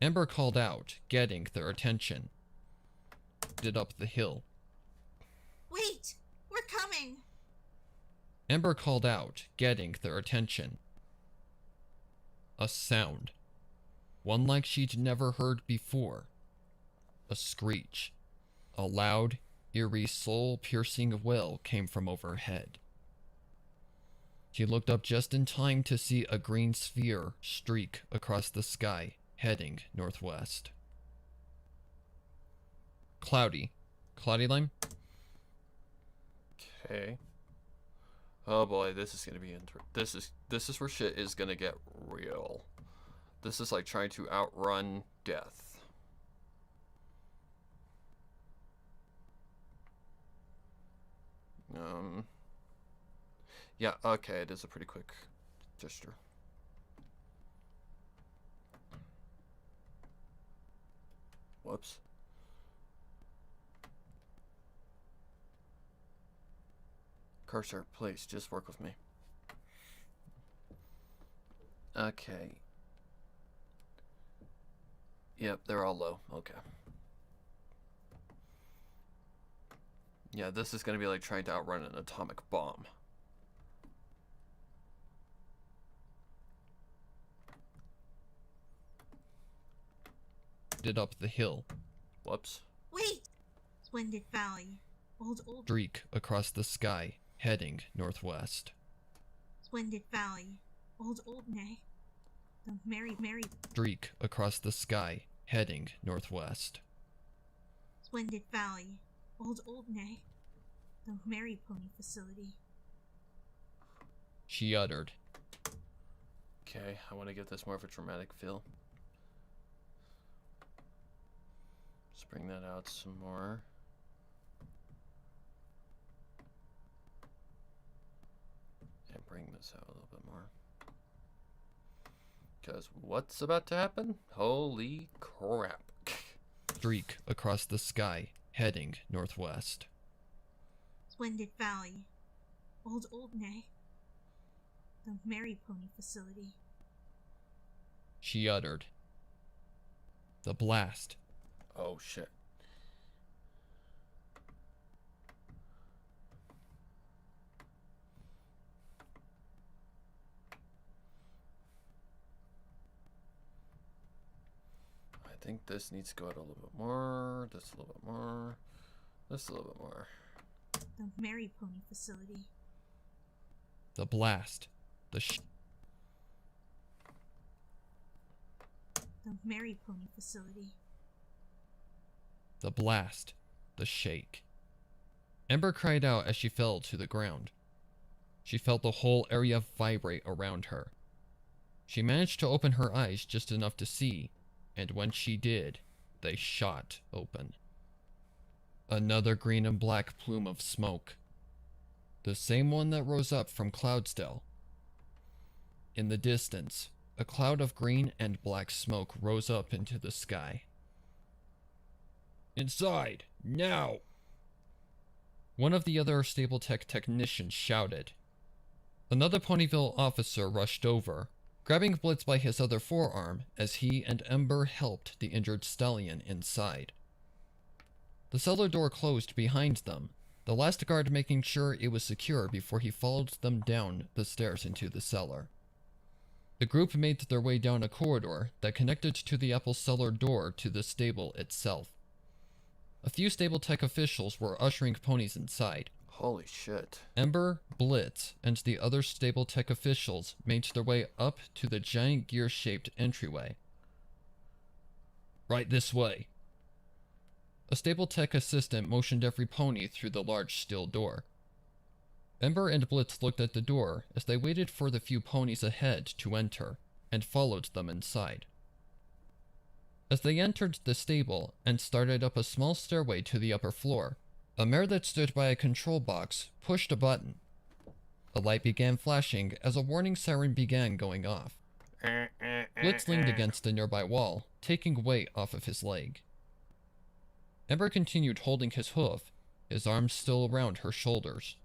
Ember called out, getting their attention. Did up the hill. Wait! We're coming! Ember called out, getting their attention. A sound. One like she'd never heard before. A screech. A loud, eerie, soul-piercing wail came from overhead. She looked up just in time to see a green sphere streak across the sky, heading northwest. Cloudy. Cloudy Lime? Okay. Oh boy, this is gonna be this is where shit is gonna get real. This is like trying to outrun death. Yeah, okay, it is a pretty quick gesture. Whoops. Cursor, please, just work with me. Okay. Yep, they're all low. Okay. Yeah, this is going to be like trying to outrun an atomic bomb. Did up the hill. Whoops. Wait! Splendid Valley. Old. Streak across the sky, heading northwest. Splendid Valley. Old Nay. The Mary. Streak across the sky, heading northwest. Splendid Valley. Old Nay. The Mary Pony Facility. She uttered. Okay, I want to get this more of a dramatic feel. Let's bring that out some more. And bring this out a little bit more. Because what's about to happen? Holy crap. Streak across the sky, heading northwest. Splendid Valley. Old Nay. The Mary Pony Facility. She uttered. The blast. Oh shit. I think this needs to go out a little bit more. This a little bit more. This a little bit more. The Mary Pony Facility. The blast. The Mary Pony Facility. The blast. The shake. Ember cried out as she fell to the ground. She felt the whole area vibrate around her. She managed to open her eyes just enough to see, and when she did, they shot open. Another green and black plume of smoke. The same one that rose up from Cloudsdale. In the distance, a cloud of green and black smoke rose up into the sky. Inside, now! One of the other Stapletech technicians shouted. Another Ponyville officer rushed over, grabbing Blitz by his other forearm as he and Ember helped the injured stallion inside. The cellar door closed behind them, the last guard making sure it was secure before he followed them down the stairs into the cellar. The group made their way down a corridor that connected to the Apple cellar door to the stable itself. A few Stapletech officials were ushering ponies inside. Holy shit. Ember, Blitz, and the other Stapletech officials made their way up to the giant gear-shaped entryway. Right this way. A Stapletech assistant motioned every pony through the large steel door. Ember and Blitz looked at the door as they waited for the few ponies ahead to enter, and followed them inside. As they entered the stable and started up a small stairway to the upper floor, a mare that stood by a control box pushed a button. A light began flashing as a warning siren began going off. Blitz leaned against a nearby wall, taking weight off of his leg. Ember continued holding his hoof, his arms still around her shoulders.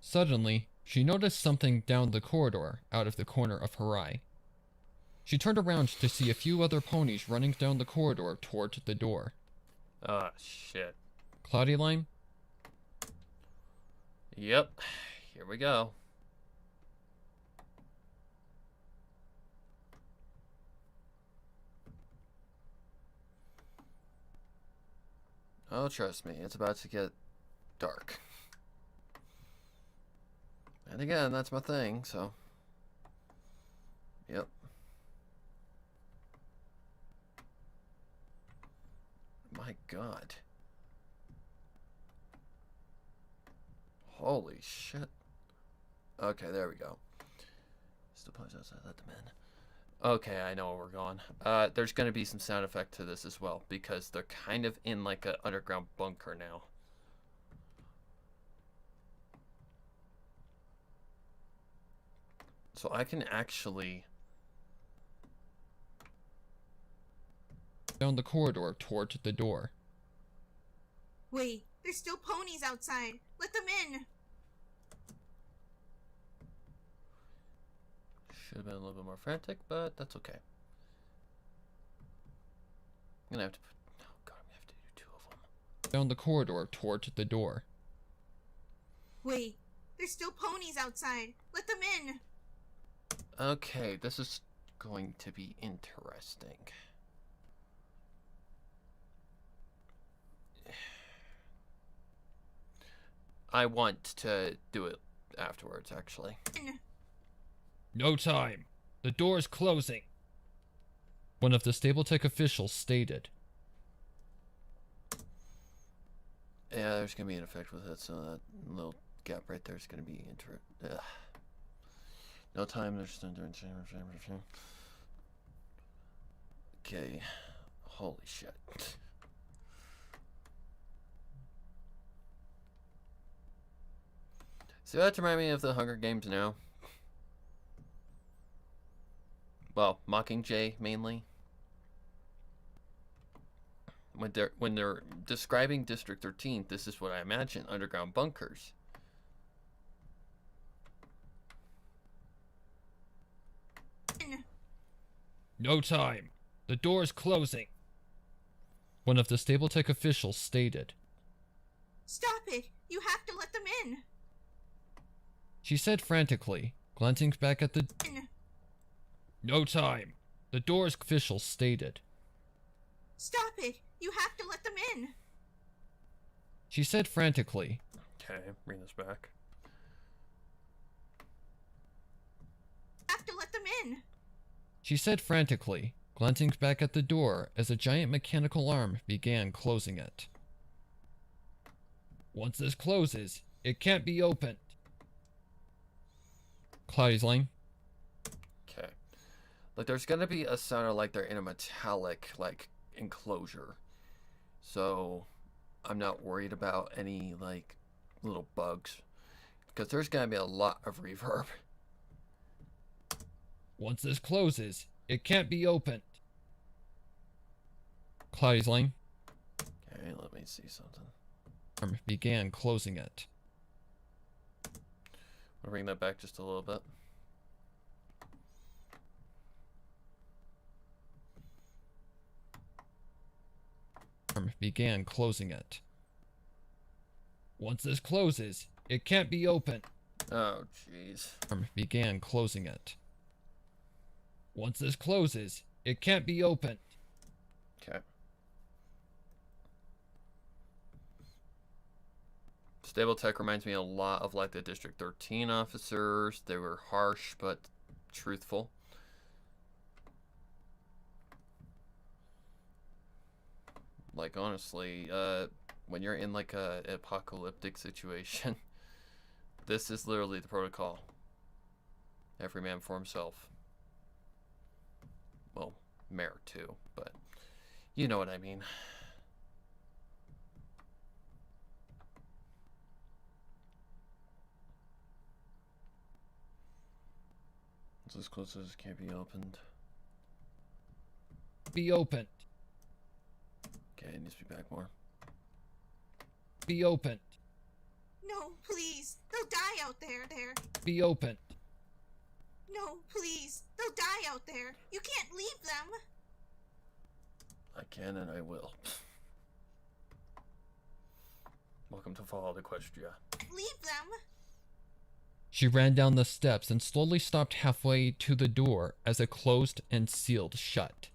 Suddenly, she noticed something down the corridor out of the corner of her eye. She turned around to see a few other ponies running down the corridor toward the door. Ah, shit. Cloudy Lime? Yep. Here we go. Oh, trust me, it's about to get dark. And again, that's my thing, so. Yep. My God. Holy shit. Okay, there we go. Still plays outside, let them in. Okay, I know where we're going. There's gonna be some sound effect to this as well, because they're kind of in like an underground bunker now. So I can actually... Down the corridor toward the door. Wait, there's still ponies outside. Let them in. Should have been a little bit more frantic, but that's okay. I'm gonna have to put... Oh god, I'm gonna have to do 2 of them. Down the corridor toward the door. Wait, there's still ponies outside. Let them in. Okay, this is going to be interesting. I want to do it afterwards, actually. No time. The door's closing. One of the Stapletech officials stated. Yeah, there's gonna be an effect with it, so that little gap right there is gonna be no time, there's no doing. Okay. Holy shit. See, that remind me of the Hunger Games now. Well, Mockingjay mainly. When they're describing District 13, this is what I imagine: underground bunkers. No time. The door's closing. One of the Stapletech officials stated. Stop it. You have to let them in. She said frantically, glancing back at the... No time. The door's official stated. Stop it. You have to let them in. She said frantically. Okay, bring this back. Have to let them in. She said frantically, glancing back at the door as a giant mechanical arm began closing it. Once this closes, it can't be opened. Cloudy's line. Okay. Like, there's gonna be a sound like they're in a metallic, like, enclosure. So, I'm not worried about any, like, little bugs. Because there's gonna be a lot of reverb. Once this closes, it can't be opened. Cloudy's line. Okay, let me see something. Arm began closing it. I'll bring that back just a little bit. Arm began closing it. Once this closes, it can't be opened. Oh, jeez. Arm began closing it. Once this closes, it can't be opened. Okay. Stapletech reminds me a lot of, like, the District 13 officers. They were harsh, but truthful. Like, honestly, when you're in, like, a apocalyptic situation, this is literally the protocol. Every man for himself. Well, mayor too, but you know what I mean. It's as close as it can't be opened. Be opened. Okay, it needs to be back more. Be opened. No, please. They'll die out there. Be opened. No, please. They'll die out there. You can't leave them. I can and I will. Welcome to Fallout Equestria. Leave them. She ran down the steps and slowly stopped halfway to the door as it closed and sealed shut.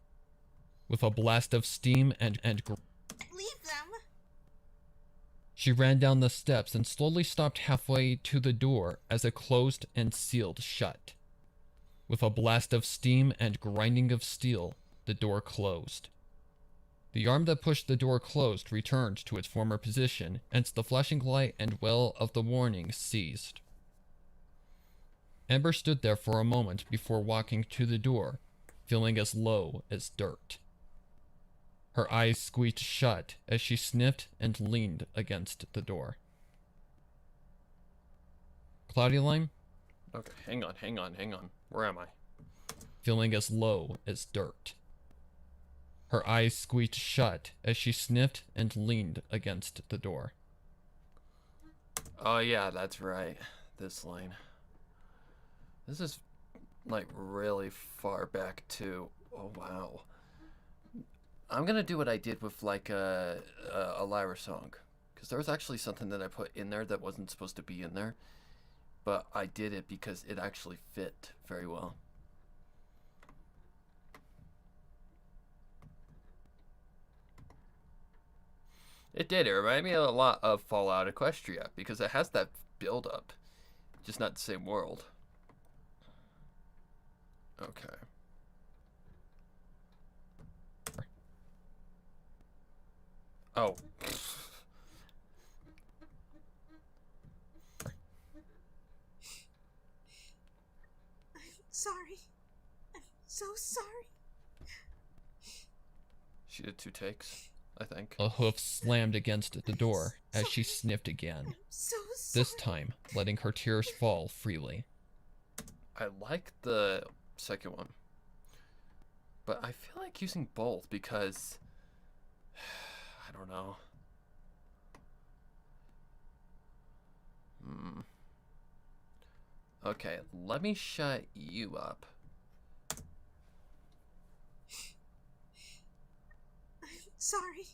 With a blast of steam and Leave them. She ran down the steps and slowly stopped halfway to the door as it closed and sealed shut. With a blast of steam and grinding of steel, the door closed. The arm that pushed the door closed returned to its former position, and the flashing light and wail of the warning ceased. Amber stood there for a moment before walking to the door, feeling as low as dirt. Her eyes squeezed shut as she sniffed and leaned against the door. Cloudy Lime? Okay, hang on. Where am I? Feeling as low as dirt. Her eyes squeezed shut as she sniffed and leaned against the door. Oh yeah, that's right. This line. This is like really far back too. Oh wow. I'm gonna do what I did with like a Lyra song, because there was actually something that I put in there that wasn't supposed to be in there, but I did it because it actually fit very well. It did. It reminded me a lot of Fallout Equestria because it has that build up, just not the same world. Okay. Oh. I'm sorry. I'm so sorry. She did 2 takes, I think. A hoof slammed against the door as she sniffed again, I'm so sorry. this time letting her tears fall freely. I like the second one, but I feel like using both because I don't know. Okay, let me shut you up. I'm sorry.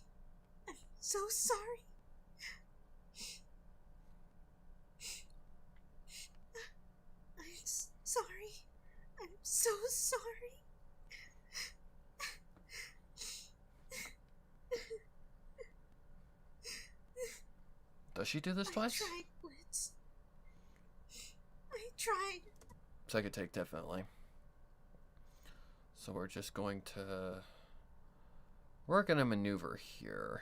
I'm so sorry. Sorry. I'm so sorry. Does she do this I twice? tried, Blitz. I tried. Second take, definitely. So we're just going to... We're gonna maneuver here.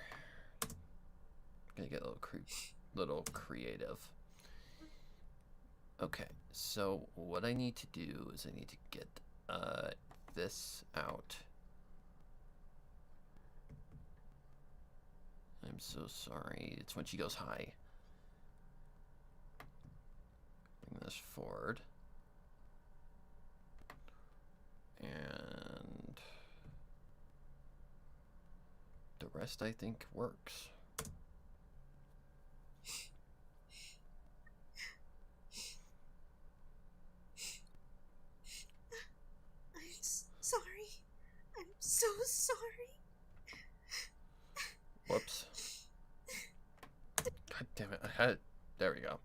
Gonna get a little creative. Okay, so what I need to do is I need to get this out. I'm so sorry. It's when she goes high. Bring this forward. And the rest I think works. I'm sorry. I'm so sorry. Whoops. God damn it. I had it. There we go.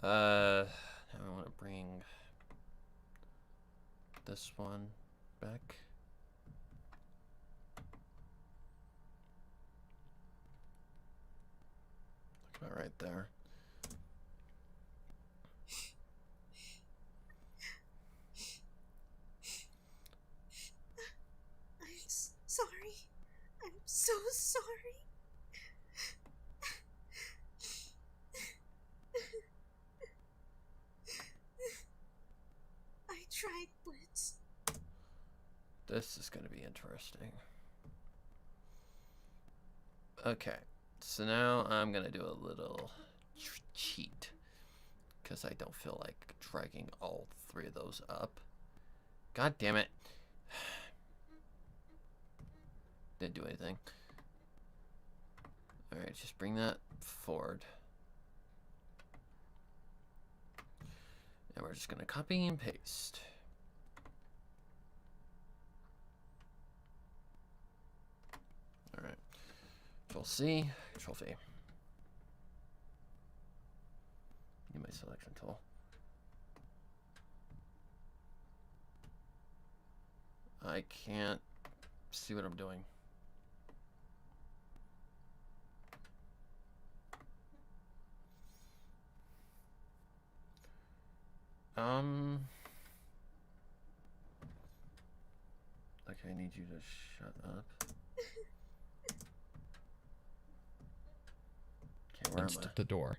Now I want to bring this one back. Look about right there. I'm sorry. I'm so sorry. I tried, Blitz. This is going to be interesting. Okay, so now I'm going to do a little cheat, because I don't feel like dragging all 3 of those up. God damn it. Didn't do anything. Alright, just bring that forward. And we're just going to copy and paste. Alright. Control C, Control V. Need my selection tool. I can't see what I'm doing. Okay, I need you to shut up. Okay, where am Against I? the door.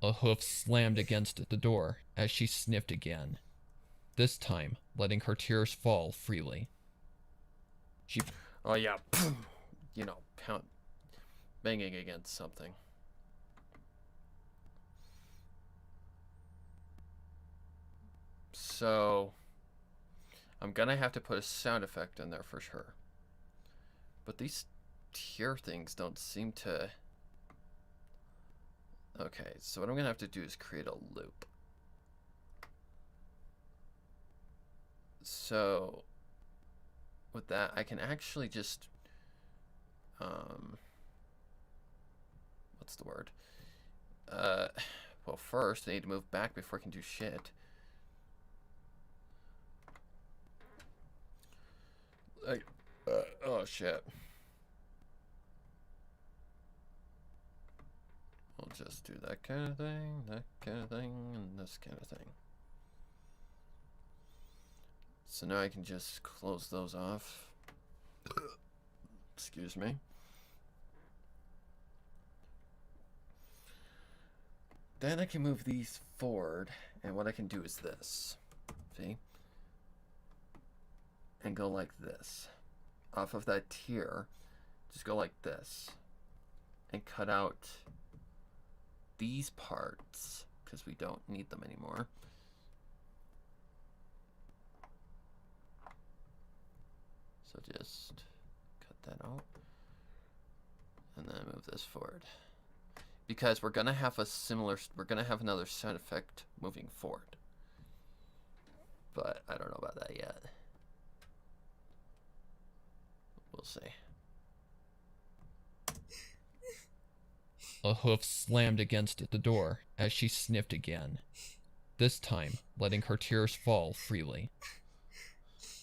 A hoof slammed against the door as she sniffed again, this time letting her tears fall freely. She Oh yeah, you know, banging against something. So I'm gonna have to put a sound effect in there for sure. But these tear things don't seem to... Okay, so what I'm gonna have to do is create a loop. So with that, I can actually just what's the word? Well, first I need to move back before I can do shit. Like, oh shit. We'll just do that kind of thing, and this kind of thing. So now I can just close those off. Excuse me. Then I can move these forward, and what I can do is this. See? And go like this. Off of that tier, just go like this. And cut out these parts, because we don't need them anymore. So just cut that out. And then move this forward. Because we're gonna have another sound effect moving forward. But I don't know about that yet. We'll see. A hoof slammed against the door as she sniffed again, this time letting her tears fall freely.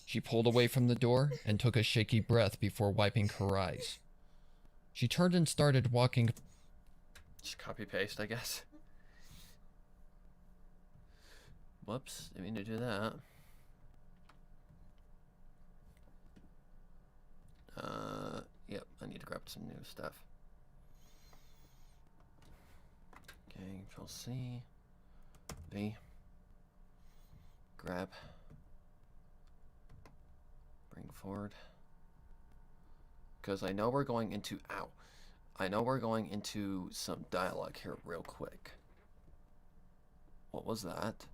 She pulled away from the door and took a shaky breath before wiping her eyes. She turned and started walking. Just copy paste, I guess. Whoops, didn't mean to do that. Yep, I need to grab some new stuff. Okay, Control C, V, grab, bring forward. Because I know we're going into, I know we're going into some dialogue here real quick. What was that?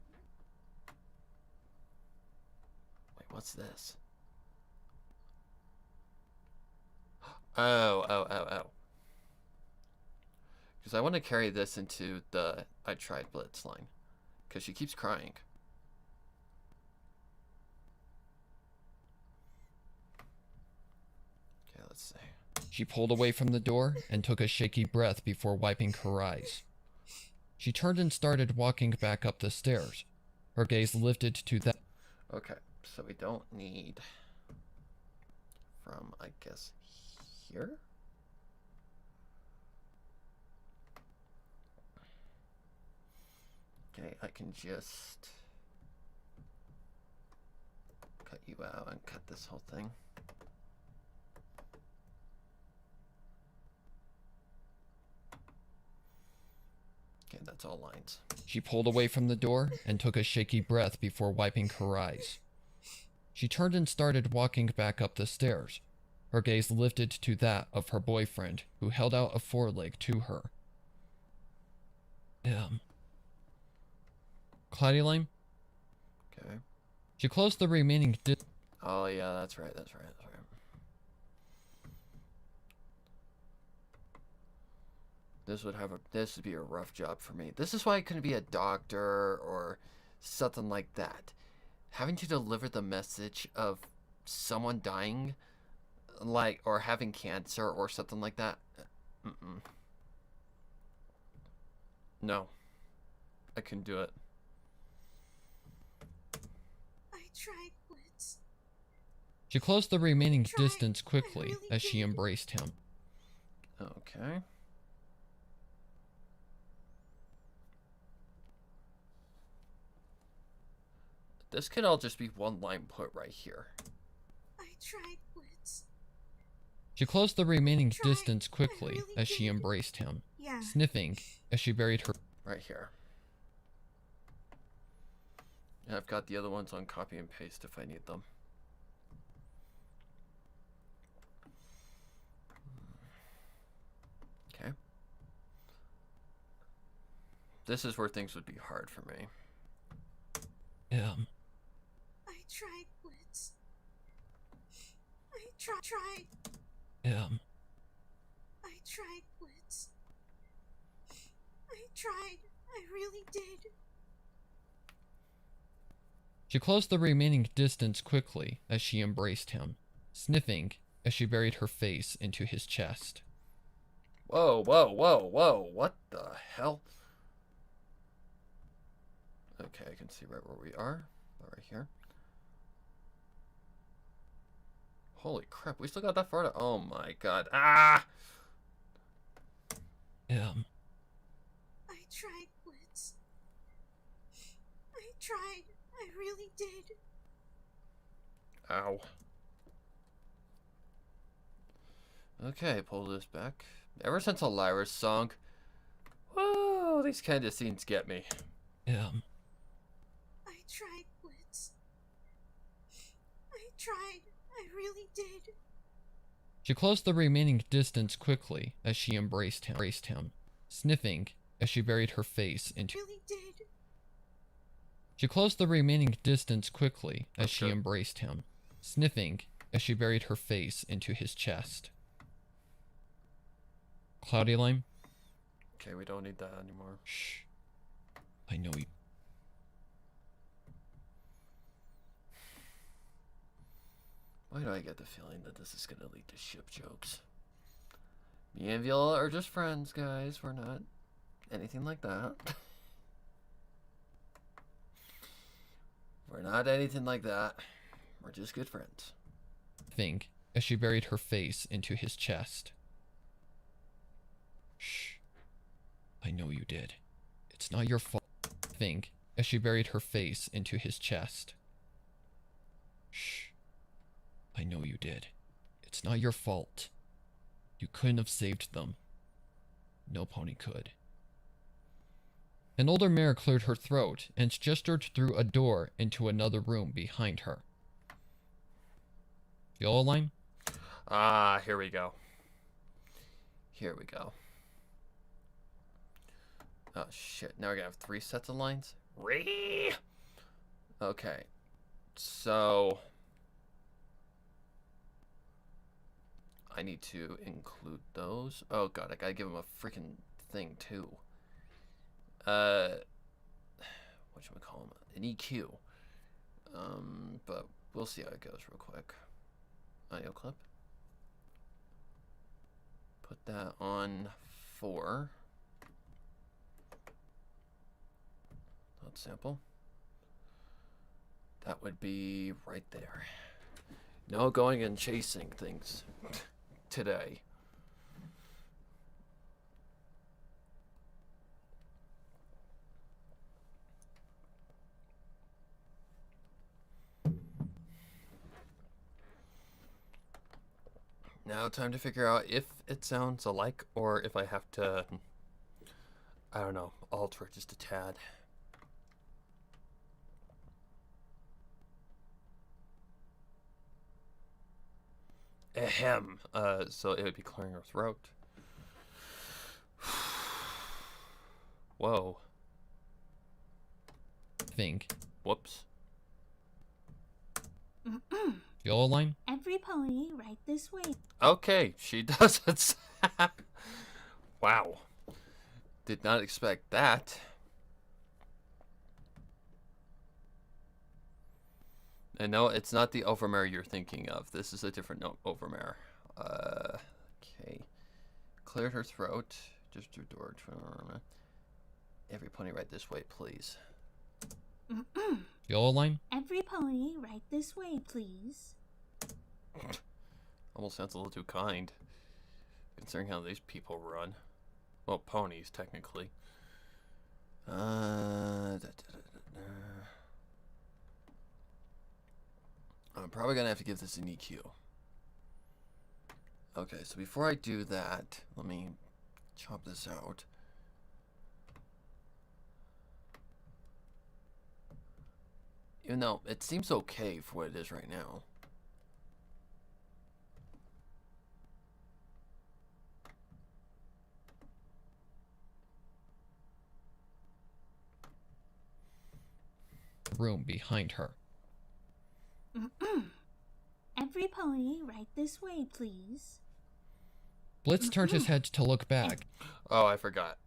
Wait, what's this? Oh. Because I want to carry this into the I tried Blitz line. Because she keeps crying. Okay, let's see. She pulled away from the door and took a shaky breath before wiping her eyes. She turned and started walking back up the stairs. Her gaze lifted to that. Okay, so we don't need from, I guess, here? Okay, I can just cut you out and cut this whole thing. Okay, that's all lines. She pulled away from the door and took a shaky breath before wiping her eyes. She turned and started walking back up the stairs. Her gaze lifted to that of her boyfriend, who held out a foreleg to her. Cloudy Lime? Okay. She closed the remaining Oh yeah, that's right. This would be a rough job for me. This is why I couldn't be a doctor or something like that. Having to deliver the message of someone dying, like, or having cancer or something like that. No. I couldn't do it. I tried, Blitz. She closed the remaining Tried. distance I quickly really as she did. embraced him. Okay. This could all just be one line put right here. I tried, Blitz. She closed the remaining Tried. distance I quickly really as she did. embraced him, Yeah. sniffing as she buried her. right here. And I've got the other ones on copy and paste if I need them. Okay. This is where things would be hard for me. I tried, Blitz. I tried. I tried, Blitz. I tried. I really did. She closed the remaining distance quickly as she embraced him, sniffing as she buried her face into his chest. Whoa, whoa, whoa, whoa. What the hell? Okay, I can see right where we are. Right here. Holy crap, we still got that far to... Oh my god. Ah! I tried, Blitz. I tried. I really did. Ow. Okay, pull this back. Ever since Elvira's song, whoa, these kind of scenes get me. I tried, Blitz. I tried. I really did. She closed the remaining distance quickly as she embraced him, sniffing as she buried her face into... Really did. She closed the remaining distance quickly as she Okay. embraced him, sniffing as she buried her face into his chest. Cloudy Lime? Okay, we don't need that anymore. Shh. I know you. Why do I get the feeling that this is gonna lead to ship jokes? Me and Viola are just friends, guys. We're not anything like that. We're not anything like that. We're just good friends. Think as she buried her face into his chest. Shh. I know you did. It's not your fault. Think as she buried her face into his chest. Shh. I know you did. It's not your fault. You couldn't have saved them. No pony could. An older mare cleared her throat and gestured through a door into another room behind her. Viola Line? Ah, here we go. Here we go. Oh shit, now we're gonna have 3 sets of lines? Ree! Okay. So I need to include those. Oh god, I gotta give them a freaking thing too. Whatchamacallit? An EQ. But we'll see how it goes real quick. Audio clip. Put that on 4. Not sample. That would be right there. No going and chasing things today. Now time to figure out if it sounds alike or if I have to, I don't know, alter it just a tad. Ahem. So it would be clearing her throat. Whoa. Think. Whoops. Viola Line? Every pony right this way. Okay, she does it. Wow. Did not expect that. And no, it's not the Overmare you're thinking of. This is a different Overmare. Okay. Cleared her throat. Just her door. Every pony right this way, please. Viola Line? Every pony right this way, please. Almost sounds a little too kind, considering how these people run. Well, ponies, technically. I'm probably gonna have to give this an EQ. Okay, so before I do that, let me chop this out. Even though it seems okay for what it is right now. Room behind her. Every pony, right this way, please. Blitz turned his head to look back. Oh, I forgot.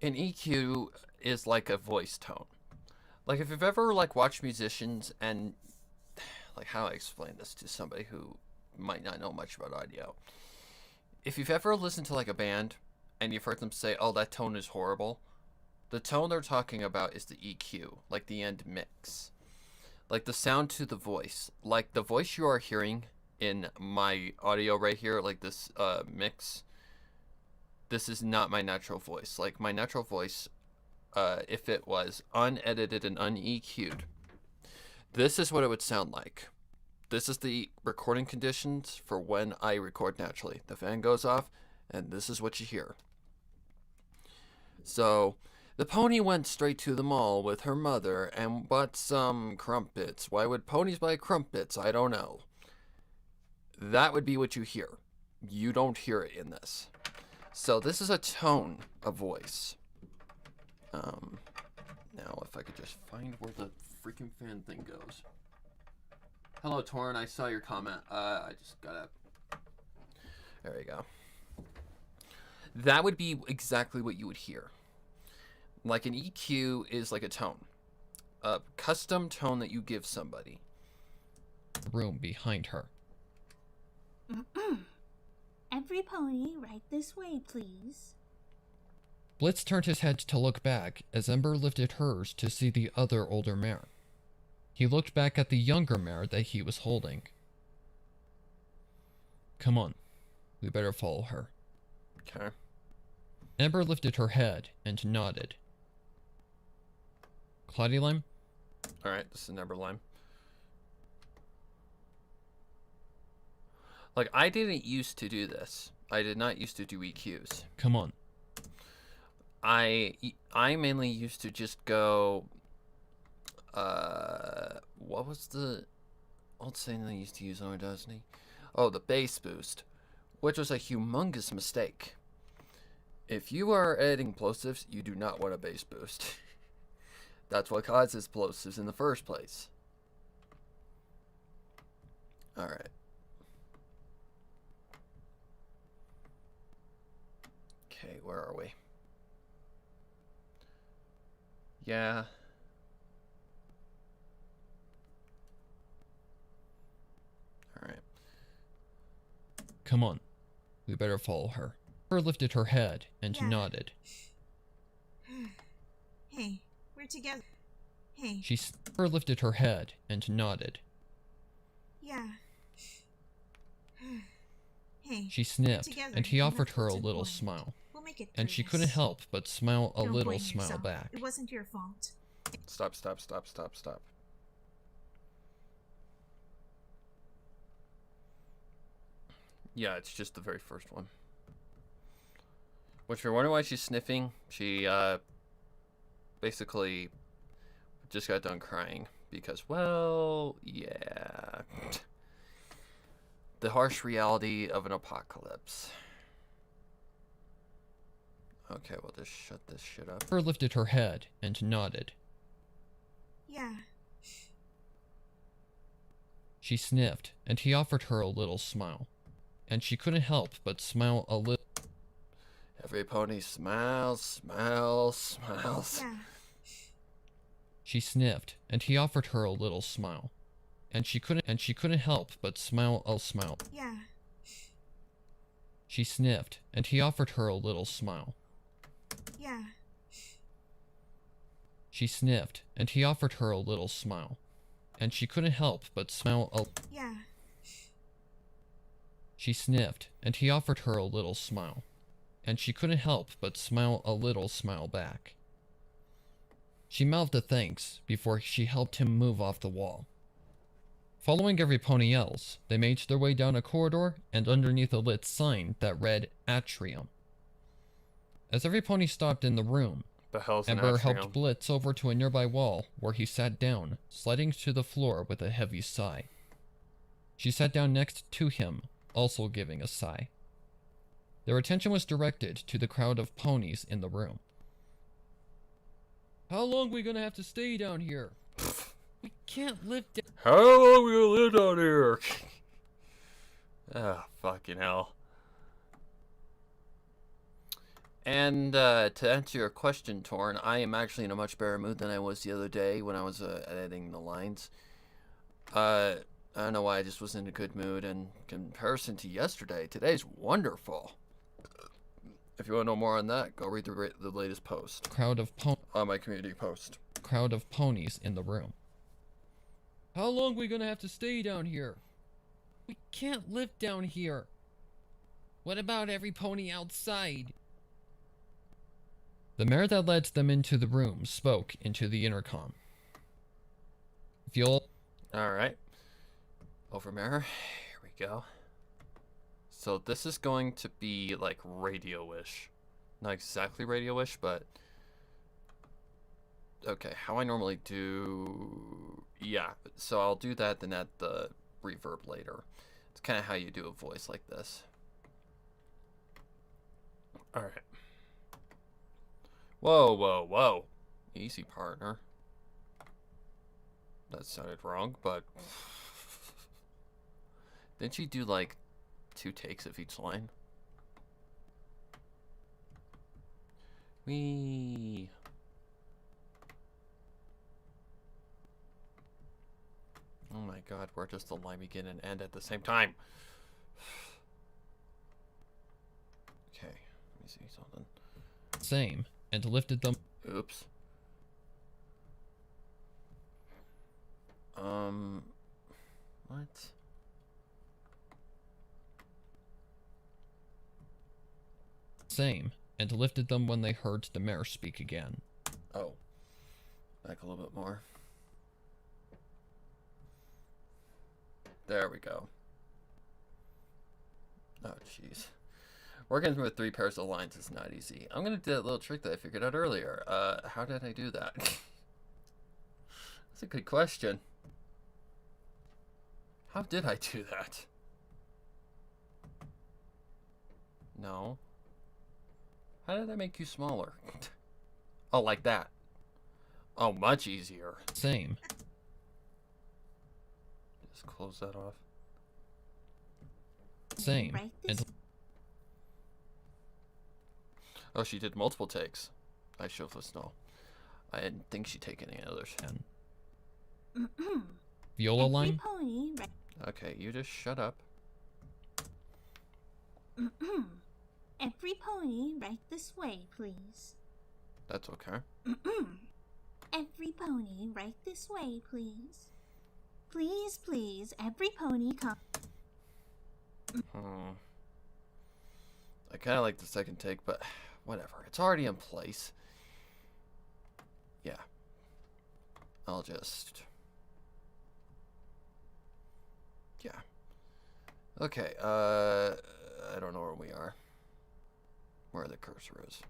An EQ is like a voice tone. Like if you've ever like watched musicians and like how I explain this to somebody who might not know much about audio. If you've ever listened to like a band and you've heard them say, "Oh, that tone is horrible," the tone they're talking about is the EQ, like the end mix. Like the sound to the voice. Like the voice you are hearing in my audio right here, like this mix. This is not my natural voice. Like my natural voice, if it was unedited and uneq'd, this is what it would sound like. This is the recording conditions for when I record naturally. The fan goes off, and this is what you hear. So, the pony went straight to the mall with her mother and bought some crumpets. Why would ponies buy crumpets? I don't know. That would be what you hear. You don't hear it in this. So this is a tone of voice. Now if I could just find where the freaking fan thing goes. Hello, Torrin. I saw your comment. I just gotta... There we go. That would be exactly what you would hear. Like an EQ is like a tone. A custom tone that you give somebody. Room behind her. Every pony, right this way, please. Blitz turned his head to look back as Ember lifted hers to see the other older mare. He looked back at the younger mare that he was holding. Come on, we better follow her. Okay. Ember lifted her head and nodded. Cloudy Lime? Alright, this is Number Lime. Like, I didn't used to do this. I did not used to do EQs. Come on. I mainly used to just go, what was the old saying they used to use on Disney? Oh, the bass boost, which was a humongous mistake. If you are adding plosives, you do not want a bass boost. That's what causes plosives in the first place. Alright. Okay, where are we? Yeah. Alright. Come on, we better follow her. Ember lifted her head and Yeah. nodded. Hey, we're together. Hey, Ember lifted her head and nodded. yeah. Hey, She sniffed, together, and he and offered that's her a what's little important. smile, we'll make it and through she this. couldn't help but smile a Don't little blame smile yourself. back. It wasn't your fault. Stop, stop, stop, stop, stop. Yeah, it's just the very first one. Which, if you're wondering why she's sniffing, she, basically just got done crying. Because, well, yeah. The harsh reality of an apocalypse. Okay, we'll just shut this shit up. Ember lifted her head and nodded. Yeah. She sniffed, and he offered her a little smile, and she couldn't help but smile a little. Every pony smiles, smiles, smiles. Yeah. She sniffed, and he offered her a little smile, and she couldn't help but smile a smile. Yeah. She sniffed, and he offered her a little smile. Yeah. She sniffed, and he offered her a little smile, and she couldn't help but smile a. Yeah. She sniffed, and he offered her a little smile, and she couldn't help but smile a little smile back. She mouthed a thanks before she helped him move off the wall. Following every pony else, they made their way down a corridor and underneath a lit sign that read Atrium. As every pony stopped in the room, The hell's an Ember atrium? helped Blitz over to a nearby wall, where he sat down, sliding to the floor with a heavy sigh. She sat down next to him, also giving a sigh. Their attention was directed to the crowd of ponies in the room. How long we gonna have to stay down here? We can't live down. How long we gonna live down here? Ah, fucking hell. And to answer your question, Torn, I am actually in a much better mood than I was the other day when I was editing the lines. I don't know why, I just was in a good mood. In comparison to yesterday, today's wonderful. If you want to know more on that, go read the latest post. On my community post. Crowd of ponies in the room. How long we gonna have to stay down here? We can't live down here. What about every pony outside? The mare that led them into the room spoke into the intercom. Alright. Over mare. Here we go. So this is going to be like radio-ish. Not exactly radio-ish, but... Okay, how I normally do... Yeah, so I'll do that, then add the reverb later. It's kind of how you do a voice like this. Alright. Whoa, whoa, whoa. Easy, partner. That sounded wrong, but... Didn't you do, like, 2 takes of each line? Whee! Oh my god, where does the line begin and end at the same time? Okay, let me see something. Same, and lifted them. Oops. What? Same, and lifted them when they heard the mare speak again. Oh. Back a little bit more. There we go. Oh, jeez. Working with 3 pairs of lines is not easy. I'm gonna do that little trick that I figured out earlier. How did I do that? That's a good question. How did I do that? No. How did I make you smaller? Oh, like that. Oh, much easier. Same. Just close that off. Same, Right and Oh, she did multiple takes. I should have listened. I didn't think she'd take any others. viola Every line. pony, right? Okay, you just shut up. Every pony, right this way, please. That's okay. Every pony, right this way, please. Please, please, every pony come. I kind of like the second take, but whatever. It's already in place. Yeah. I'll just... Yeah. Okay, I don't know where we are. Where the cursor is.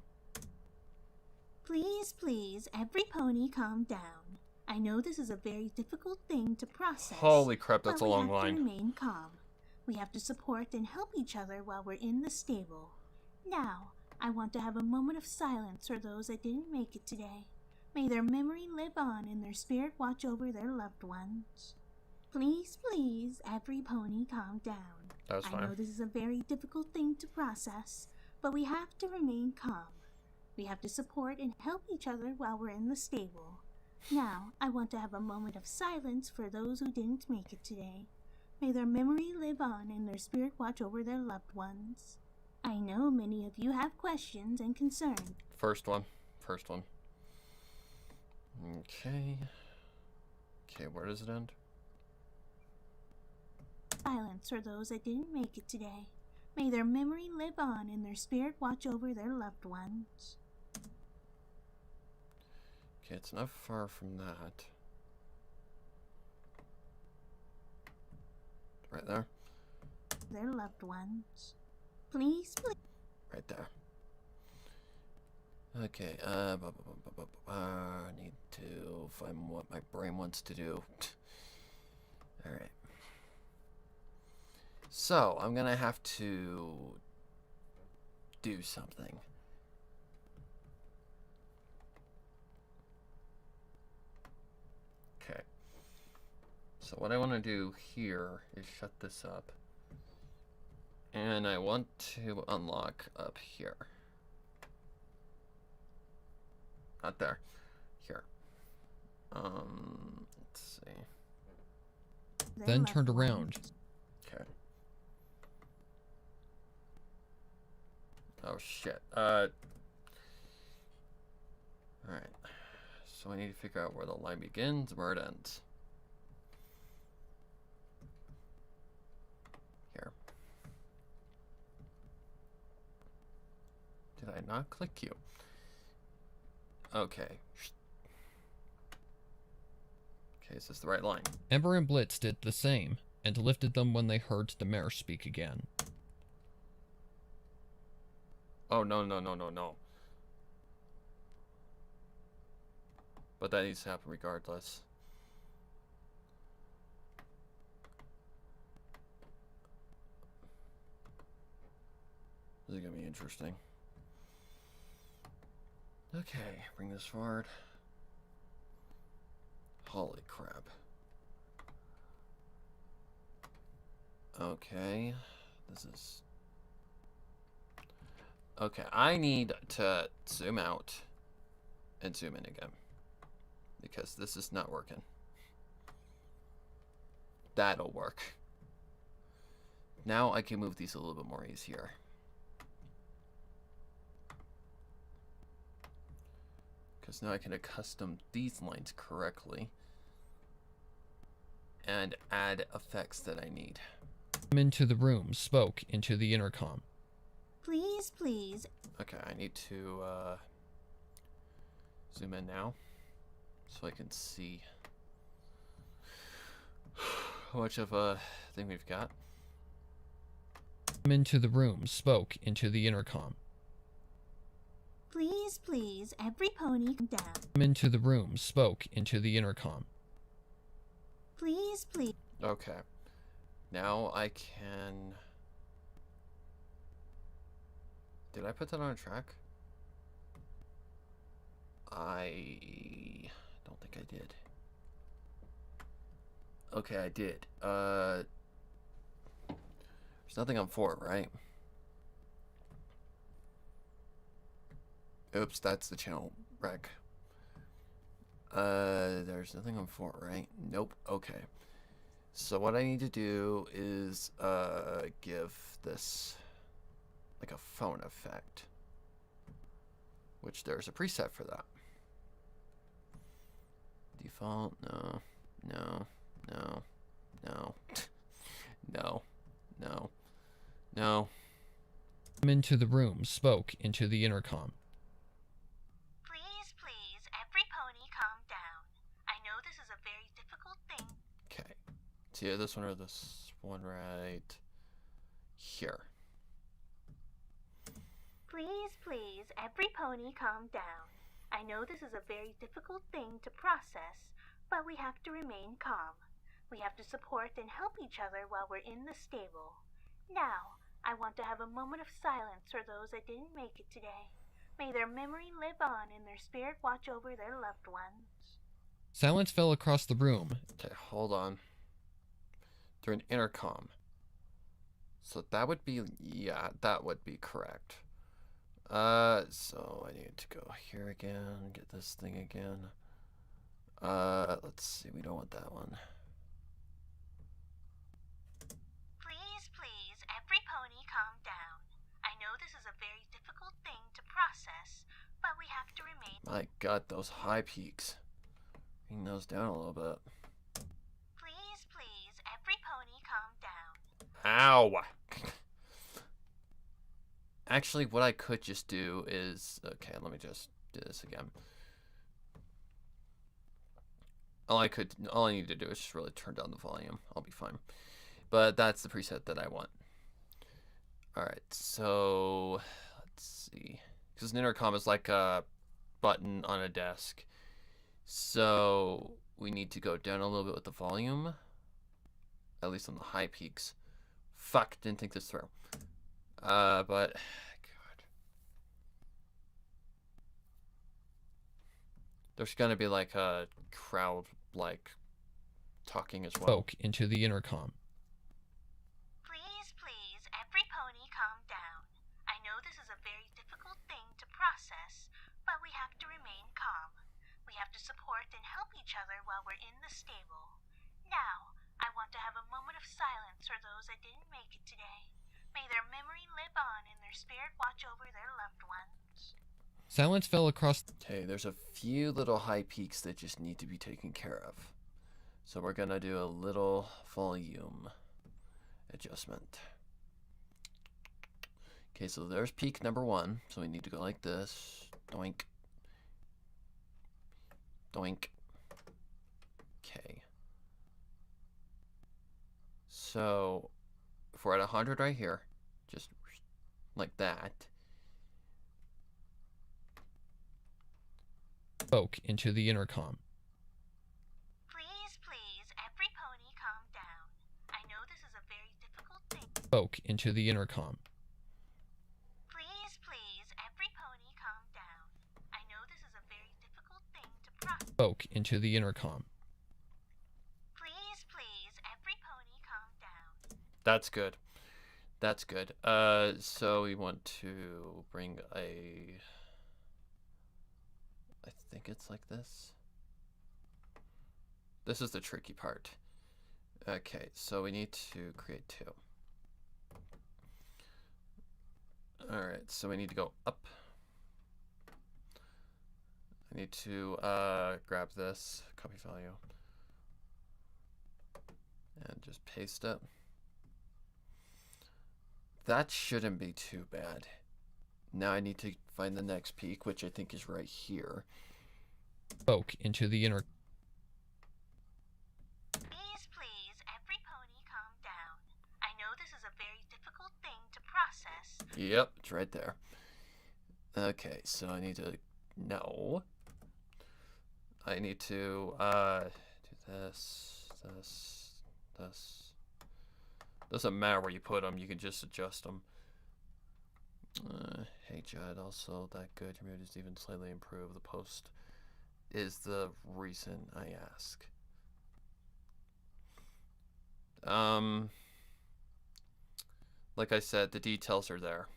Please, please, every pony calm down. I know this is a very difficult thing to process. Holy crap, that's but a long we have line. to remain calm. We have to support and help each other while we're in the stable. Now, I want to have a moment of silence for those that didn't make it today. May their memory live on and their spirit watch over their loved ones. Please, please, every pony calm down. That's I fine. know this is a very difficult thing to process, but we have to remain calm. We have to support and help each other while we're in the stable. Now, I want to have a moment of silence for those who didn't make it today. May their memory live on and their spirit watch over their loved ones. I know many of you have questions and concerns. First one. First one. Okay. Okay, where does it end? Silence for those that didn't make it today. May their memory live on and their spirit watch over their loved ones. Okay, it's not far from that. Right there. Their loved ones. Please, please. Right there. Okay, I need to find what my brain wants to do. Alright. So, I'm gonna have to do something. Okay. So what I want to do here is shut this up. And I want to unlock up here. Not there. Here. Let's see. Then left turned one. around. Okay. Oh shit. Alright. So I need to figure out where the line begins and where it ends. Here. Did I not click you? Okay. Okay, is this the right line? Ember and Blitz did the same, and lifted them when they heard the mayor speak again. Oh, no, no, no, no, no. But that needs to happen regardless. This is gonna be interesting. Okay, bring this forward. Holy crap. Okay, this is... Okay, I need to zoom out and zoom in again. Because this is not working. That'll work. Now I can move these a little bit more easier. Because now I can accustom these lines correctly. And add effects that I need. Came into the room, spoke into the intercom. Please, please. Okay, I need to zoom in now. So I can see how much of a thing we've got. Came into the room, spoke into the intercom. Please, please. Every pony come down. Came into the room, spoke into the intercom. Please, please. Okay. Now I can... Did I put that on a track? I don't think I did. Okay, I did. There's nothing on 4, right? Oops, that's the channel rec. There's nothing on 4, right? Nope. Okay. So what I need to do is give this like a phone effect, which there's a preset for that. Default, no, no, no, no, no, no, no. Came into the room, spoke into the intercom. Please, please. Every pony calm down. I know this is a very difficult thing. Okay. It's either this one or this one right here. Please, please. Every pony calm down. I know this is a very difficult thing to process, but we have to remain calm. We have to support and help each other while we're in the stable. Now, I want to have a moment of silence for those that didn't make it today. May their memory live on and their spirit watch over their loved ones. Silence fell across the room. Okay, hold on. Through an intercom. So that would be, yeah, that would be correct. So I need to go here again, get this thing again. Let's see, we don't want that one. Please, please, every pony calm down. I know this is a very difficult thing to process, but we have to remain. My God, those high peaks. Bring those down a little bit. Please, please, every pony calm down. Ow! Actually, what I could just do is... Okay, let me just do this again. All I need to do is just really turn down the volume. I'll be fine. But that's the preset that I want. Alright, so... Let's see. Because an intercom is like a button on a desk. So we need to go down a little bit with the volume. At least on the high peaks. Fuck, didn't think this through. But God. There's gonna be like a crowd like talking as well. Spoke into the intercom. Please, please, every pony calm down. I know this is a very difficult thing to process, but we have to remain calm. We have to support and help each other while we're in the stable. Now, I want to have a moment of silence for those that didn't make it today. May their memory live on and their spirit watch over their loved ones. Silence fell across. Okay, there's a few little high peaks that just need to be taken care of. So we're gonna do a little volume adjustment. Okay, so there's peak number 1. So we need to go like this. Doink. Doink. Okay. So if we're at 100 right here, just like that. Spoke into the intercom. Please, please, every pony calm down. I know this is a very difficult thing. Spoke into the intercom. Please, please, every pony calm down. I know this is a very difficult thing to process. Spoke into the intercom. Please, please, every pony calm down. That's good. That's good. So we want to bring a... I think it's like this. This is the tricky part. Okay, so we need to create 2. Alright, so we need to go up. I need to grab this, copy value, and just paste it. That shouldn't be too bad. Now I need to find the next peak, which I think is right here. Spoke into the intercom. Please, please, every pony calm down. I know this is a very difficult thing to process. Yep, it's right there. Okay, so I need to... No. I need to, do this, this. Doesn't matter where you put them, you can just adjust them. Hey Judd, also that good. Your mood is even slightly improved. The post is the reason I ask. Like I said, the details are there.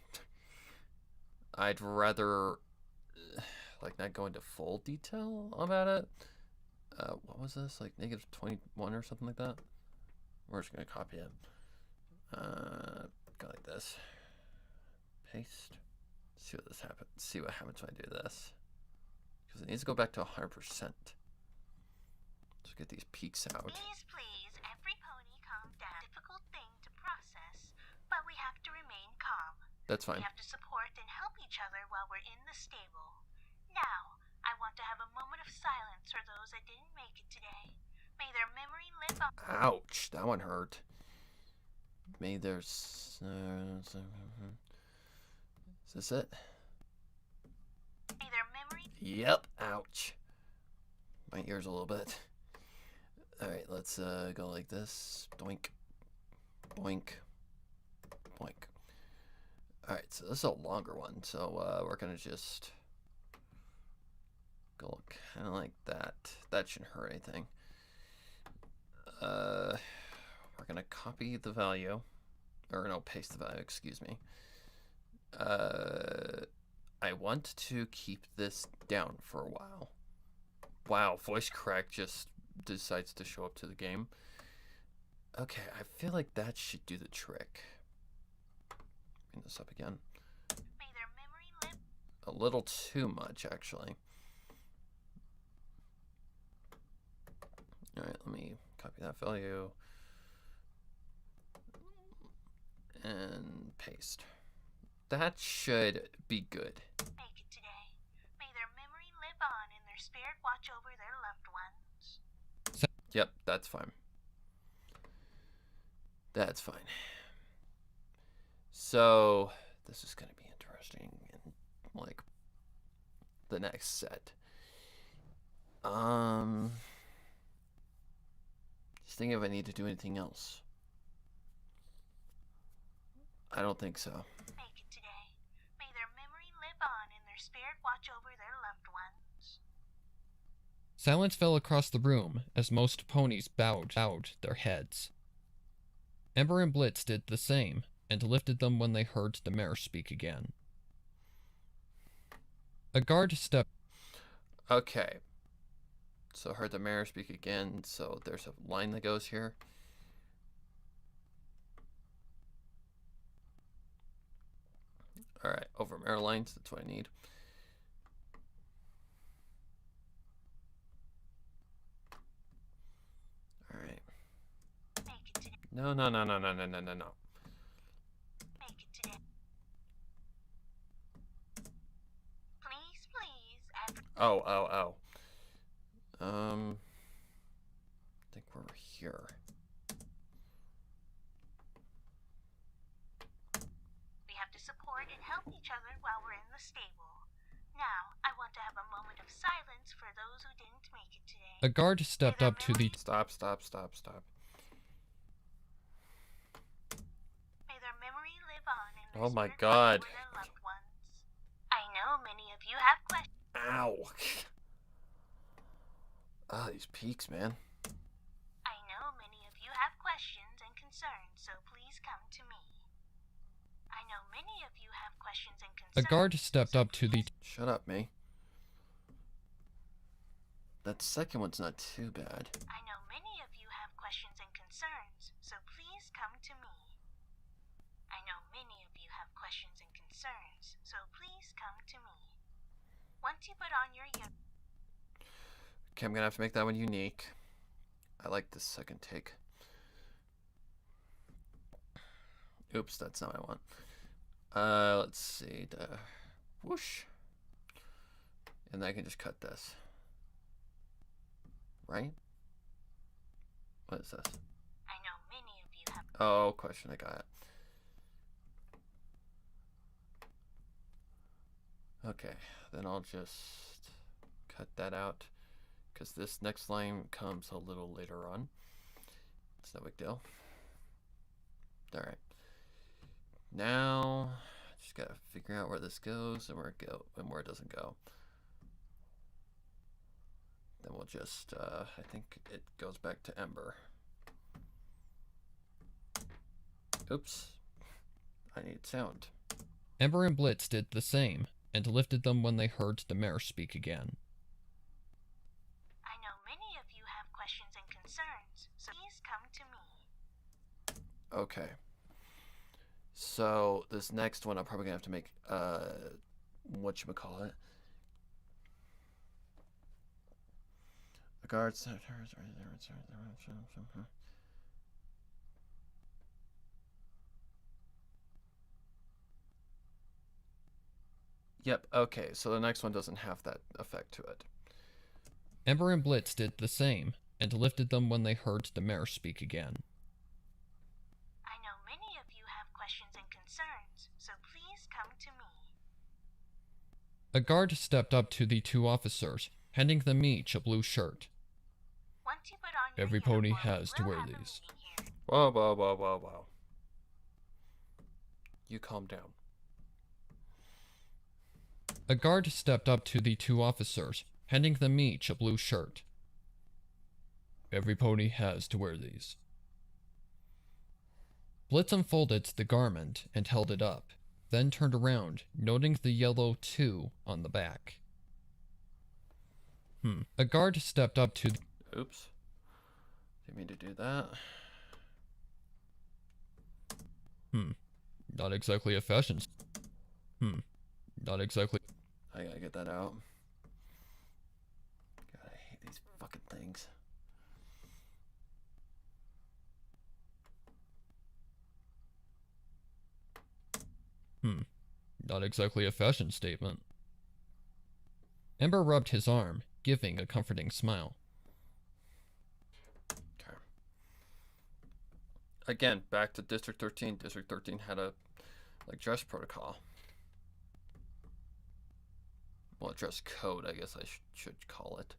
I'd rather like not go into full detail about it. What was this? Like -21 or something like that? We're just gonna copy it. Go like this. Paste. See what this happens. See what happens when I do this. Because it needs to go back to 100%. Let's get these peaks out. Please, please, every pony calm down. Difficult thing to process, but we have to remain calm. That's fine. We have to support and help each other while we're in the stable. Now, I want to have a moment of silence for those that didn't make it today. May their memory live on. Ouch, that one hurt. May there's... is this it? May their memory. Yep, ouch. My ears a little bit. Alright, let's go like this. Doink. Boink. Boink. Alright, so this is a longer one, so we're gonna just go kind of like that. That shouldn't hurt anything. We're gonna copy the value, or no, paste the value, excuse me. I want to keep this down for a while. Wow, voice crack just decides to show up to the game. Okay, I feel like that should do the trick. Bring this up again. May their memory live. A little too much, actually. Alright, let me copy that value. And paste. That should be good. Make it today. May their memory live on and their spirit watch over their loved ones. Yep, that's fine. That's fine. So, this is going to be interesting in like the next set. Just thinking if I need to do anything else. I don't think so. Make it today. May their memory live on and their spirit watch over their loved ones. Silence fell across the room as most ponies bowed their heads. Ember and Blitz did the same and lifted them when they heard the mayor speak again. A guard stepped. Okay. So heard the mayor speak again, so there's a line that goes here. Alright, over mayor lines, that's what I need. Alright. Make it today. No. Make it today. Please. Oh. I think we're here. We have to support and help each other while we're in the stable. Now, I want to have a moment of silence for those who didn't make it today. A guard stepped up to the. Stop. May their memory live on and their Oh my spirit God. watch over their loved ones. I know many of you have questions. Ow. Ah, these peaks, man. I know many of you have questions and concerns, so please come to me. I know many of you have questions and concerns. A guard stepped up to the. Shut up, me. That second one's not too bad. I know many of you have questions and concerns, so please come to me. I know many of you have questions and concerns, so please come to me. Once you put on your Okay, I'm gonna have to make that one unique. I like this second take. Oops, that's not what I want. Let's see. Whoosh. And I can just cut this. Right? What is this? I know many of you have Oh, question, I got it. Okay, then I'll just cut that out because this next line comes a little later on. It's no big deal. Alright. Now, just gotta figure out where this goes and where it doesn't go. Then we'll just, I think it goes back to Ember. Oops. I need sound. Ember and Blitz did the same and lifted them when they heard the mayor speak again. I know many of you have questions and concerns, so please come to me. Okay. So this next one I'm probably gonna have to make whatchamacallit. A guard Yep, okay, so the next one doesn't have that effect to it. Ember and Blitz did the same and lifted them when they heard the mayor speak again. I know many of you have questions and concerns, so please come to me. A guard stepped up to the two officers, handing them each a blue shirt. Once you put on your Every pony uniform, has to we'll wear have a these. meeting here. Whoa. You calm down. A guard stepped up to the two officers, handing them each a blue shirt. Every pony has to wear these. Blitz unfolded the garment and held it up, then turned around, noting the yellow 2 on the back. A guard stepped up to... Oops. Didn't mean to do that. Not exactly a fashion... Not exactly... I gotta get that out. God, I hate these fucking things. Not exactly a fashion statement. Ember rubbed his arm, giving a comforting smile. Okay. Again, back to District 13. District 13 had a dress protocol. Well, dress code, I guess I should call it.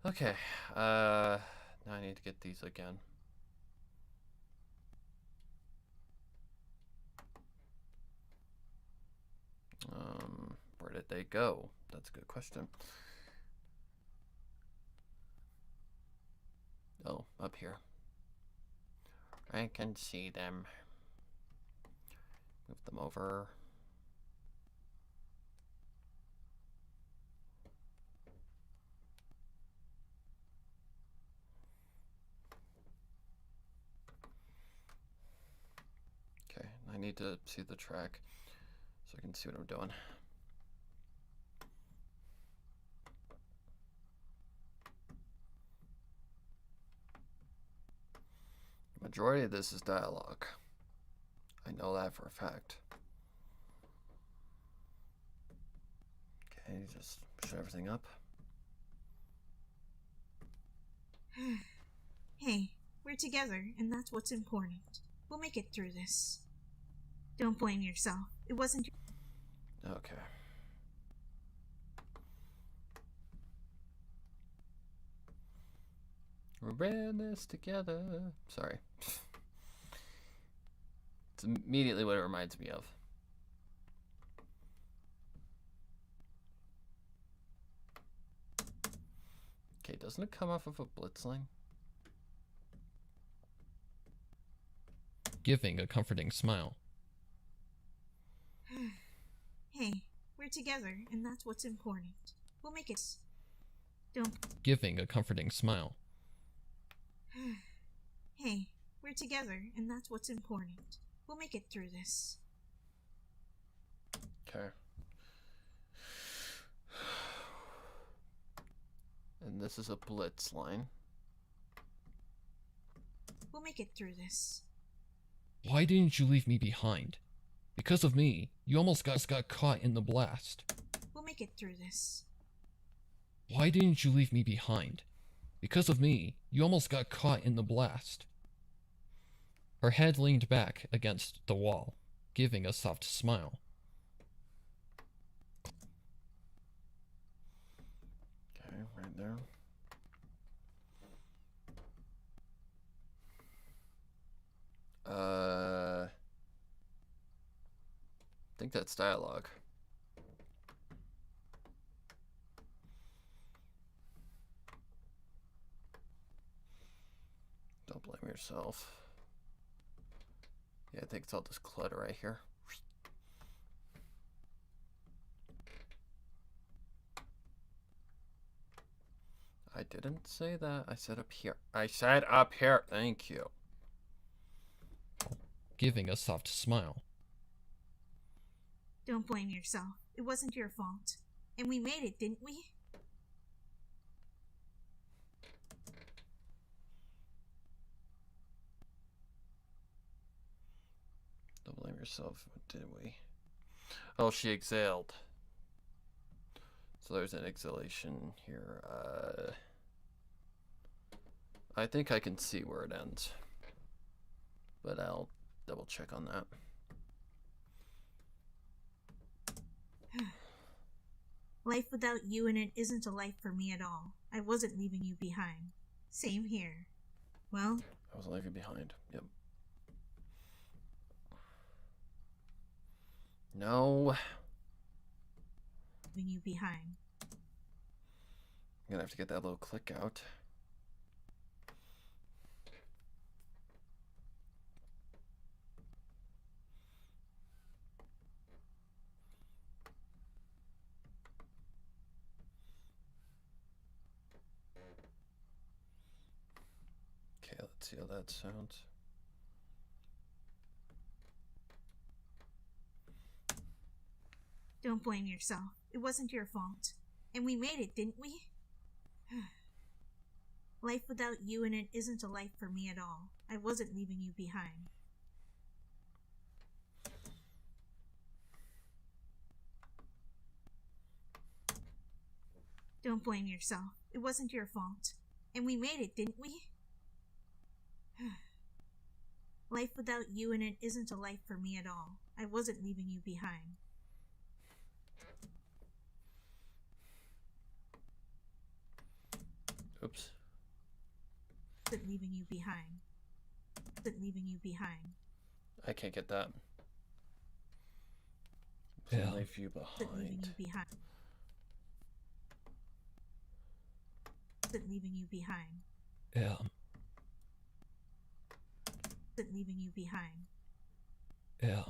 Okay, now I need to get these again. Where did they go? That's a good question. Oh, up here. I can see them. Move them over. Okay, I need to see the track so I can see what I'm doing. The majority of this is dialogue. I know that for a fact. Okay, just push everything up. Hey, we're together, and that's what's important. We'll make it through this. Don't blame yourself. It wasn't your... Okay. We're in this together. Sorry. It's immediately what it reminds me of. Okay, doesn't it come off of a blitz line? Giving a comforting smile. Hey, we're together, and that's what's important. We'll make it... Don't... Giving a comforting smile. Hey, we're together, and that's what's important. We'll make it through this. Okay. And this is a blitz line. We'll make it through this. Why didn't you leave me behind? Because of me, you almost got caught in the blast. We'll make it through this. Why didn't you leave me behind? Because of me, you almost got caught in the blast. Her head leaned back against the wall, giving a soft smile. Okay, right there. I think that's dialogue. Don't blame yourself. Yeah, I think it's all this clutter right here. I didn't say that. I said up here. I said up here. Thank you. Giving a soft smile. Don't blame yourself. It wasn't your fault. And we made it, didn't we? Don't blame yourself. What did we? Oh, she exhaled. So there's an exhalation here. I think I can see where it ends. But I'll double check on that. Life without you in it isn't a life for me at all. I wasn't leaving you behind. Same here. Well, I was leaving behind. Yep. No. leaving you behind. I'm gonna have to get that little click out. Okay, let's see how that sounds. Don't blame yourself. It wasn't your fault. And we made it, didn't we? Life without you in it isn't a life for me at all. I wasn't leaving you behind. Don't blame yourself. It wasn't your fault. And we made it, didn't we? Life without you in it isn't a life for me at all. I wasn't leaving you behind. Oops. But leaving you behind. But leaving you behind. I can't get that. Yeah. Leave you But leaving behind. you behind. But leaving you behind. Yeah. But leaving you behind. Yeah.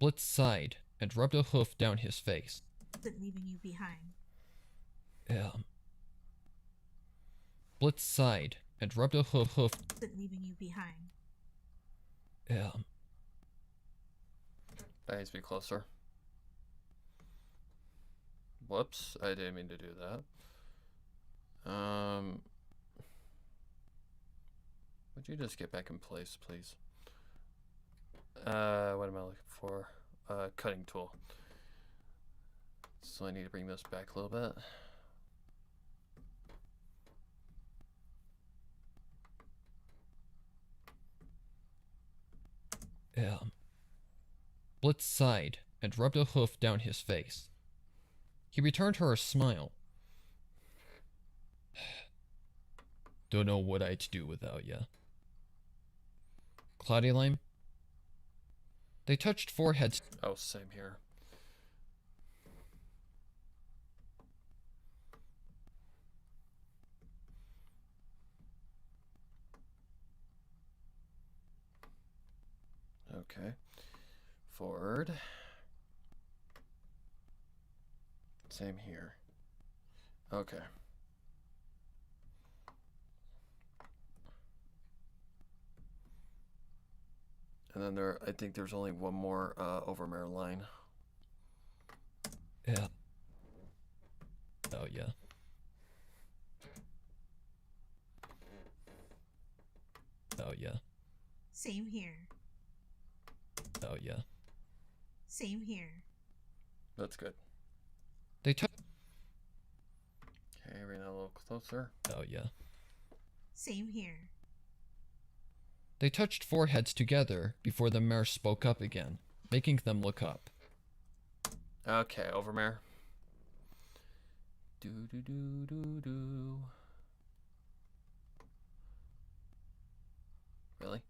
Blitz sighed and rubbed a hoof down his face. But leaving you behind. Yeah. Blitz sighed and rubbed a hoof. But leaving you behind. Yeah. That needs to be closer. Whoops, I didn't mean to do that. Would you just get back in place, please? What am I looking for? Cutting tool. So I need to bring this back a little bit. Yeah. Blitz sighed and rubbed a hoof down his face. He returned her a smile. Don't know what I'd do without ya. Cloudy Lime? They touched foreheads. Oh, same here. Okay. Forward. Same here. Okay. And then I think there's only one more Overmare line. Yeah. Oh, yeah. Oh, yeah. Same here. Oh, yeah. Same here. That's good. They took. Okay, bring that a little closer. Oh, yeah. Same here. They touched foreheads together before the mare spoke up again, making them look up. Okay, Overmare. Do do do do do. Really?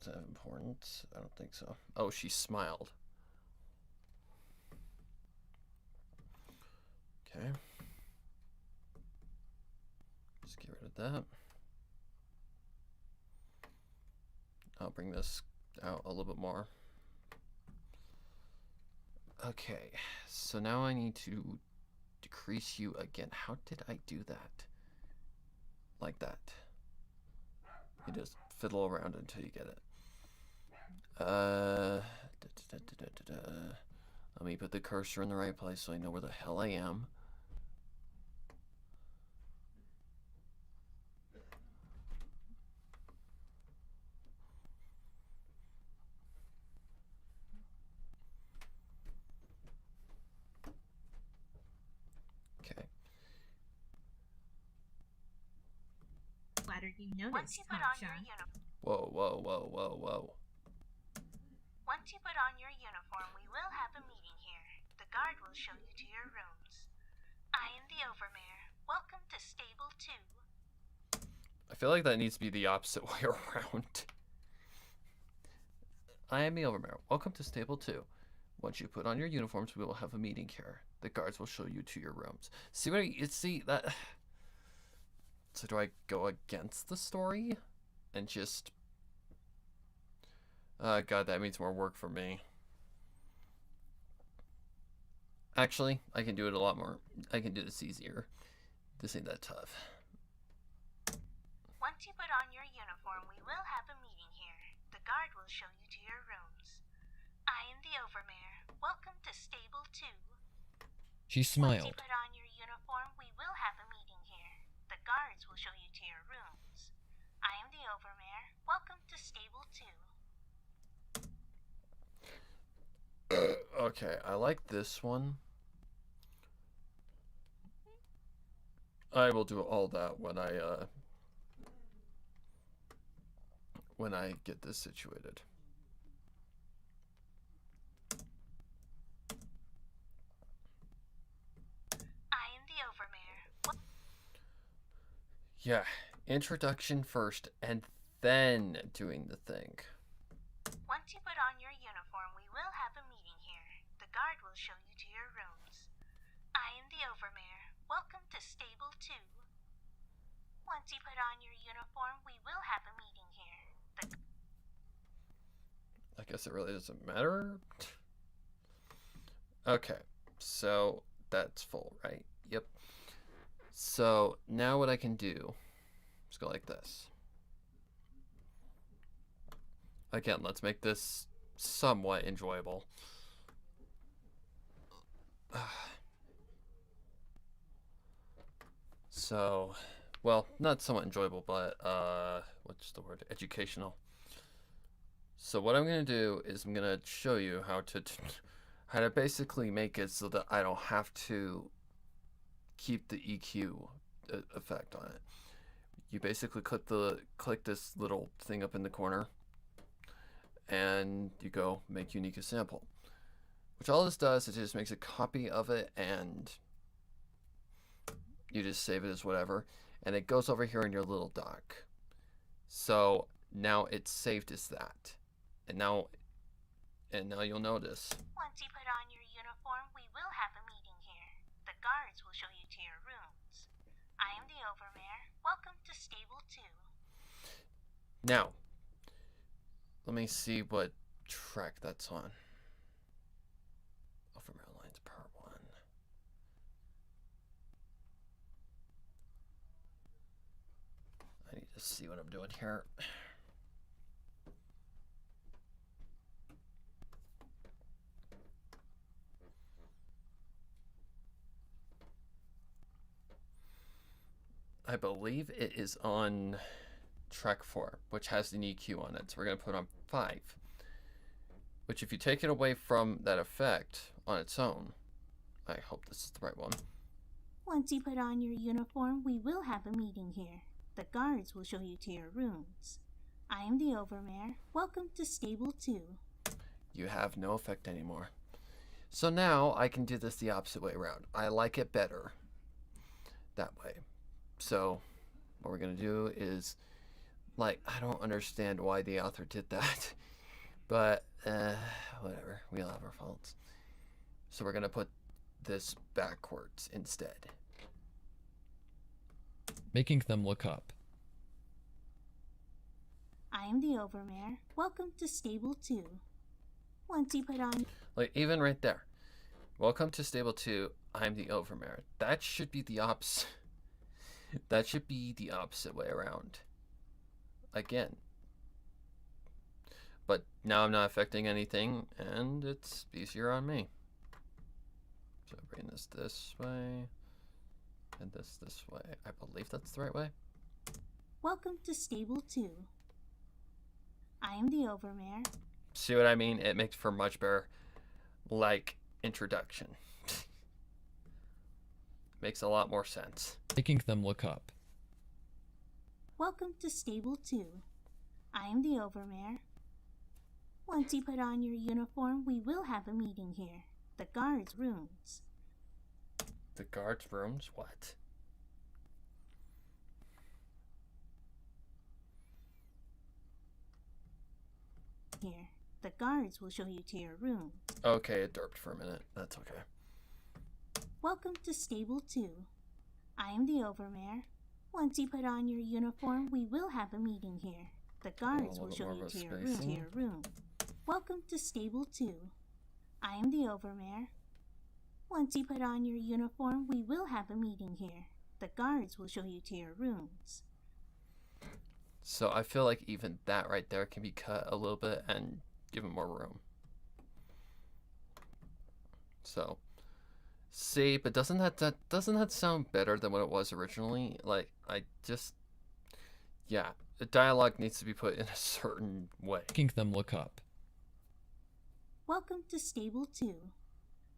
Is that important? I don't think so. Oh, she smiled. Okay. Just get rid of that. I'll bring this out a little bit more. Okay, so now I need to decrease you again. How did I do that? Like that. You just fiddle around until you get it. Let me put the cursor in the right place so I know where the hell I am. Okay. Flattered you noticed, Once you put on your uniform, Whoa, whoa, whoa, whoa, whoa. once you put on your uniform, we will have a meeting here. The guard will show you to your rooms. I am the Overmare. Welcome to Stable 2. I feel like that needs to be the opposite way around. I am the Overmare. Welcome to Stable 2. Once you put on your uniforms, we will have a meeting here. The guards will show you to your rooms. See what see that? So do I go against the story and just? God, that means more work for me. Actually, I can do it a lot more. I can do this easier. This ain't that tough. Once you put on your uniform, we will have a meeting here. The guard will show you to your rooms. I am the Overmare. Welcome to Stable 2. She Once you smiled. put on your uniform, we will have a meeting here. The guards will show you to your rooms. I am the Overmare. Welcome to Stable 2. Okay, I like this one. I will do all that when I get this situated. I am Yeah, introduction first, and then doing the thing. Once you put on your uniform, we will have a meeting here. The guard will show you to your rooms. I am the Overmare. Welcome to Stable 2. Once you put on your uniform, we will have a meeting here. I guess it really doesn't matter. Okay, so that's full, right? Yep. So now what I can do is go like this. Again, let's make this somewhat enjoyable. So, well, not somewhat enjoyable, but what's the word? Educational. So what I'm gonna do is I'm gonna show you how to basically make it so that I don't have to keep the EQ effect on it. You basically click this little thing up in the corner, and you go make unique as sample. Which all this does is it just makes a copy of it, and you just save it as whatever, and it goes over here in your little doc. So now it's saved as that, and now you'll notice. Once you put on your uniform, we will have a meeting here. The guards will show you to your rooms. I am the Overmare. Welcome to Stable 2. Now, let me see what track that's on. Overmare Lines Part 1. I need to see what I'm doing here. I believe it is on track 4, which has an EQ on it. So we're going to put on 5. Which if you take it away from that effect on its own, I hope this is the right one. Once you put on your uniform, we will have a meeting here. The guards will show you to your rooms. I am the Overmare. Welcome to Stable 2. You have no effect anymore. So now I can do this the opposite way around. I like it better that way. So what we're going to do is, like, I don't understand why the author did that, but whatever, we all have our faults. So we're going to put this backwards instead. Making them look up. I am the Overmare. Welcome to Stable 2. Once you put on... Like, even right there. Welcome to Stable 2, I'm the Overmare. That should be the opposite. That should be the opposite way around. Again. But now I'm not affecting anything, and it's easier on me. So bring this way, and this way. I believe that's the right way. Welcome to Stable 2. I am the Overmare. See what I mean? It makes for much better, like, introduction. Makes a lot more sense. Making them look up. Welcome to Stable 2. I am the Overmare. Once you put on your uniform, we will have a meeting here. The guards' rooms. The guards' rooms? What? Here. The guards will show you to your room. Okay, it derped for a minute. That's okay. Welcome to Stable 2. I am the Overmare. Once you put on your uniform, we will have a meeting here. The guards will show you to your room. Welcome to Stable 2. I am the Overmare. Once you put on your uniform, we will have a meeting here. The guards will show you to your rooms. So I feel like even that right there can be cut a little bit and given more room. So, see, but doesn't that sound better than what it was originally? Like, yeah, the dialogue needs to be put in a certain way. Making them look up. Welcome to Stable 2.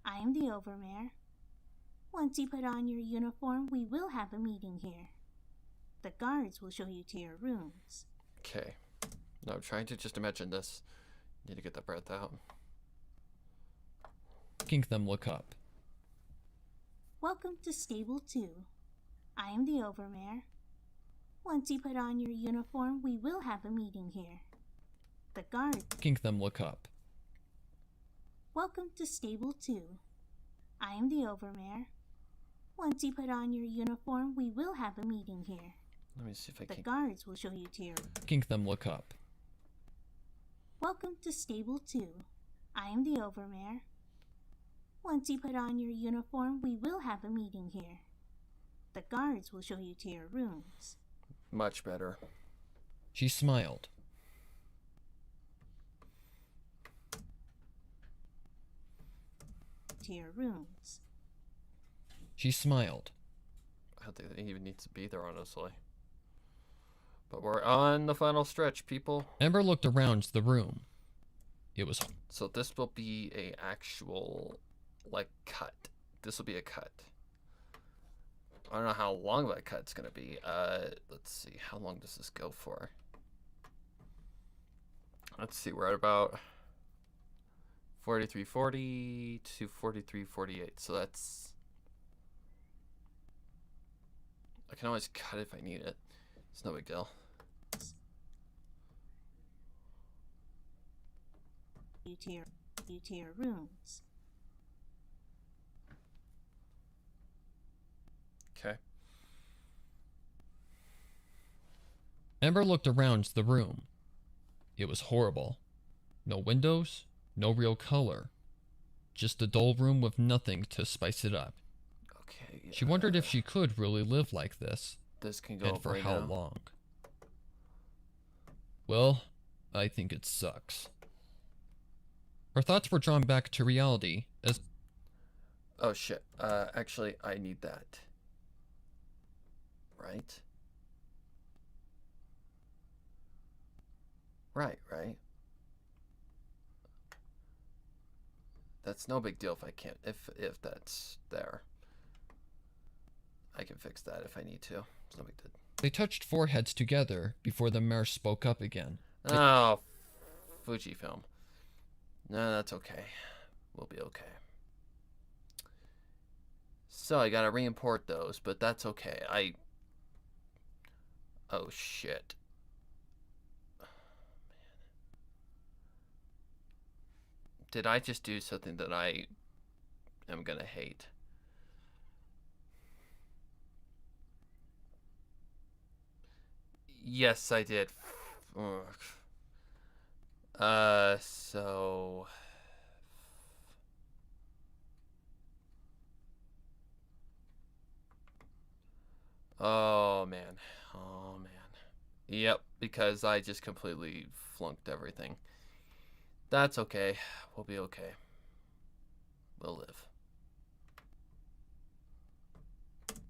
I am the Overmare. Once you put on your uniform, we will have a meeting here. The guards will show you to your rooms. Okay. No, I'm trying to just imagine this. Need to get that breath out. Making them look up. Welcome to Stable 2. I am the Overmare. Once you put on your uniform, we will have a meeting here. The guard. Making them look up. Welcome to Stable 2. I am the Overmare. Once you put on your uniform, we will have a meeting here. Let me see if I The can. guards will show you to your... Making them look up. Welcome to Stable 2. I am the Overmare. Once you put on your uniform, we will have a meeting here. The guards will show you to your rooms. Much better. She smiled. To your rooms. She smiled. I don't think it even needs to be there, honestly. But we're on the final stretch, people. Ember looked around the room. It was... So this will be a actual, like, cut. This will be a cut. I don't know how long that cut's gonna be. Let's see. How long does this go for? Let's see. We're at about 43:40 to 43:48. So that's... I can always cut it if I need it. It's no big deal. You to your rooms. Okay. Ember looked around the room. It was horrible. No windows, no real color. Just a dull room with nothing to spice it up. Okay. She wondered if she could really live like this, This can go and up for right how now. long. Well, I think it sucks. Her thoughts were drawn back to reality as... Oh shit. Actually, I need that. Right? Right. That's no big deal if I can't, if that's there. I can fix that if I need to. It's no big deal. They touched foreheads together before the mayor spoke up again. Oh, Fujifilm. No, that's okay. We'll be okay. So I gotta re-import those, but that's okay. Oh shit. Did I just do something that I am gonna hate? Yes, I did. Ugh. So... Oh, man. Yep, because I just completely flunked everything. That's okay. We'll be okay. We'll live.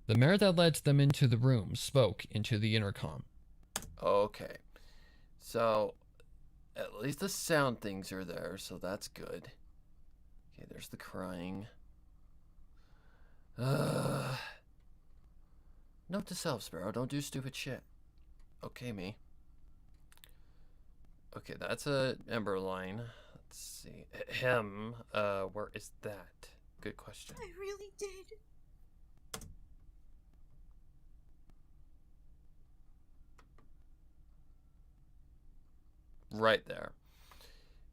The mayor that led them into the room spoke into the intercom. Okay. So, at least the sound things are there, so that's good. Okay, there's the crying. Note to self, Sparrow, don't do stupid shit. Okay, me. Okay, that's a Ember line. Let's see. Where is that? Good question. I really did. Right there.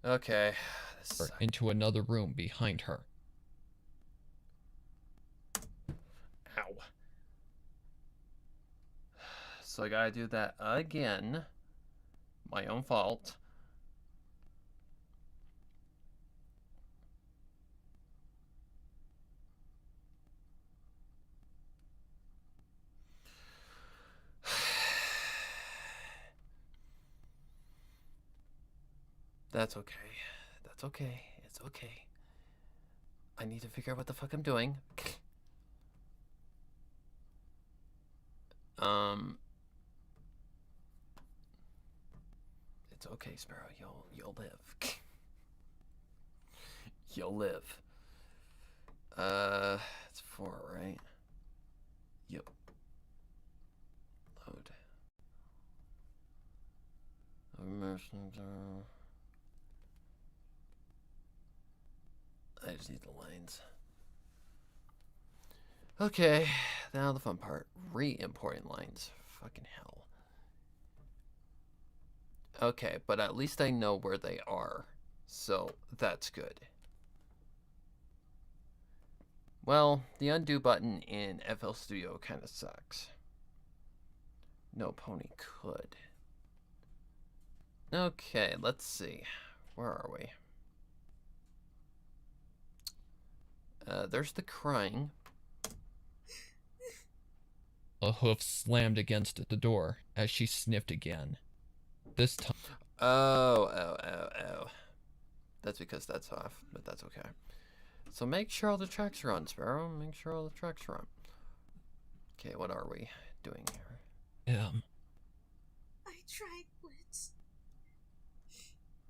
Okay. This Into another room behind her. Ow. So I gotta do that again. My own fault. That's okay. That's okay. It's okay. I need to figure out what the fuck I'm doing. It's okay, Sparrow. You'll live. You'll live. It's 4, right? Yep. Load. I just need the lines. Okay, now the fun part. Re-importing lines. Fucking hell. Okay, but at least I know where they are. So that's good. Well, the undo button in FL Studio kind of sucks. No pony could. Okay, let's see. Where are we? There's the crying. A hoof slammed against the door as she sniffed again. This time, Oh. That's because that's off, but that's okay. So make sure all the tracks are on, Sparrow. Make sure all the tracks are on. Okay, what are we doing here? I tried, Blitz.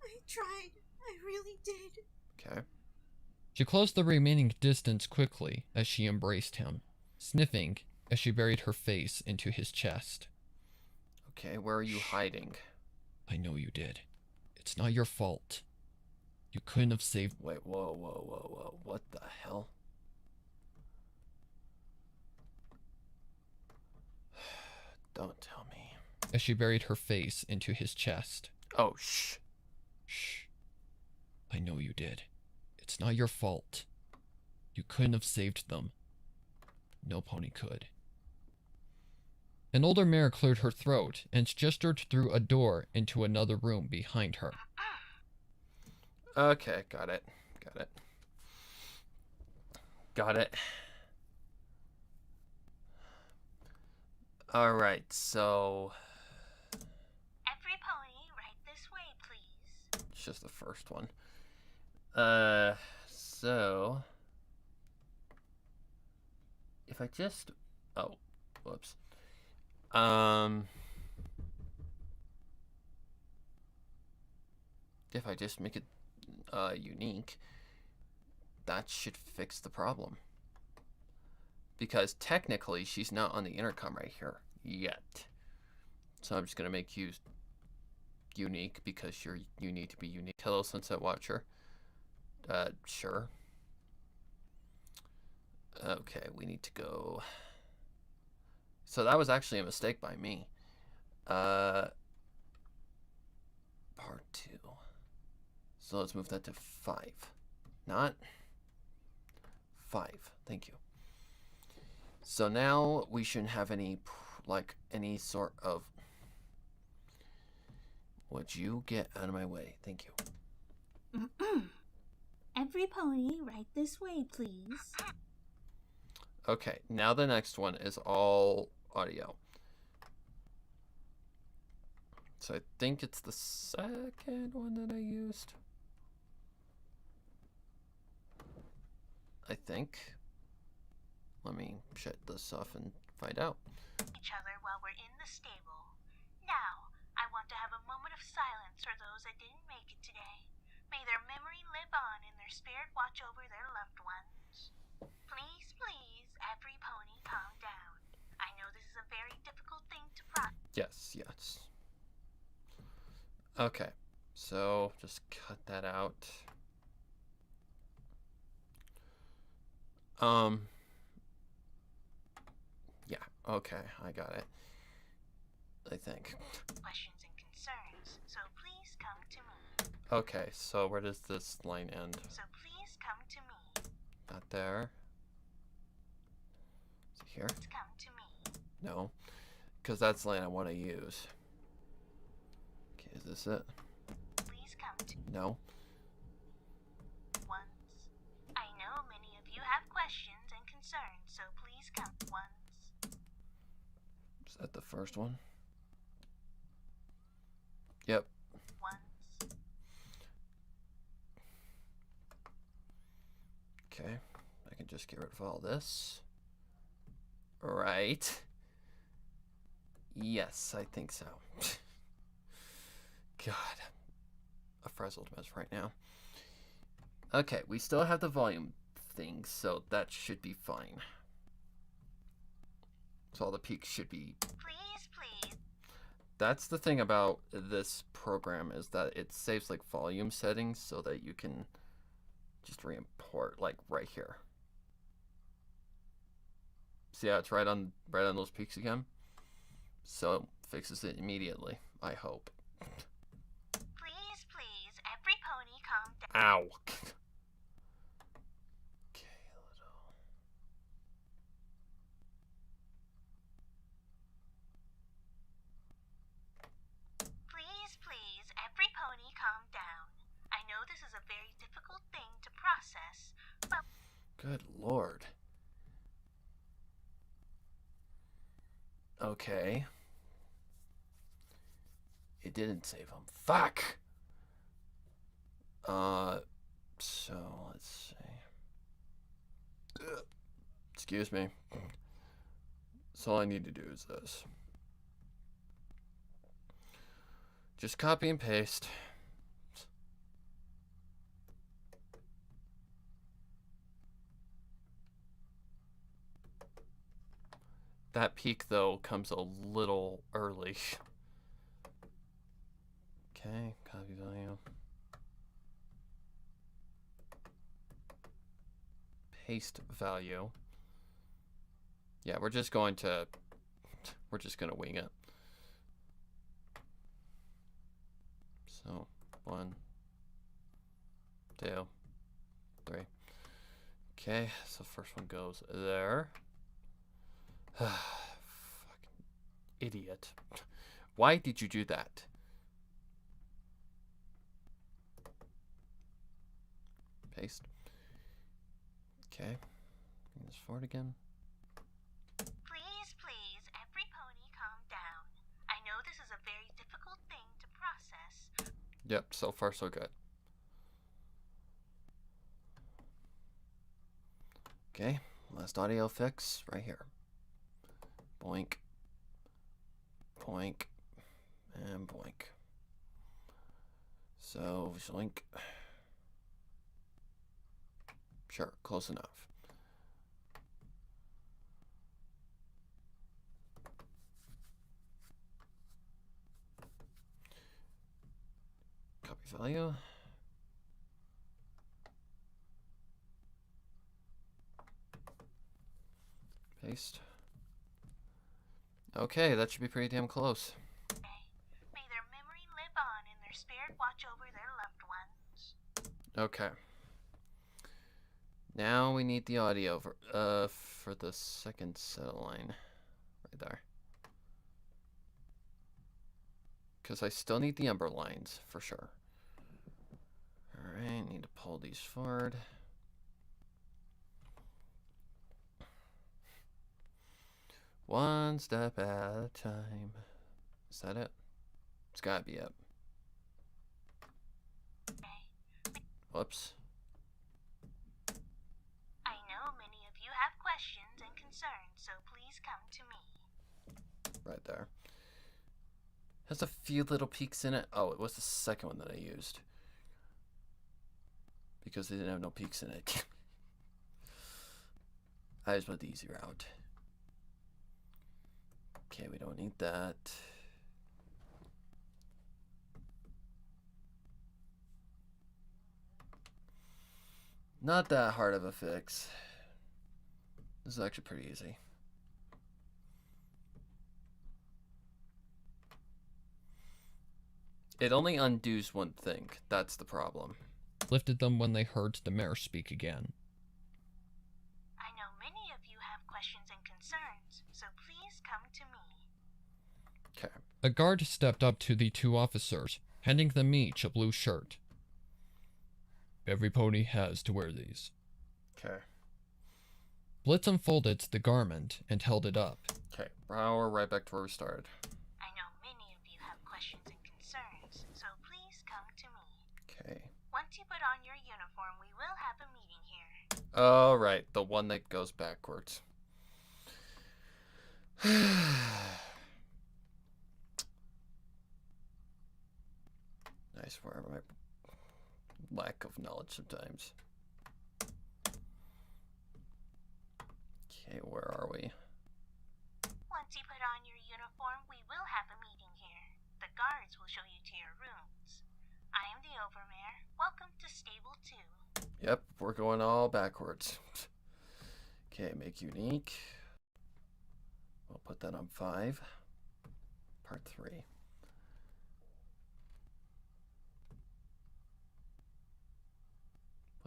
I tried. I really did. Okay. she closed the remaining distance quickly as she embraced him, sniffing as she buried her face into his chest. Okay, where are you hiding? I know you did. It's not your fault. You couldn't have saved. Wait, whoa. What the hell? Don't tell me. As she buried her face into his chest. Oh, shh. Shh. I know you did. It's not your fault. You couldn't have saved them. No pony could. An older mare cleared her throat and gestured through a door into another room behind her. Okay, got it. Alright, so... Every pony, right this way, please. It's just the first one. So... If I just... Oh, whoops. If I just make it unique, that should fix the problem. Because technically, she's not on the intercom right here yet. So I'm just going to make you unique because you need to be unique. Hello, Sunset Watcher. Sure. Okay, we need to go... So that was actually a mistake by me. Part 2. So let's move that to 5. Not 5. Thank you. So now we shouldn't have any sort of... Would you get out of my way? Thank you. Every pony, right this way, please. Okay, now the next one is all audio. So I think it's the second one that I used. I think. Let me shut this off and find out. Each other while we're in the stable. Now, I want to have a moment of silence for those that didn't make it today. May their memory live on and their spirit watch over their loved ones. Please, every pony calm down. I know this is a very difficult thing to process. Yes. Okay, so just cut that out. Yeah, okay, I got it. I think. Questions and concerns, so please come to me. Okay, so where does this line end? So please come to me. Not there. Is it here? Please come to me. No, because that's the line I want to use. Okay, is this it? Please come to No. once. I know many of you have questions and concerns, so please come once. Is that the first one? Yep. Once. Okay, I can just get rid of all this. Right. Yes, I think so. God, a frazzled mess right now. Okay, we still have the volume thing, so that should be fine. So all the peaks should be... Please. That's the thing about this program, is that it saves like volume settings so that you can just re-import like right here. See how it's right on those peaks again? So it fixes it immediately, I hope. Ow. Okay, Please, please, every pony calm down. I know this is a very difficult thing to process, but good lord. Okay. It didn't save him. Fuck! So, let's see. Excuse me. So all I need to do is this. Just copy and paste. That peak, though, comes a little early. Okay, copy value. Paste value. Yeah, we're just gonna wing it. So, 1, 2, 3. Okay, so first one goes there. Fucking idiot. Why did you do that? Paste. Okay. Bring this forward again. please, please, every pony calm down. I know this is a very difficult thing to process. Yep, so far so good. Okay, last audio fix right here. Boink. Boink. And boink. So, zoink. Sure, close enough. Copy value. Paste. Okay, that should be pretty damn close. May their memory live on and their spirit watch over their loved ones. Okay. Now we need the audio for the second set of line. Right there. Because I still need the Ember lines, for sure. Alright, need to pull these forward. One step at a time. Is that it? It's gotta be it. Whoops. I know many of you have questions and concerns, so please come to me. Right there. Has a few little peaks in it. Oh, it was the second one that I used. Because they didn't have no peaks in it. I just went the easy route. Okay, we don't need that. Not that hard of a fix. This is actually pretty easy. It only undoes one thing. That's the problem. Lifted them when they heard the mayor speak again. I know many of you have questions and concerns, so please come to me. Okay. A guard stepped up to the two officers, handing them each a blue shirt. Every pony has to wear these. Okay. Blitz unfolded the garment and held it up. Okay. Now we're right back to where we started. I know many of you have questions and concerns, so please come to me. Okay. Once you put on your uniform, we will have a meeting here. Oh, right. The one that goes backwards. Nice, where my lack of knowledge sometimes. Okay, where are we? Once you put on your uniform, we will have a meeting here. The guards will show you to your rooms. I am the Overmare. Welcome to Stable 2. Yep, we're going all backwards. Okay, make unique. We'll put that on 5. Part 3.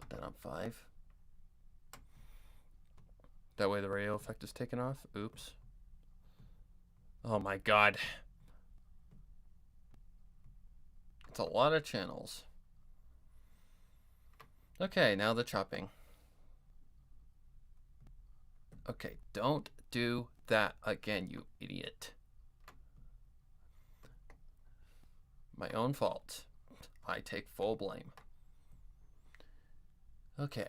Then I'm 5. That way the radio effect is taken off. Oops. Oh my god. It's a lot of channels. Okay, now the chopping. Okay, don't do that again, you idiot. My own fault. I take full blame. Okay.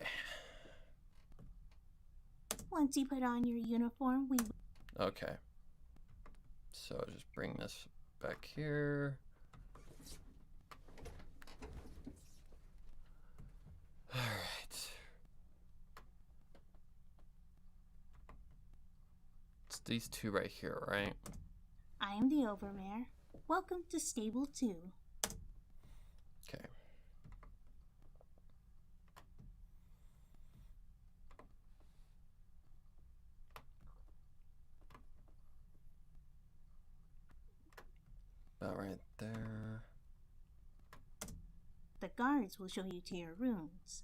Once you put on your uniform, we... Okay. So just bring this back here. All right. It's these two right here, right? I am the Overmare. Welcome to Stable 2. Okay. About right there. The guards will show you to your rooms.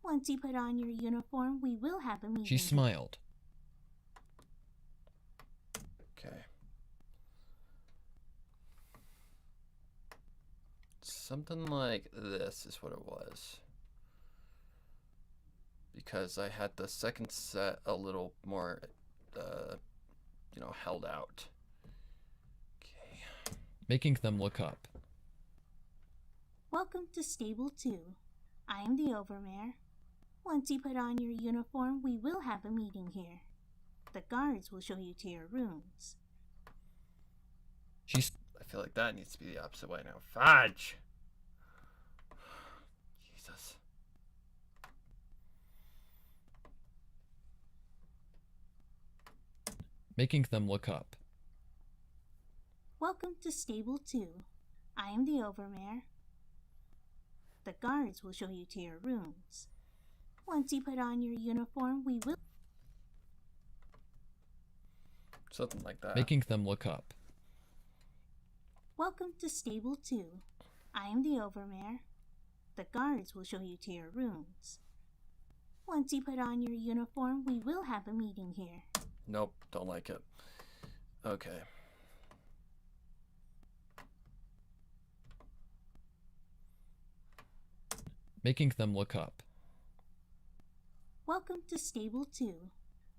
Once you put on your uniform, we will have a meeting. She smiled. Okay. Something like this is what it was. Because I had the second set a little more, held out. Okay. Making them look up. Welcome to Stable 2. I am the Overmare. Once you put on your uniform, we will have a meeting here. The guards will show you to your rooms. I feel like that needs to be the opposite way now. Fudge! Jesus. Making them look up. Welcome to Stable 2. I am the Overmare. The guards will show you to your rooms. Once you put on your uniform, we will... Something like that. Making them look up. Welcome to Stable 2. I am the Overmare. The guards will show you to your rooms. Once you put on your uniform, we will have a meeting here. Nope, don't like it. Okay. Making them look up. Welcome to Stable 2.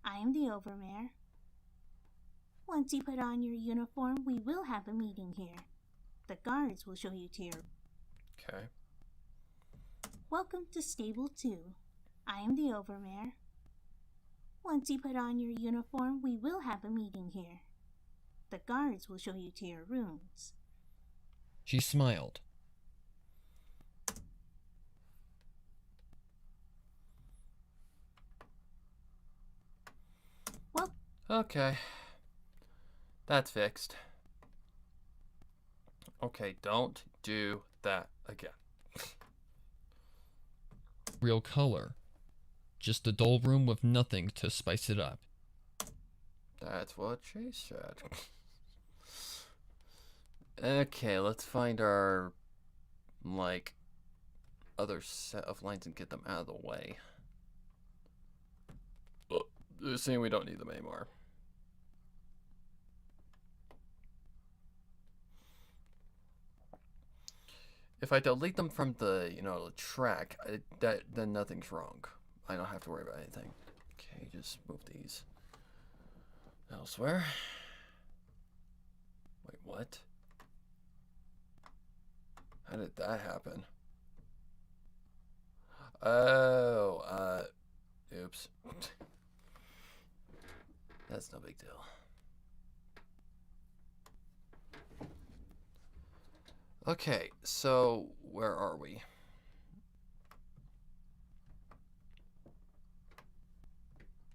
I am the Overmare. Once you put on your uniform, we will have a meeting here. The guards will show you to your... Okay. Welcome to Stable 2. I am the Overmare. Once you put on your uniform, we will have a meeting here. The guards will show you to your rooms. She smiled. Well, Okay. That's fixed. Okay, don't do that again. Real color. Just a dull room with nothing to spice it up. That's what she said. Okay, let's find our, other set of lines and get them out of the way. They're saying we don't need them anymore. If I delete them from the, the track, then nothing's wrong. I don't have to worry about anything. Okay, just move these elsewhere. Wait, what? How did that happen? Oh, oops. That's no big deal. Okay, so where are we?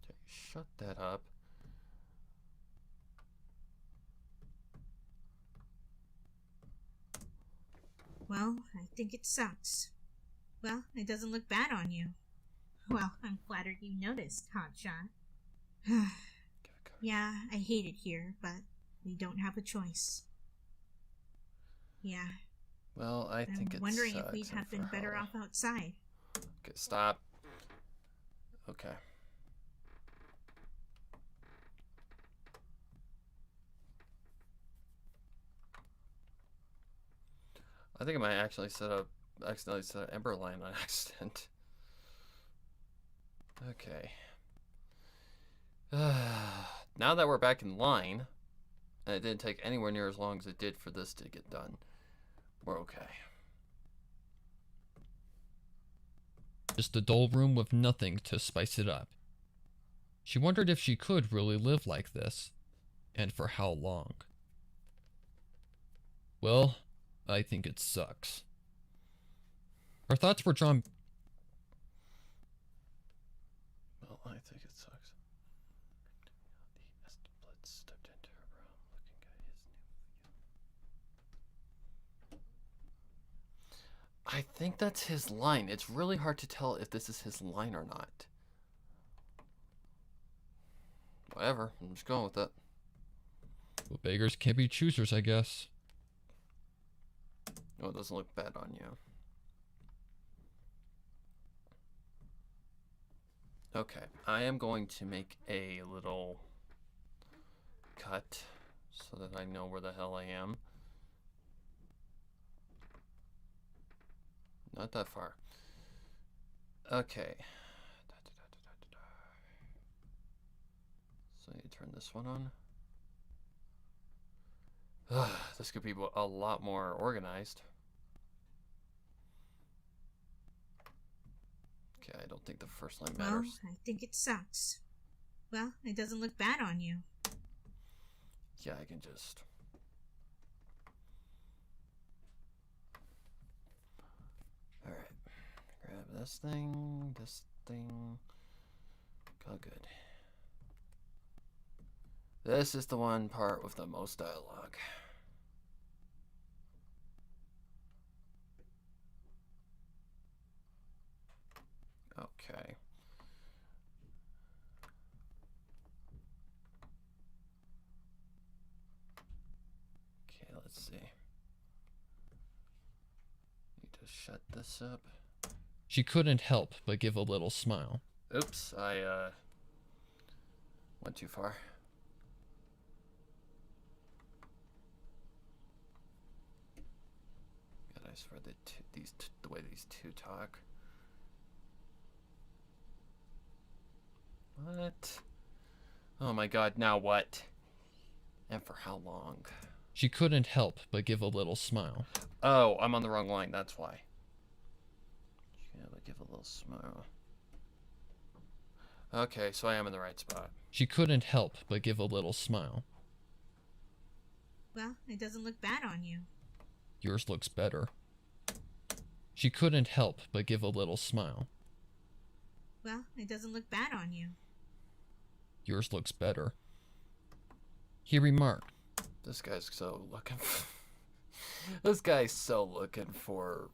Okay, shut that up. Well, I think it sucks. Well, it doesn't look bad on you. Well, I'm flattered you noticed, Hotshot. Yeah, I hate it here, but we don't have a choice. Yeah. Well, I think I'm it wondering sucks. if we'd and have been for better how- off outside. Okay, stop. Okay. I think I might actually accidentally set up Ember Line on accident. Okay. Now that we're back in line, and it didn't take anywhere near as long as it did for this to get done, we're okay. Just a dull room with nothing to spice it up. She wondered if she could really live like this, and for how long. Well, I think it sucks. Her thoughts were drawn. Well, I think it sucks. As the blood stepped into her room, looking at his new view. I think that's his line. It's really hard to tell if this is his line or not. Whatever, I'm just going with it. Well, beggars can't be choosers, I guess. Oh, it doesn't look bad on you. Okay, I am going to make a little cut so that I know where the hell I am. Not that far. Okay. So you turn this one on. This could be a lot more organized. Okay, I don't think the first line Well, matters. I think it sucks. Well, it doesn't look bad on you. Yeah, I can just... Alright. Grab this thing, this thing. Oh, good. This is the one part with the most dialogue. Okay. Okay, let's see. Need to shut this up. She couldn't help but give a little smile. Oops, I went too far. God, I swear that the way these two talk. What? Oh my god, now what? And for how long? She couldn't help but give a little smile. Oh, I'm on the wrong line, that's why. Yeah, but give a little smile. Okay, so I am in the right spot. She couldn't help but give a little smile. Well, it doesn't look bad on you. Yours looks better. She couldn't help but give a little smile. Well, it doesn't look bad on you. Yours looks better. He remarked. This guy's so looking for... This guy's so looking for...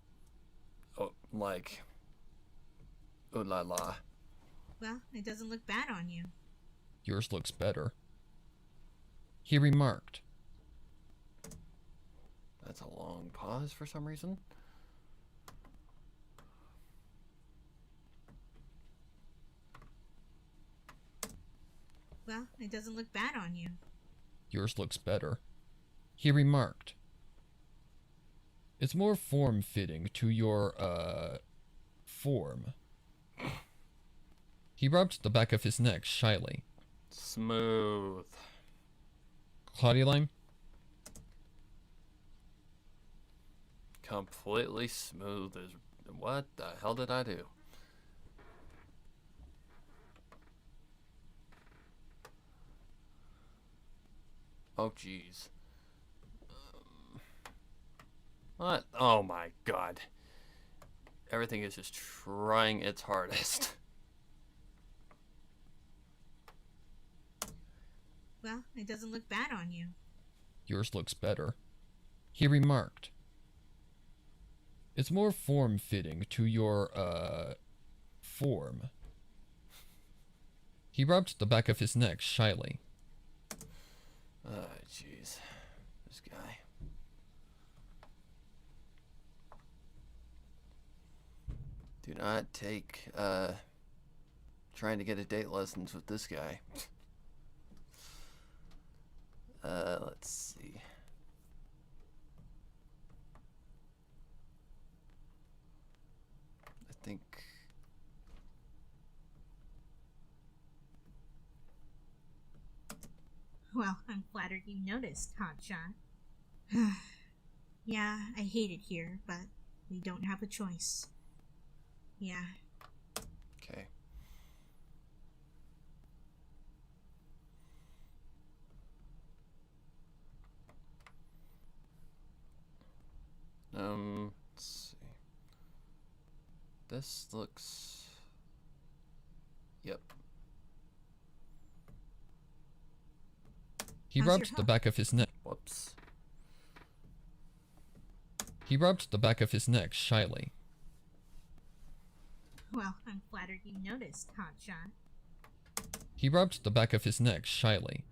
Oh, like... Ooh la la. Well, it doesn't look bad on you. Yours looks better. He remarked. That's a long pause for some reason. Well, it doesn't look bad on you. Yours looks better. He remarked. It's more form-fitting to your, form. He rubbed the back of his neck shyly. Smooth. Claudia, Completely smooth as... What the hell did I do? Oh, jeez. What? Oh my god. Everything is just trying its hardest. Well, it doesn't look bad on you. Yours looks better. He remarked. It's more form-fitting to your, form. He rubbed the back of his neck shyly. Oh, jeez. This guy. Do not take trying to get a date lessons with this guy. Let's see. I think Well, I'm flattered you noticed, Hotshot. Yeah, I hate it here, but we don't have a choice. Yeah. okay. Let's see. This looks. Yep. He How's your rubbed the health? back of his neck. Whoops. He rubbed the back of his neck shyly. Well, I'm flattered you noticed, Hotshot. He rubbed the back of his neck shyly.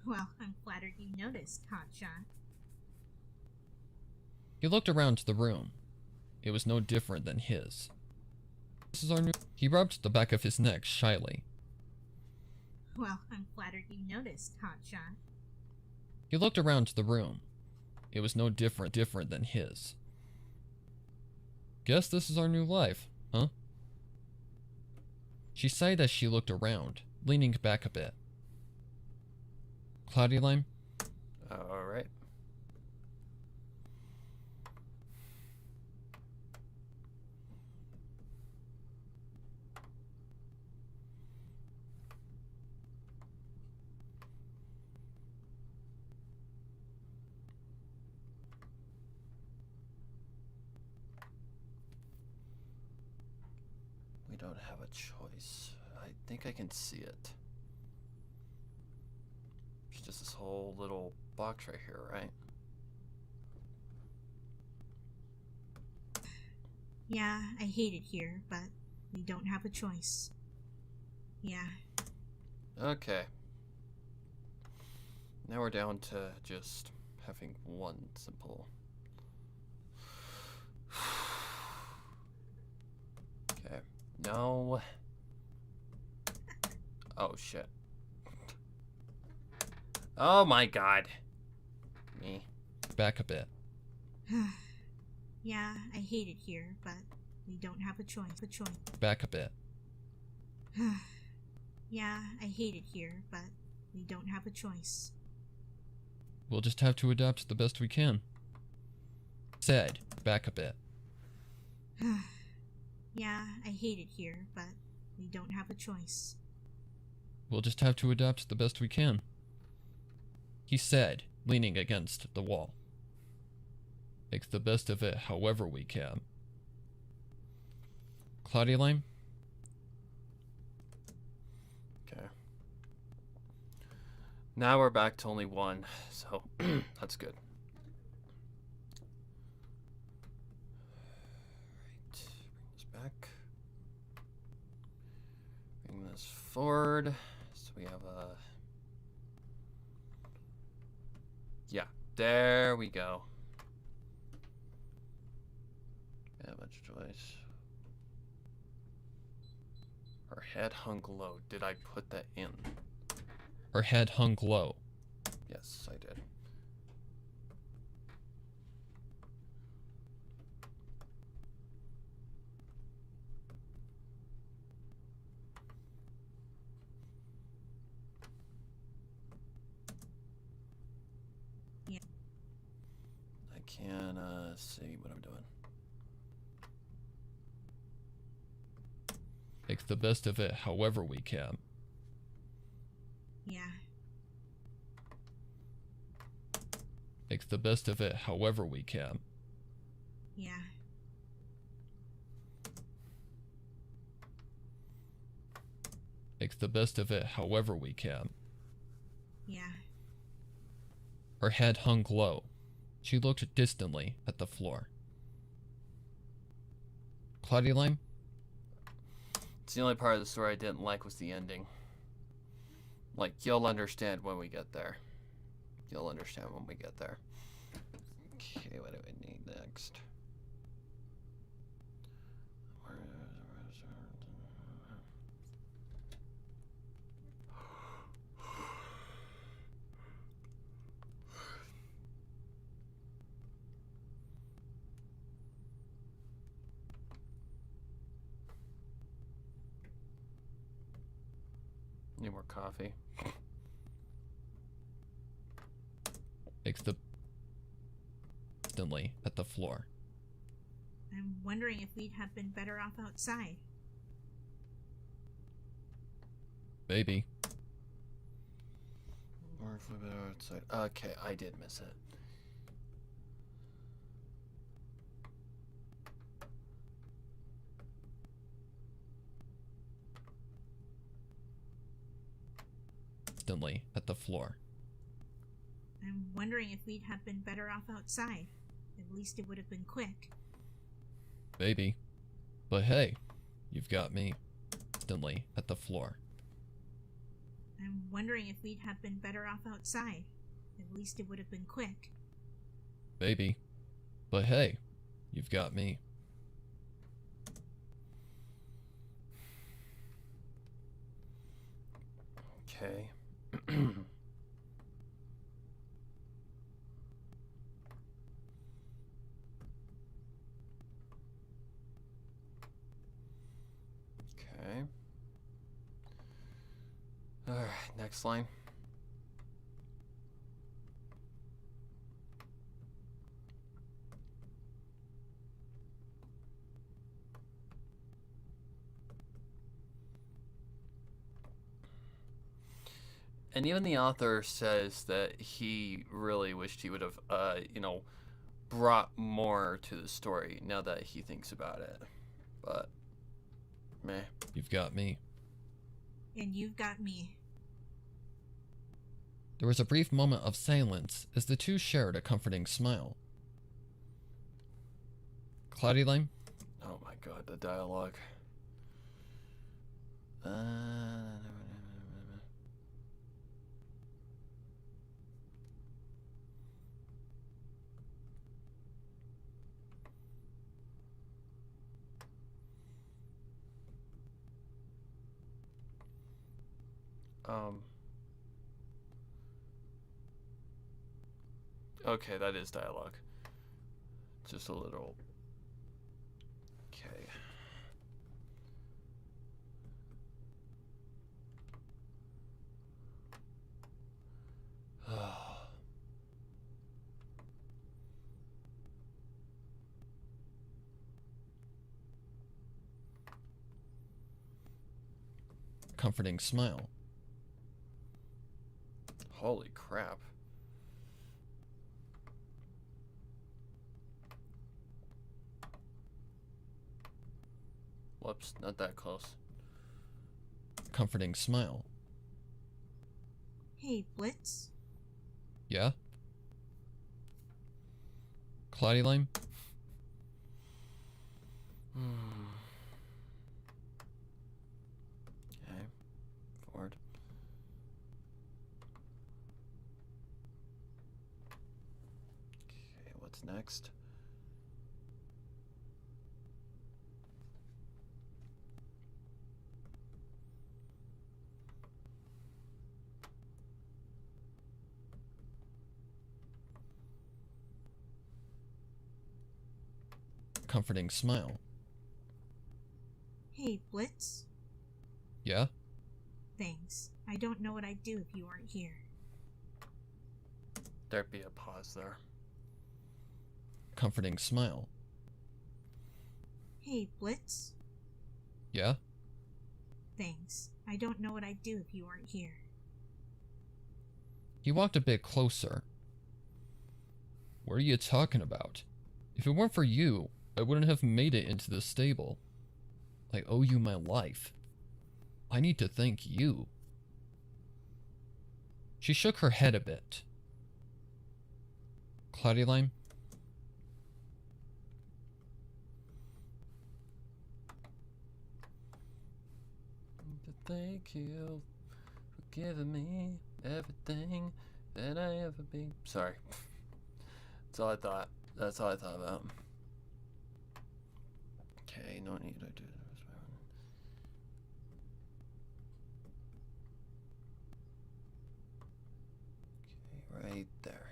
Well, I'm flattered you noticed, Hotshot. He looked around the room. It was no different than his. This is our new. He rubbed the back of his neck shyly. Well, I'm flattered you noticed, Hotshot. He looked around the room. It was no different than his. Guess this is our new life, huh? She sighed as she looked around, leaning back a bit. Cloudy Lime? All right. We don't have a choice. I think I can see it. It's just this whole little box right here, right? Yeah, I hate it here, but we don't have a choice. Yeah. Okay. Now we're down to just having one simple. Okay. No. Oh shit. Oh my god. Me. Back a bit. Yeah, I hate it here, but we don't have a choice. Back a bit. Yeah, I hate it here, but we don't have a choice. We'll just have to adapt the best we can. Said, back a bit. Yeah, I hate it here, but we don't have a choice. We'll just have to adapt the best we can. He said, leaning against the wall. Make the best of it however we can. Cloudy Lime? Okay. Now we're back to only one, so that's good. Right. Bring this back. Bring this forward. So we have a. Yeah, there we go. Yeah, much choice. Her head hung low. Did I put that in? Her head hung low. Yes, I did. Yeah. I can see what I'm doing. Make the best of it however we can. Yeah. Make the best of it however we can. Yeah. Make the best of it however we can. Yeah. Her head hung low. She looked distantly at the floor. Cloudy Lime? It's the only part of the story I didn't like was the ending. Like, you'll understand when we get there. You'll understand when we get there. Okay, what do I need next? Need more coffee. Makes the instantly at the floor. I'm wondering if we'd have been better off outside. Maybe. Or if we were outside. Okay, I did miss it. Instantly at the floor. I'm wondering if we'd have been better off outside. At least it would have been quick. Maybe. But hey, you've got me. Instantly at the floor. I'm wondering if we'd have been better off outside. At least it would have been quick. Maybe. But hey, you've got me. Okay. Okay. Alright, next line. And even the author says that he really wished he would have, brought more to the story now that he thinks about it. But, meh. You've got me. And you've got me. There was a brief moment of silence as the two shared a comforting smile. Cloudy Lime? Oh my god, the dialogue. Okay, that is dialogue. Just a little. Okay. Comforting smile. Holy crap. Whoops, not that close. Comforting smile. Hey, Blitz. Yeah? Cloudy Lime? Okay, forward. Okay, what's next? Comforting smile. Hey, Blitz. Yeah? Thanks. I don't know what I'd do if you weren't here. There'd be a pause there. Comforting smile. Hey, Blitz. Yeah? Thanks. I don't know what I'd do if you weren't here. He walked a bit closer. What are you talking about? If it weren't for you, I wouldn't have made it into the stable. I owe you my life. I need to thank you. She shook her head a bit. Cloudy Lime? Thank you for giving me everything that I ever be. Sorry. That's all I thought. That's all I thought about. Okay, no need to do this. Okay, right there.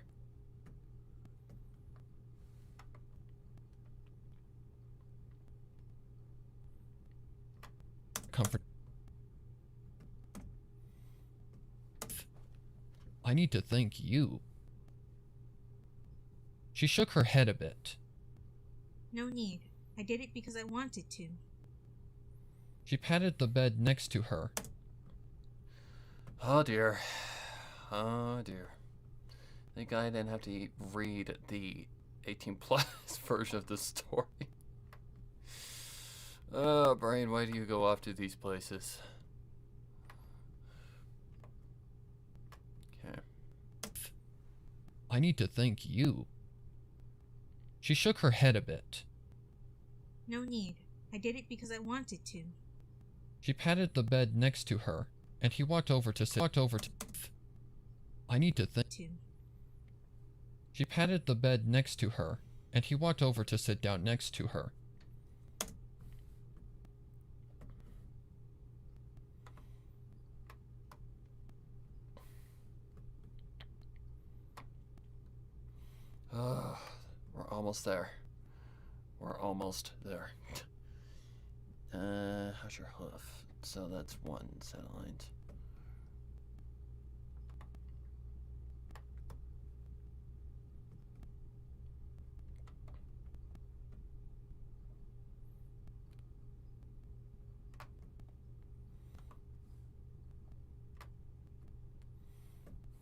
I need to thank you. She shook her head a bit. No need. I did it because I wanted to. She patted the bed next to her. Oh dear. Oh dear. Thank God I didn't have to read the 18 plus version of the story. Oh, Brian, why do you go off to these places? Okay. I need to thank you. She shook her head a bit. No need. I did it because I wanted to. She patted the bed next to her, and he walked over to sit. I need to thank. She patted the bed next to her, and he walked over to sit down next to her. We're almost there. We're almost there. How's your hoof? So that's one satellite.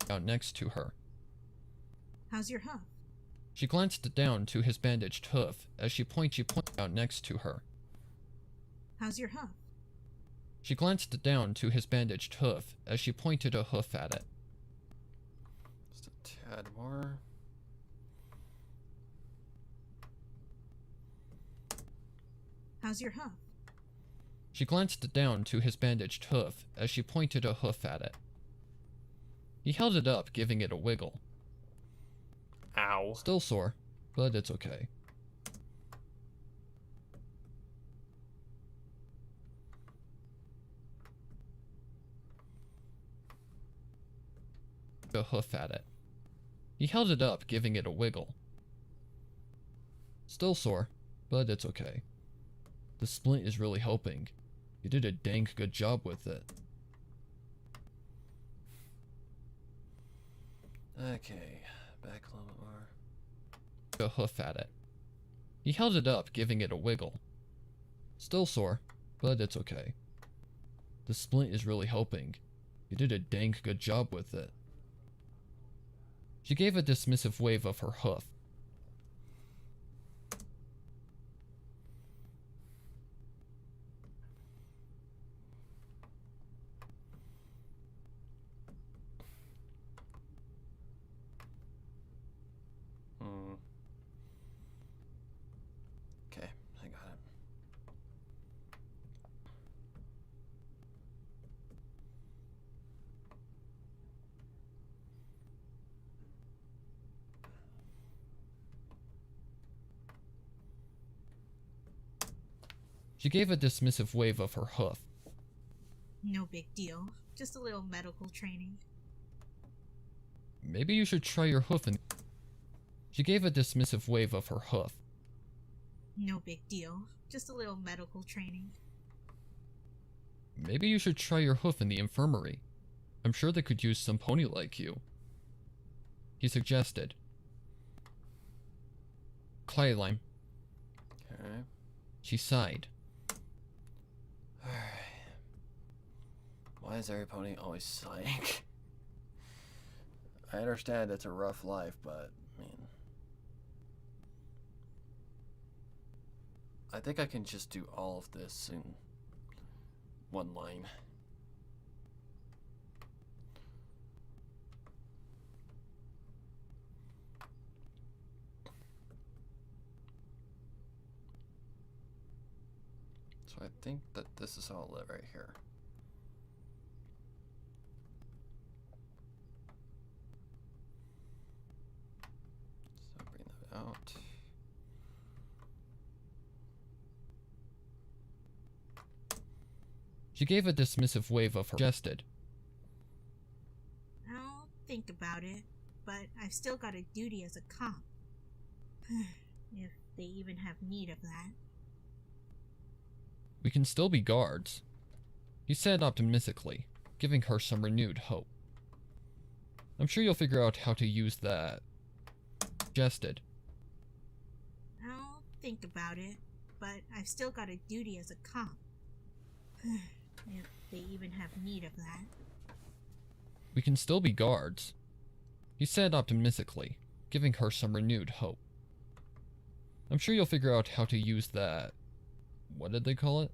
Down next to her. How's your hoof? She glanced down to his bandaged hoof as she pointed down next to her. How's your hoof? She glanced down to his bandaged hoof as she pointed a hoof at it. Just a tad more. How's your hoof? She glanced down to his bandaged hoof as she pointed a hoof at it. He held it up, giving it a wiggle. Ow. Still sore, but it's okay. A hoof at it. He held it up, giving it a wiggle. Still sore, but it's okay. The splint is really helping. You did a dang good job with it. Okay, back a little bit more. A hoof at it. He held it up, giving it a wiggle. Still sore, but it's okay. The splint is really helping. You did a dang good job with it. She gave a dismissive wave of her hoof. Okay, I got it. She gave a dismissive wave of her hoof. No big deal. Just a little medical training. Maybe you should try your hoof and... She gave a dismissive wave of her hoof. No big deal. Just a little medical training. Maybe you should try your hoof in the infirmary. I'm sure they could use some pony like you. He suggested. Clyline. Okay. She sighed. Alright. Why is every pony always sighing? I understand it's a rough life, but, I mean... I think I can just do all of this in one line. So I think that this is all it right here. So bring that out. She gave a dismissive wave of her suggested. I'll think about it, but I've still got a duty as a cop. If they even have need of that. We can still be guards, he said optimistically, giving her some renewed hope. I'm sure you'll figure out how to use that. Suggested. I'll think about it, but I've still got a duty as a cop. If they even have need of that. We can still be guards, he said optimistically, giving her some renewed hope. I'm sure you'll figure out how to use that. What did they call it?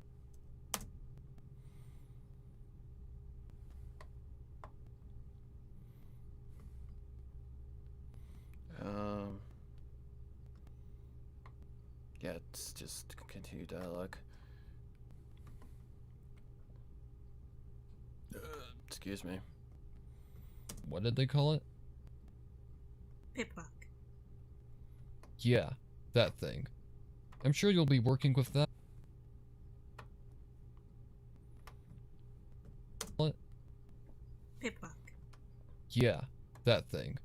Yeah, it's just continue dialogue. Excuse me. What did they call it? Pip-buck. Yeah, that thing. I'm sure you'll be working with that. What? Pip-buck. Yeah, that thing.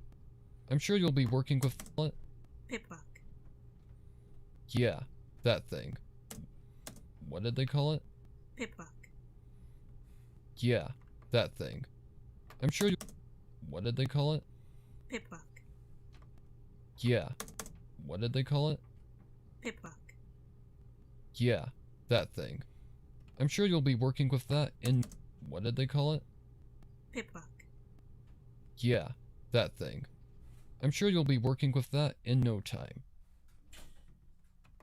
I'm sure you'll be working with what? Pip-buck. Yeah, that thing. What did they call it? Pip-buck. Yeah, that thing. I'm sure you... What did they call it? Pip-buck. Yeah. What did they call it? Pip-buck. Yeah, that thing. I'm sure you'll be working with that in... What did they call it? Pip-buck. Yeah, that thing. I'm sure you'll be working with that in no time.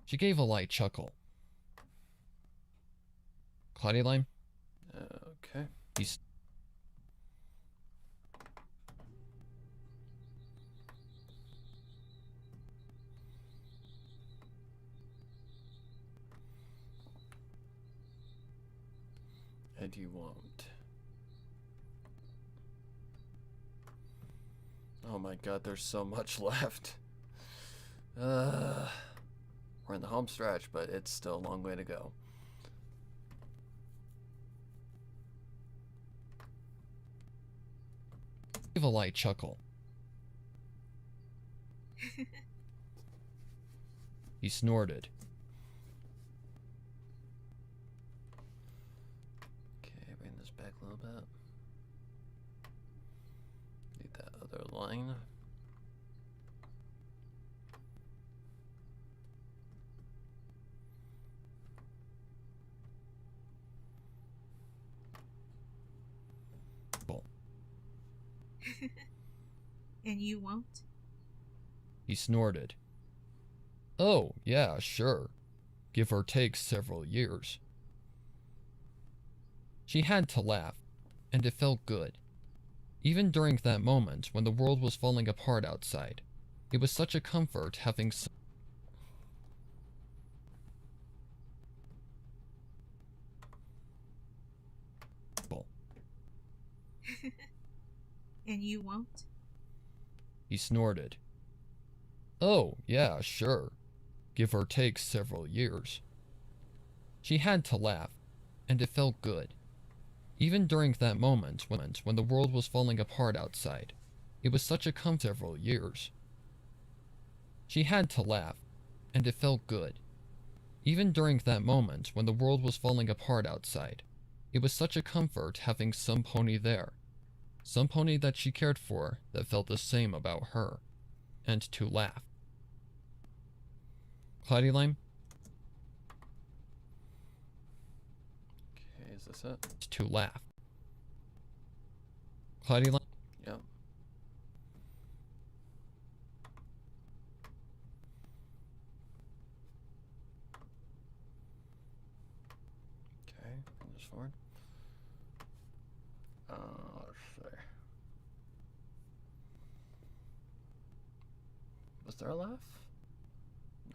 She gave a light chuckle. Cloudy Lime? Okay. He's... And you won't. Oh my god, there's so much left. We're in the home stretch, but it's still a long way to go. Gave a light chuckle. He snorted. Okay, bring this back a little bit. Need that other line. And you won't? He snorted. Oh, yeah, sure. Give or take several years. She had to laugh, and it felt good. Even during that moment when the world was falling apart outside, it was such a comfort having some... And you won't? He snorted. Oh, yeah, sure. Give or take several years. She had to laugh, and it felt good. Even during that moment when the world was falling apart outside, it was such a several years. She had to laugh, and it felt good. Even during that moment when the world was falling apart outside, it was such a comfort having some pony there. Some pony that she cared for that felt the same about her. And to laugh. Cloudy Lime? Okay, is this it? To laugh. Cloudy Lime? Yep. Okay, bring this forward. Let's see. Was there a laugh?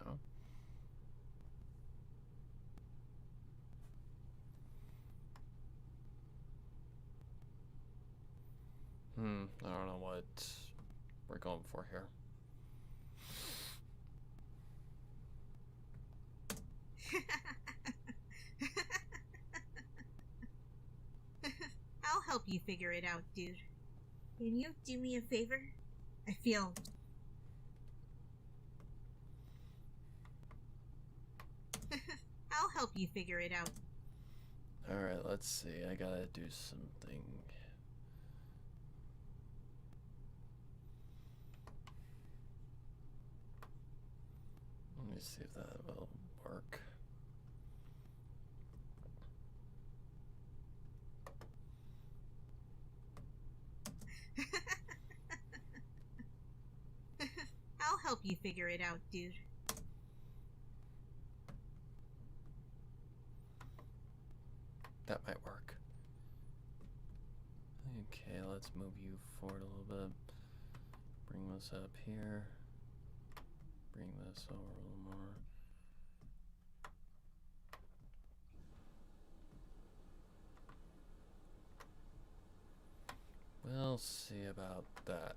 No. I don't know what we're going for here. I'll help you figure it out, dude. Can you do me a favor? I feel... I'll help you figure it out. Alright, let's see. I gotta do something. Let me see if that will work. I'll help you figure it out, dude. That might work. Okay, let's move you forward a little bit. Bring this up here. Bring this over a little more. We'll see about that.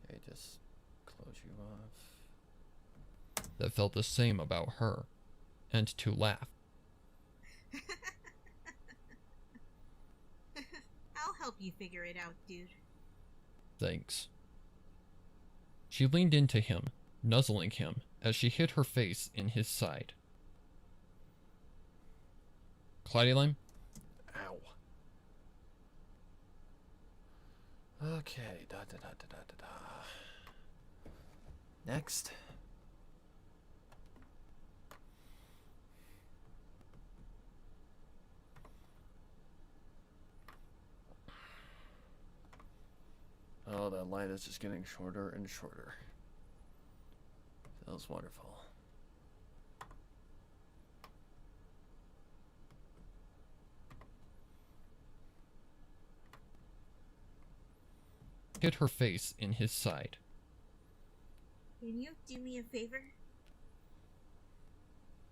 Okay, just close you off. That felt the same about her, and to laugh. I'll help you figure it out, dude. Thanks. She leaned into him, nuzzling him as she hid her face in his side. Cloudy Lime? Ow. Okay, Next. Oh, that light is just getting shorter and shorter. Feels wonderful. Hid her face in his side. Can you do me a favor?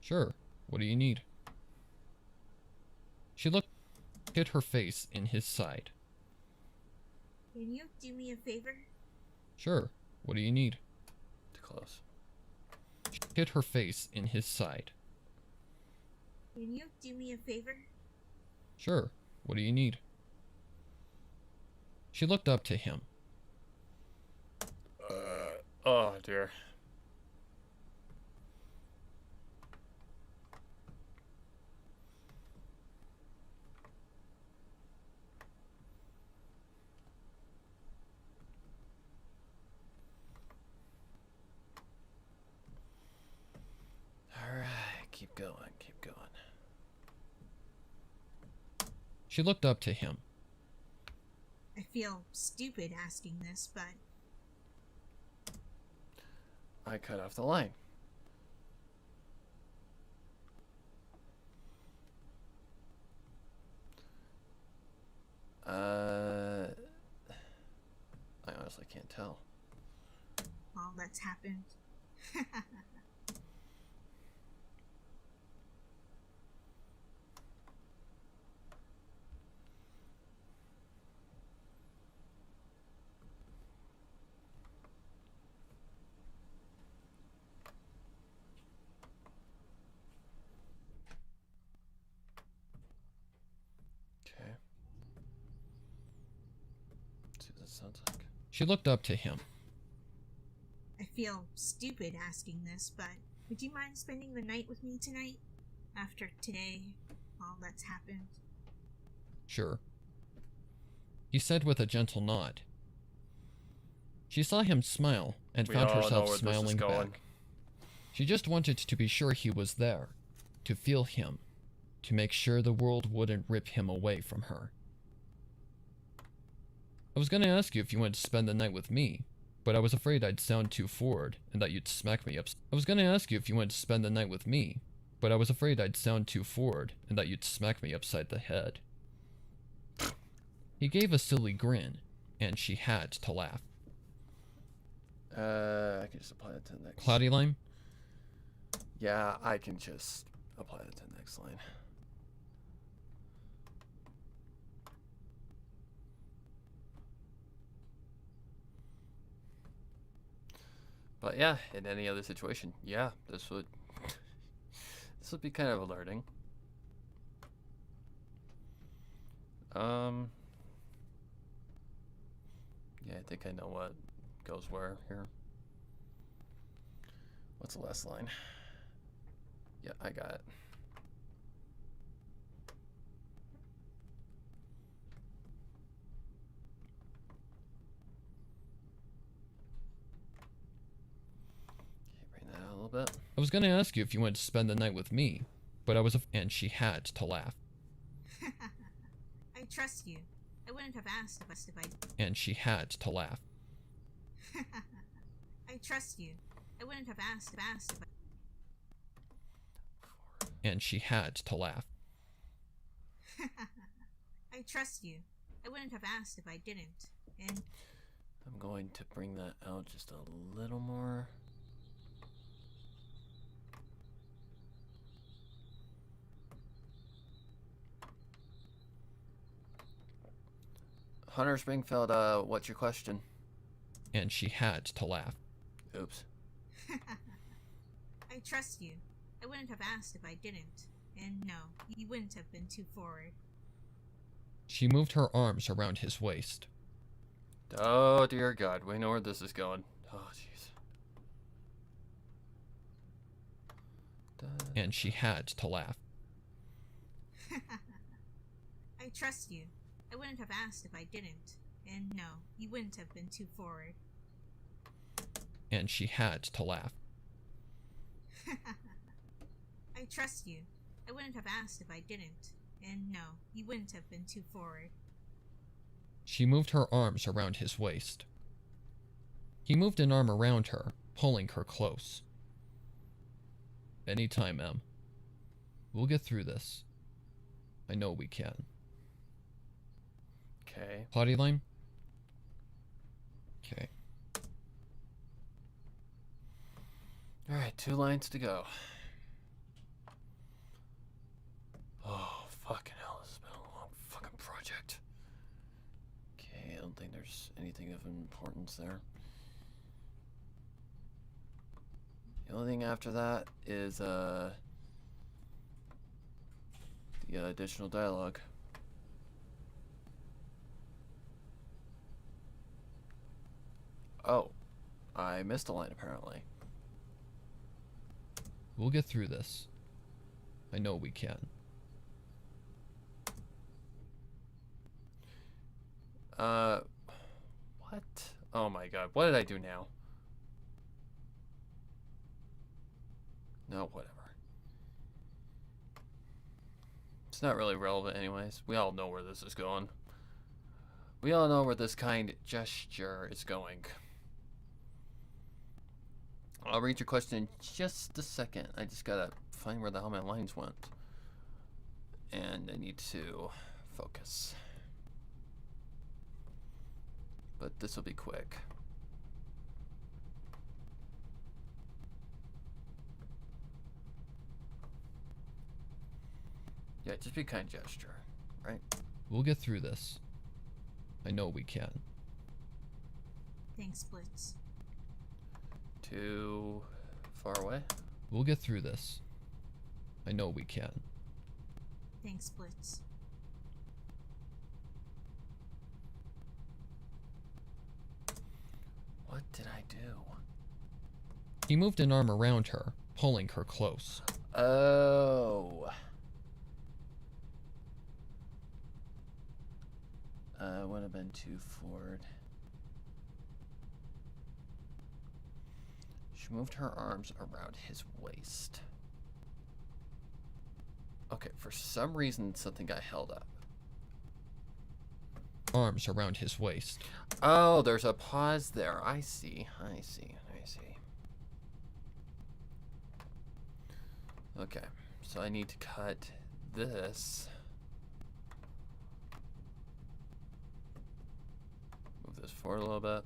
Sure, what do you need? She hid her face in his side. Can you do me a favor? Sure, what do you need? Too close. Hid her face in his side. Can you do me a favor? Sure, what do you need? She looked up to him. Oh dear. All right, keep going, keep going. She looked up to him. I feel stupid asking this, but I cut off the line. I honestly can't tell. all that's happened. Okay. Let's see what that sounds like. She looked up to him. I feel stupid asking this, but would you mind spending the night with me tonight? After today, all that's happened. Sure. He said with a gentle nod. She saw him smile and We found all know herself where this is smiling going. back. She just wanted to be sure he was there, to feel him, to make sure the world wouldn't rip him away from her. I was gonna ask you if you wanted to spend the night with me, but I was afraid I'd sound too forward and that you'd smack me up. I was gonna ask you if you wanted to spend the night with me, but I was afraid I'd sound too forward and that you'd smack me upside the head. He gave a silly grin, and she had to laugh. I can just apply that to the next. Cloudy Lime? Yeah, I can just apply that to the next line. But yeah, in any other situation, yeah, this would be kind of alerting. Yeah, I think I know what goes where here. What's the last line? Yeah, I got it. was gonna ask you if you wanted to spend the night with me, but I was and she had to laugh. I trust you. I wouldn't have asked if I. And she had to laugh. I trust you. I wouldn't have asked if I. And she had to laugh. I trust you. I wouldn't have asked if I didn't. And I'm going to bring that out just a little more. Hunter Springfield, what's your question? And she had to laugh. Oops. I trust you. I wouldn't have asked if I didn't. And no, you wouldn't have been too forward. She moved her arms around his waist. Oh dear God, we know where this is going. Oh jeez. And she had to laugh. I trust you. I wouldn't have asked if I didn't. And no, you wouldn't have been too forward. And she had to laugh. I trust you. I wouldn't have asked if I didn't. And no, you wouldn't have been too forward. She moved her arms around his waist. He moved an arm around her, pulling her close. Anytime, Em. We'll get through this. I know we can. Okay. Potty line? Okay. Alright, 2 lines to go. Oh, fucking hell, this has been a long fucking project. Okay, I don't think there's anything of importance there. The only thing after that is, the additional dialogue. Oh, I missed a line apparently. We'll get through this. I know we can. What? Oh my God, what did I do now? No, whatever. It's not really relevant anyways. We all know where this is going. We all know where this kind gesture is going. I'll read your question in just a second. I just gotta find where the hell my lines went. And I need to focus. But this will be quick. Yeah, just be kind gesture, right? We'll get through this. I know we can. Thanks, Blitz. Too far away? We'll get through this. I know we can. Thanks, Blitz. What did I do? He moved an arm around her, pulling her close. Oh. Would have been too forward. She moved her arms around his waist. Okay, for some reason something got held up. Arms around his waist. Oh, there's a pause there. I see. I see. I see. Okay, so I need to cut this. Move this forward a little bit.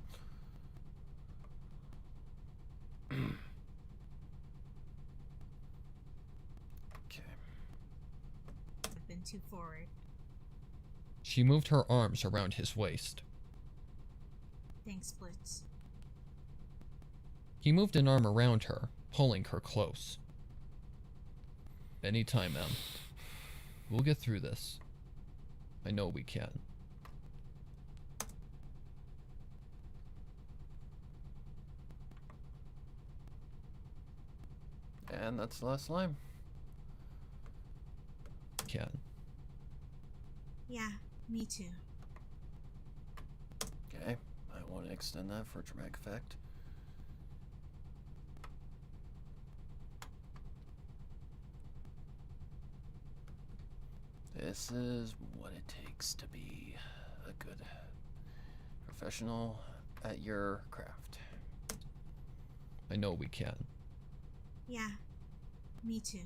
Okay. I've been too forward. She moved her arms around his waist. Thanks, Blitz. He moved an arm around her, pulling her close. Anytime, Em. We'll get through this. I know we can. And that's the last line. Can. Yeah, me too. Okay, I want to extend that for dramatic effect. This is what it takes to be a good professional at your craft. I know we can. Yeah, me too.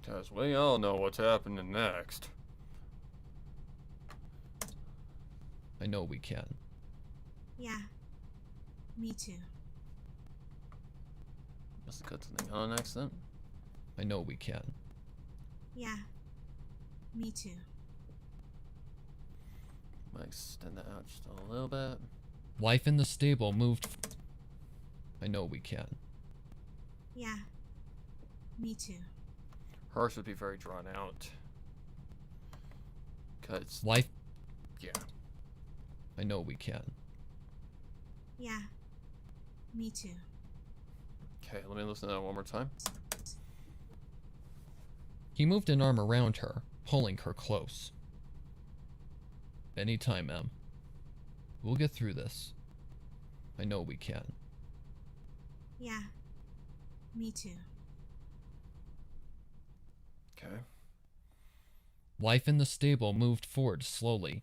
Because we all know what's happening next. I know we can. Yeah, me too. Must have cut something on accident. I know we can. Yeah, me too. Might extend that out just a little bit. Life in the stable moved. I know we can. Yeah, me too. Hers would be very drawn out. Cause Life. yeah. I know we can. Yeah, me too. Okay, let me listen to that one more time. He moved an arm around her, pulling her close. Anytime, Em. We'll get through this. I know we can. Yeah, me too. Okay. Life in the stable moved forward slowly.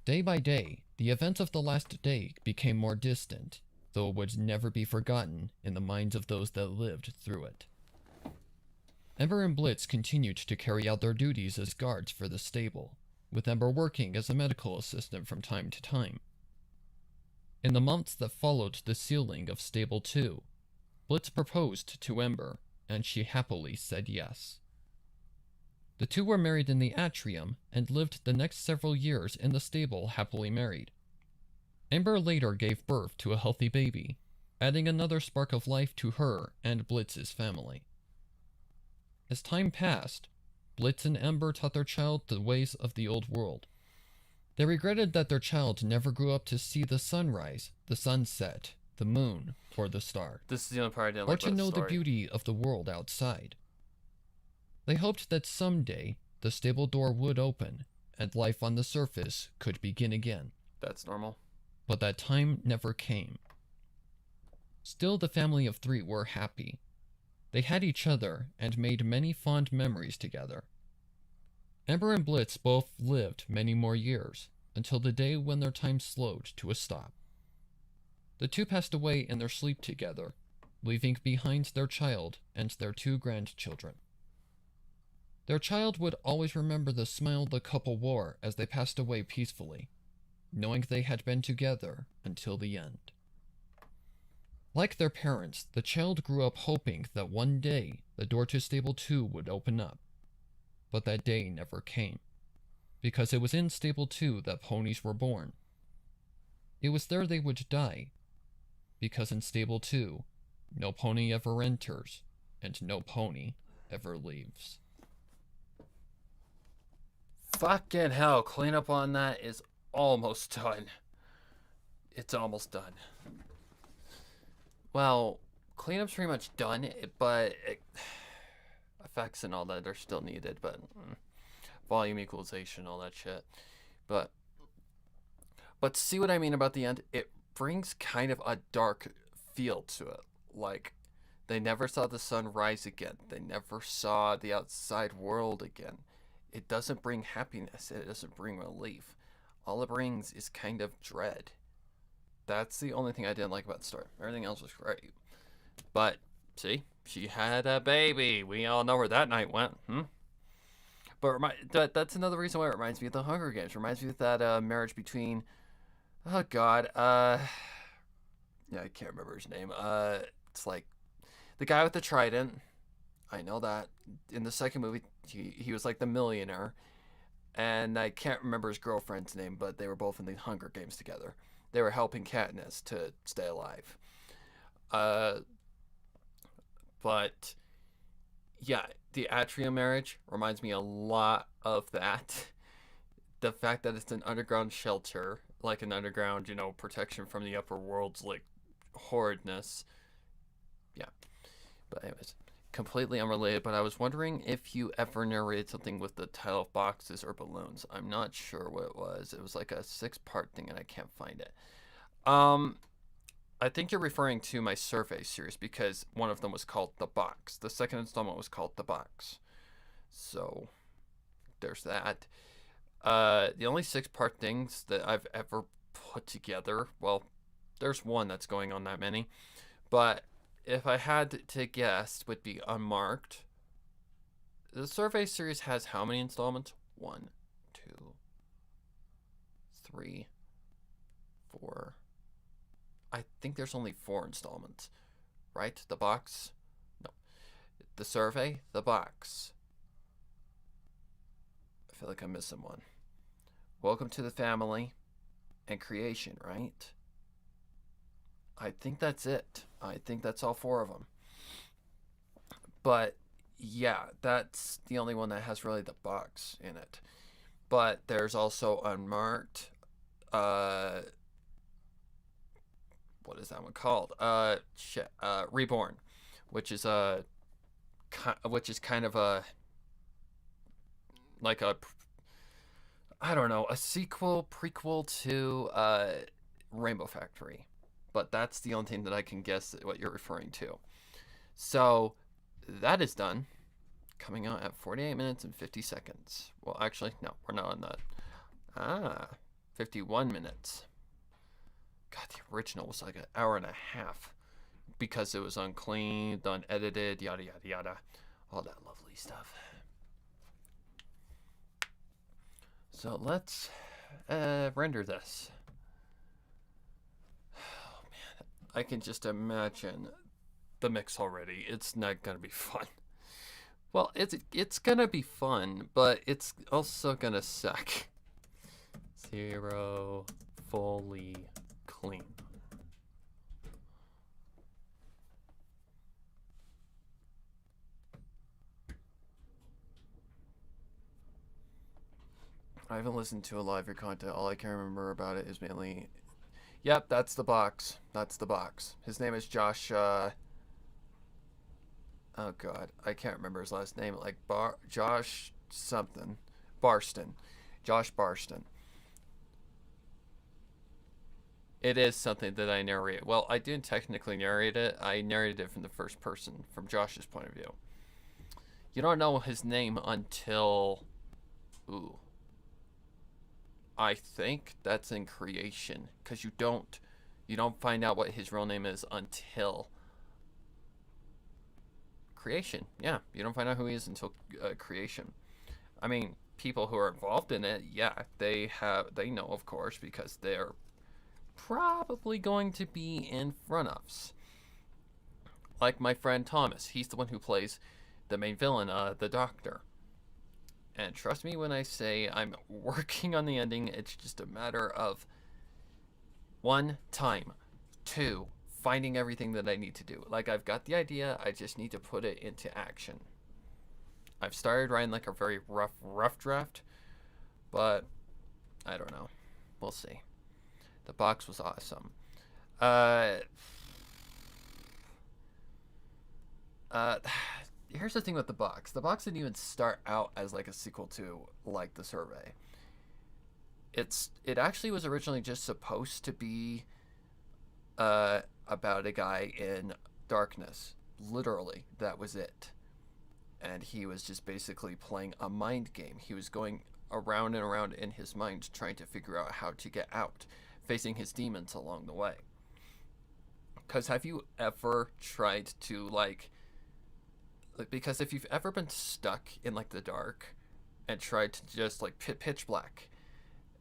Day by day, the events of the last day became more distant, though it would never be forgotten in the minds of those that lived through it. Ember and Blitz continued to carry out their duties as guards for the stable, with Ember working as a medical assistant from time to time. In the months that followed the sealing of Stable 2, Blitz proposed to Ember, and she happily said yes. The two were married in the atrium and lived the next several years in the stable happily married. Ember later gave birth to a healthy baby, adding another spark of life to her and Blitz's family. As time passed, Blitz and Ember taught their child the ways of the old world. They regretted that their child never grew up to see the sunrise, the sunset, the moon, or the stars, This is the only part I didn't or like to about the know the story. beauty of the world outside. They hoped that someday the stable door would open and life on the surface could begin again, That's normal. but that time never came. Still, the family of three were happy. They had each other and made many fond memories together. Ember and Blitz both lived many more years, until the day when their time slowed to a stop. The two passed away in their sleep together, leaving behind their child and their two grandchildren. Their child would always remember the smile the couple wore as they passed away peacefully, knowing they had been together until the end. Like their parents, the child grew up hoping that one day the door to Stable 2 would open up. But that day never came, because it was in Stable 2 that ponies were born. It was there they would die, because in Stable 2, no pony ever enters, and no pony ever leaves. Fucking hell, cleanup on that is almost done. It's almost done. Well, cleanup's pretty much done, but effects and all that are still needed, but volume equalization, all that shit. But see what I mean about the end? It brings kind of a dark feel to it. Like, they never saw the sun rise again. They never saw the outside world again. It doesn't bring happiness. It doesn't bring relief. All it brings is kind of dread. That's the only thing I didn't like about the story. Everything else was great. But, see, she had a baby. We all know where that night went. But that's another reason why it reminds me of the Hunger Games. It reminds me of that marriage between, oh god, yeah, I can't remember his name. It's like the guy with the trident. I know that. In the second movie, he was like the millionaire. And I can't remember his girlfriend's name, but they were both in the Hunger Games together. They were helping Katniss to stay alive. But yeah, the Atrium marriage reminds me a lot of that. The fact that it's an underground shelter, like an underground, protection from the upper world's, like, horridness. Yeah. But anyways, completely unrelated, but I was wondering if you ever narrated something with the title of boxes or balloons. I'm not sure what it was. It was like a 6-part thing and I can't find it. I think you're referring to my survey series because one of them was called The Box. The second installment was called The Box. So there's that. The only 6-part things that I've ever put together, well, there's one that's going on that many, but if I had to guess, would be unmarked. The survey series has how many installments? 1, 2, 3, 4. I think there's only 4 installments, right? The box? No. The survey? The box. I feel like I'm missing one. Welcome to the family and creation, right? I think that's it. I think that's all 4 of them. But yeah, that's the only one that has really the box in it. But there's also unmarked. What is that one called? Reborn, which is kind of a like a, I don't know, a sequel, prequel to Rainbow Factory. But that's the only thing that I can guess what you're referring to. So that is done. Coming out at 48 minutes and 50 seconds. Well, actually, no, we're not on that. 51 minutes. God, the original was like an hour and a half because it was unclean, unedited, yada, yada, yada. All that lovely stuff. So let's render this. Oh, man. I can just imagine the mix already. It's not going to be fun. Well, it's going to be fun, but it's also going to suck. 0 fully clean. I haven't listened to a lot of your content. All I can remember about it is mainly... Yep, that's the box. That's the box. His name is Josh, oh god, I can't remember his last name. Like, Josh something. Barston. Josh Barston. It is something that I narrate. Well, I didn't technically narrate it. I narrated it from the first person, from Josh's point of view. You don't know his name until... Ooh. I think that's in creation, because you don't find out what his real name is until creation. Yeah, you don't find out who he is until creation. I mean, people who are involved in it, yeah, they know, of course, because they're probably going to be in front of us. Like my friend Thomas, he's the one who plays the main villain, the Doctor. And trust me when I say I'm working on the ending. It's just a matter of 1, time, 2, finding everything that I need to do. Like, I've got the idea, I just need to put it into action. I've started writing like a very rough draft, but I don't know. We'll see. The box was awesome. Here's the thing with the box. The box didn't even start out as like a sequel to like the survey. It actually was originally just supposed to be about a guy in darkness. Literally, that was it. And he was just basically playing a mind game. He was going around and around in his mind trying to figure out how to get out, facing his demons along the way. Because have you ever tried to because if you've ever been stuck in like the dark and tried to just like pitch black,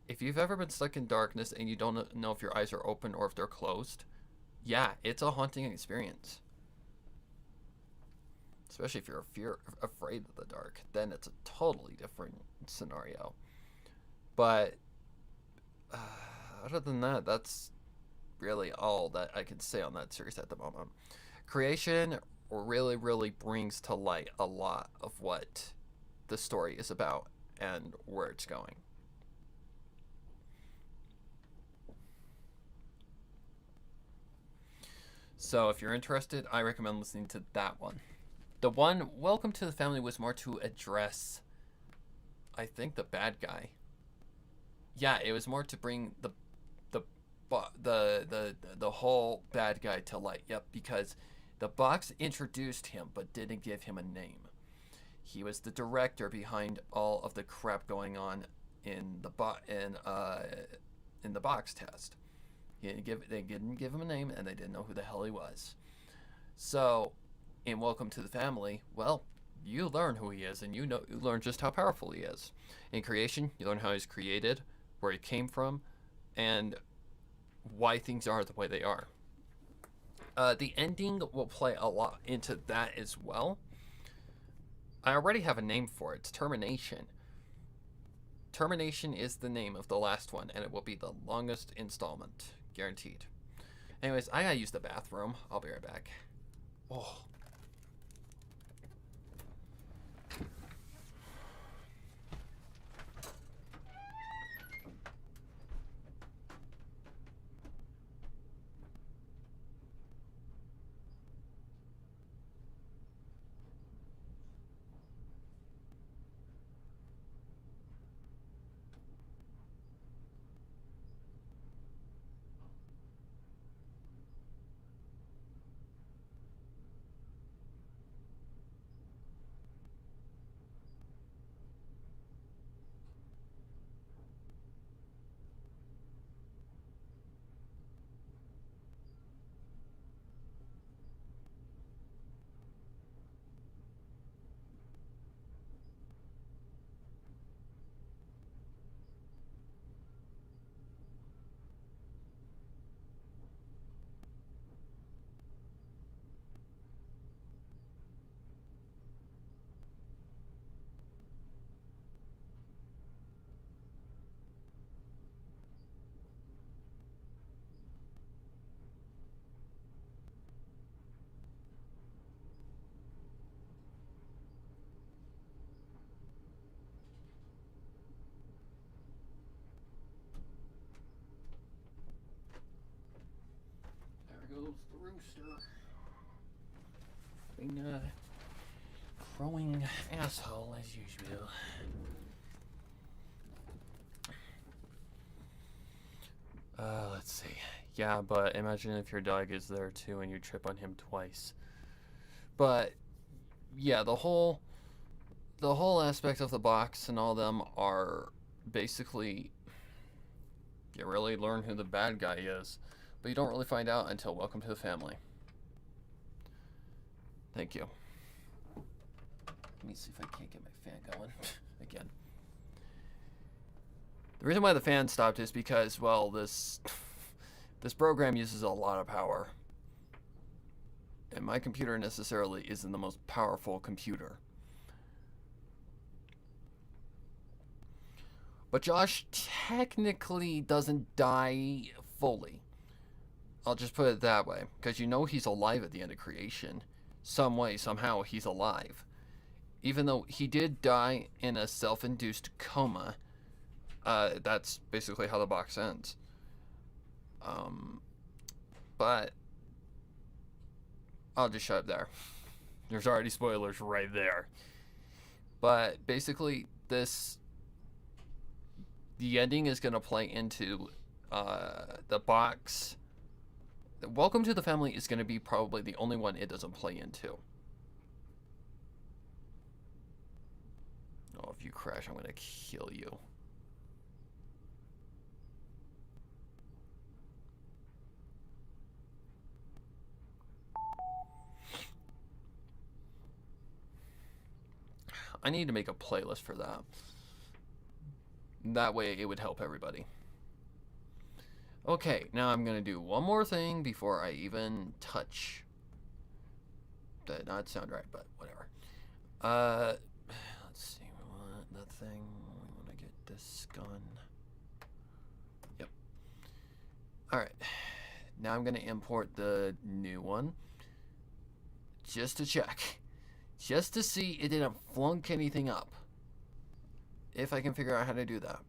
if you've ever been stuck in darkness and you don't know if your eyes are open or if they're closed, yeah, it's a haunting experience. Especially if you're afraid of the dark, then it's a totally different scenario. But other than that, that's really all that I can say on that series at the moment. Creation really brings to light a lot of what the story is about and where it's going. So if you're interested, I recommend listening to that one. The one, Welcome to the Family, was more to address, I think, the bad guy. Yeah, it was more to bring the whole bad guy to light. Yep, because the box introduced him but didn't give him a name. He was the director behind all of the crap going on in the box test. They didn't give him a name, and they didn't know who the hell he was. So, in Welcome to the Family, well, you learn who he is, and you learn just how powerful he is. In Creation, you learn how he's created, where he came from, and why things are the way they are. The ending will play a lot into that as well. I already have a name for it. It's Termination. Termination is the name of the last one, and it will be the longest installment, guaranteed. Anyways, I gotta use the bathroom. I'll be right back. Oh. There goes the rooster. Being a crowing asshole as usual. Let's see. Yeah, but imagine if your dog is there too and you trip on him twice. But yeah, the whole aspect of the box and all them are basically you really learn who the bad guy is, but you don't really find out until Welcome to the Family. Thank you. Let me see if I can't get my fan going again. The reason why the fan stopped is because, well, this program uses a lot of power. And my computer necessarily isn't the most powerful computer. But Josh technically doesn't die fully. I'll just put it that way. Because you know he's alive at the end of Creation. Some way, somehow, he's alive. Even though he did die in a self-induced coma. That's basically how the box ends. But I'll just shut up there. There's already spoilers right there. But basically, the ending is going to play into the box. Welcome to the Family is going to be probably the only one it doesn't play into. Oh, if you crash, I'm going to kill you. I need to make a playlist for that. That way it would help everybody. Okay, now I'm gonna do one more thing before I even touch. That did not sound right, but whatever. Let's see, what the thing. We want to get this gun. Yep. Alright. Now I'm gonna import the new one. Just to check. Just to see it didn't flunk anything up. If I can figure out how to do that.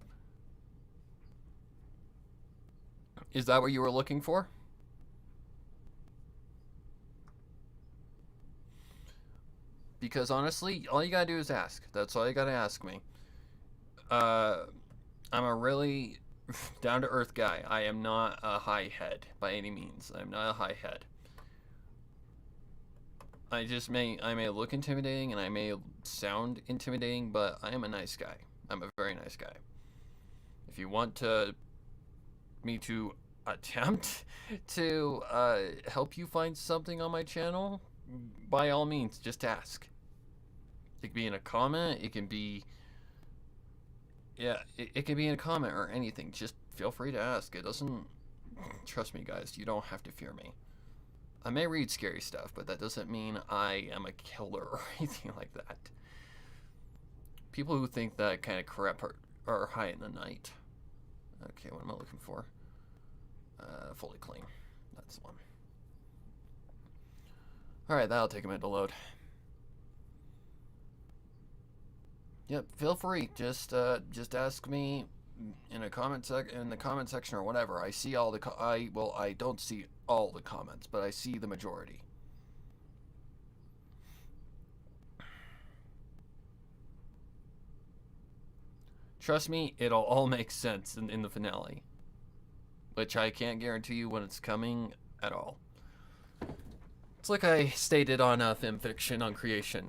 Is that what you were looking for? Because honestly, all you gotta do is ask. That's all you gotta ask me. I'm a really down-to-earth guy. I am not a high head by any means. I'm not a high head. I may look intimidating and I may sound intimidating, but I am a nice guy. I'm a very nice guy. If you want me to attempt to help you find something on my channel, by all means, just ask. It can be in a comment. It can be, yeah, it can be in a comment or anything. Just feel free to ask. It doesn't, trust me, guys, you don't have to fear me. I may read scary stuff, but that doesn't mean I am a killer or anything like that. People who think that kind of crap are high in the night. Okay, what am I looking for? Fully clean. That's the one. Alright, that'll take a minute to load. Yep, feel free. Just ask me in a in the comment section or whatever. I see all the I don't see all the comments, but I see the majority. Trust me, it'll all make sense in the finale, which I can't guarantee you when it's coming at all. It's like I stated on Film Fiction on Creation.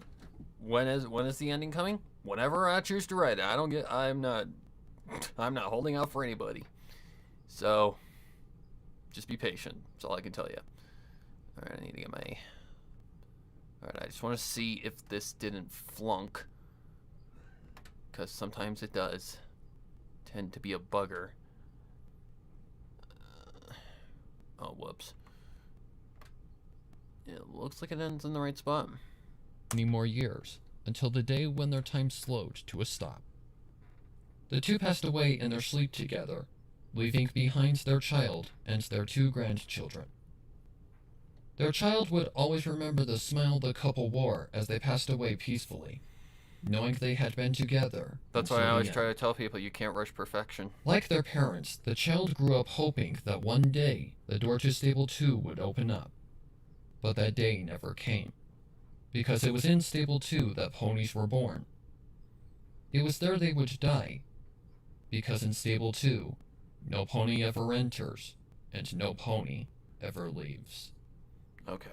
When is the ending coming? Whenever I choose to write it. I'm not holding out for anybody. So just be patient. That's all I can tell you. Alright, I need to get my... Alright, I just want to see if this didn't flunk. Because sometimes it does tend to be a bugger. Oh, whoops. It looks like it ends in the right spot. Many more years, until the day when their time slowed to a stop. The two passed away in their sleep together, leaving behind their child and their 2 grandchildren. Their child would always remember the smile the couple wore as they passed away peacefully, knowing they had been together. That's why I always try to tell people you can't rush perfection. Like their parents, the child grew up hoping that one day the door to Stable 2 would open up. But that day never came, because it was in Stable 2 that ponies were born. It was there they would die, because in Stable 2, no pony ever enters, and no pony ever leaves. Okay.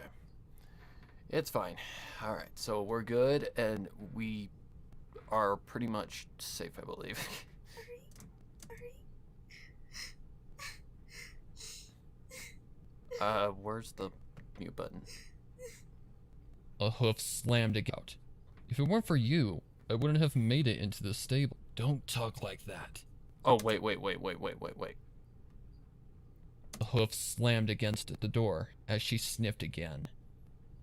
It's fine. Alright, so we're good, and we are pretty much safe, I believe. Where's the mute button? A hoof slammed out. If it weren't for you, I wouldn't have made it into the stable. Don't talk like that. Oh, wait. A hoof slammed against the door as she sniffed again,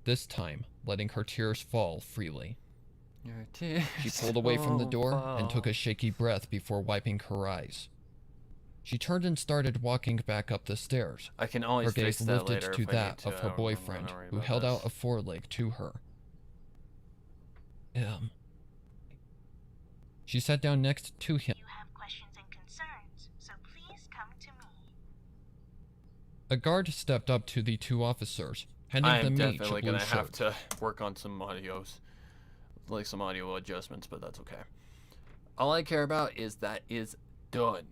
this time letting her tears fall freely. Your tears She pulled away from the door fall. and took a shaky breath before wiping her eyes. She turned and started walking back up the stairs. I can always Her gaze fix that lifted later to if I that need to. of her I'm not boyfriend, worried who about held this. out a foreleg to her. She sat down next to him. You have questions and concerns, so please come to me. A guard stepped up to the 2 officers, handing I'm them each a definitely blue gonna have shirt. to work on some some audio adjustments, but that's okay. All I care about is that is done.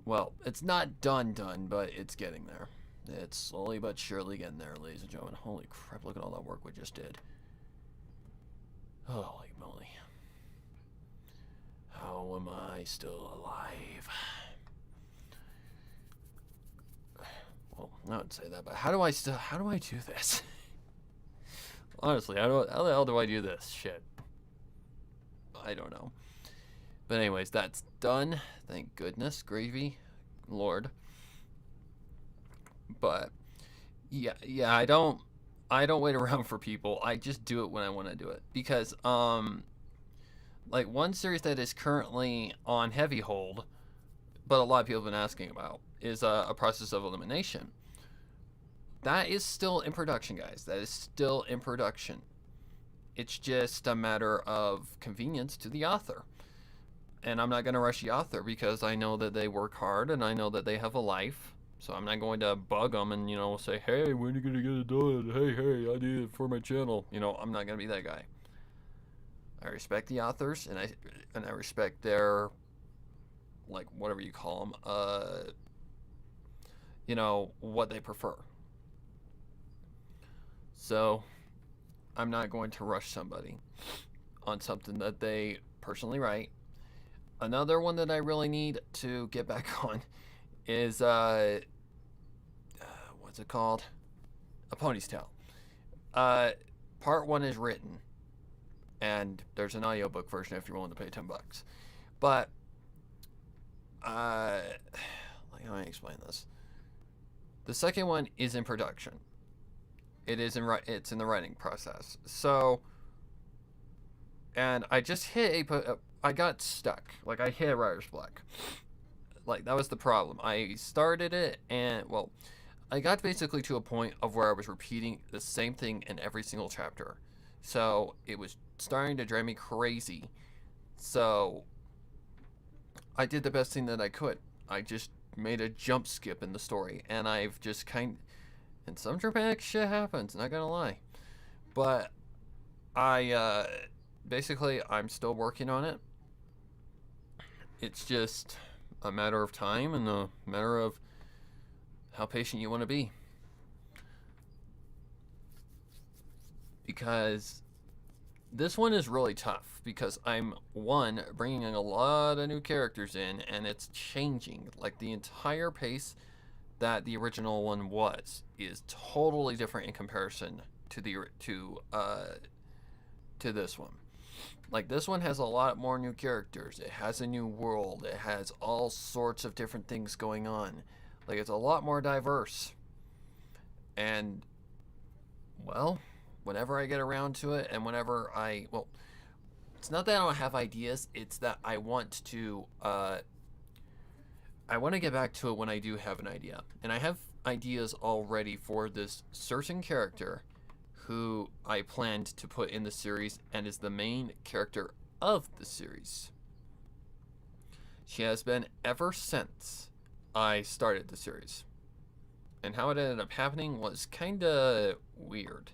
Well, it's not done, but it's getting there. It's slowly but surely getting there, ladies and gentlemen. Holy crap, look at all that work we just did. Holy moly. How am I still alive? Well, I would say that, but how do I do this? Honestly, how the hell do I do this shit? I don't know. But anyways, that's done. Thank goodness, gravy, Lord. But yeah, I don't wait around for people. I just do it when I want to do it. Because like one series that is currently on heavy hold, but a lot of people have been asking about, is a process of elimination. That is still in production, guys. That is still in production. It's just a matter of convenience to the author. And I'm not going to rush the author because I know that they work hard and I know that they have a life. So I'm not going to bug them and, say, hey, when are you going to get it done? Hey, I need it for my channel. I'm not going to be that guy. I respect the authors and I respect their, like, whatever you call them, what they prefer. So I'm not going to rush somebody on something that they personally write. Another one that I really need to get back on is what's it called? A Pony's Tale. Part 1 is written, and there's an audiobook version if you're willing to pay $10. But like, how do I explain this? The second one is in production. It's in the writing process. So, and I just hit I got stuck. Like, I hit a writer's block. Like, that was the problem. I started it, and, well, I got basically to a point of where I was repeating the same thing in every single chapter. So, it was starting to drive me crazy. So, I did the best thing that I could. I just made a jump skip in the story, and I've just and some dramatic shit happens, not gonna lie. But basically, I'm still working on it. It's just a matter of time and a matter of how patient you want to be. Because this one is really tough, because I'm, one, bringing in a lot of new characters in, and it's changing. Like, the entire pace that the original one is totally different in comparison to this one. Like, this one has a lot more new characters. It has a new world. It has all sorts of different things going on. Like, it's a lot more diverse. And, well, whenever I get around to it, and whenever it's not that I don't have ideas, it's that I want to get back to it when I do have an idea. And I have ideas already for this certain character who I planned to put in the series and is the main character of the series. She has been ever since I started the series. And how it ended up happening was kinda weird,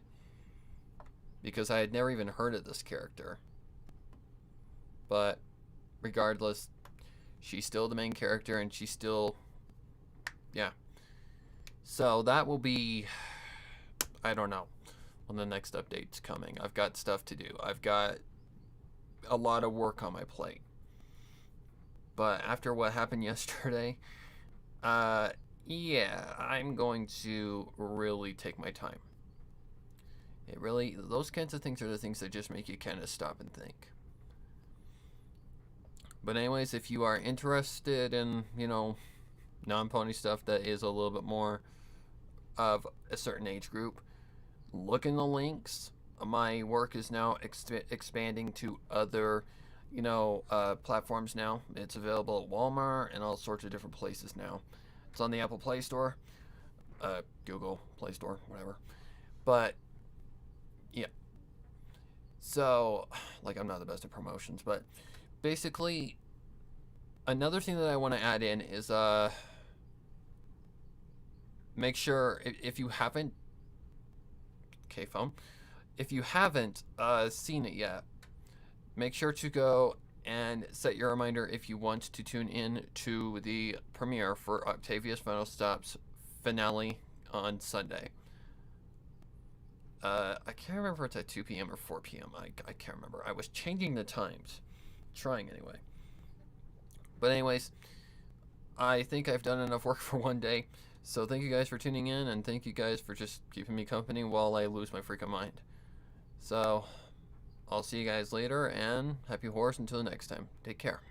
because I had never even heard of this character. But regardless, she's still the main character, and she's still, yeah. So that will be, I don't know, when the next update's coming. I've got stuff to do. I've got a lot of work on my plate. But after what happened yesterday, yeah, I'm going to really take my time. Those kinds of things are the things that just make you kind of stop and think. But anyways, if you are interested in, non-pony stuff that is a little bit more of a certain age group, look in the links. My work is now expanding to other, platforms now. It's available at Walmart and all sorts of different places now. It's on the Apple Play Store, Google Play Store, whatever. But, yeah. So, like, I'm not the best at promotions, but basically, another thing that I want to add in is, make sure, if you haven't, okay, phone, if you haven't seen it yet, make sure to go and set your reminder if you want to tune in to the premiere for Octavia's Final Stop's finale on Sunday. I can't remember if it's at 2 p.m. or 4 p.m. I can't remember. I was changing the times. Trying anyway. But anyways, I think I've done enough work for one day. So thank you guys for tuning in, and thank you guys for just keeping me company while I lose my freaking mind. So, I'll see you guys later, and happy horrors until next time. Take care.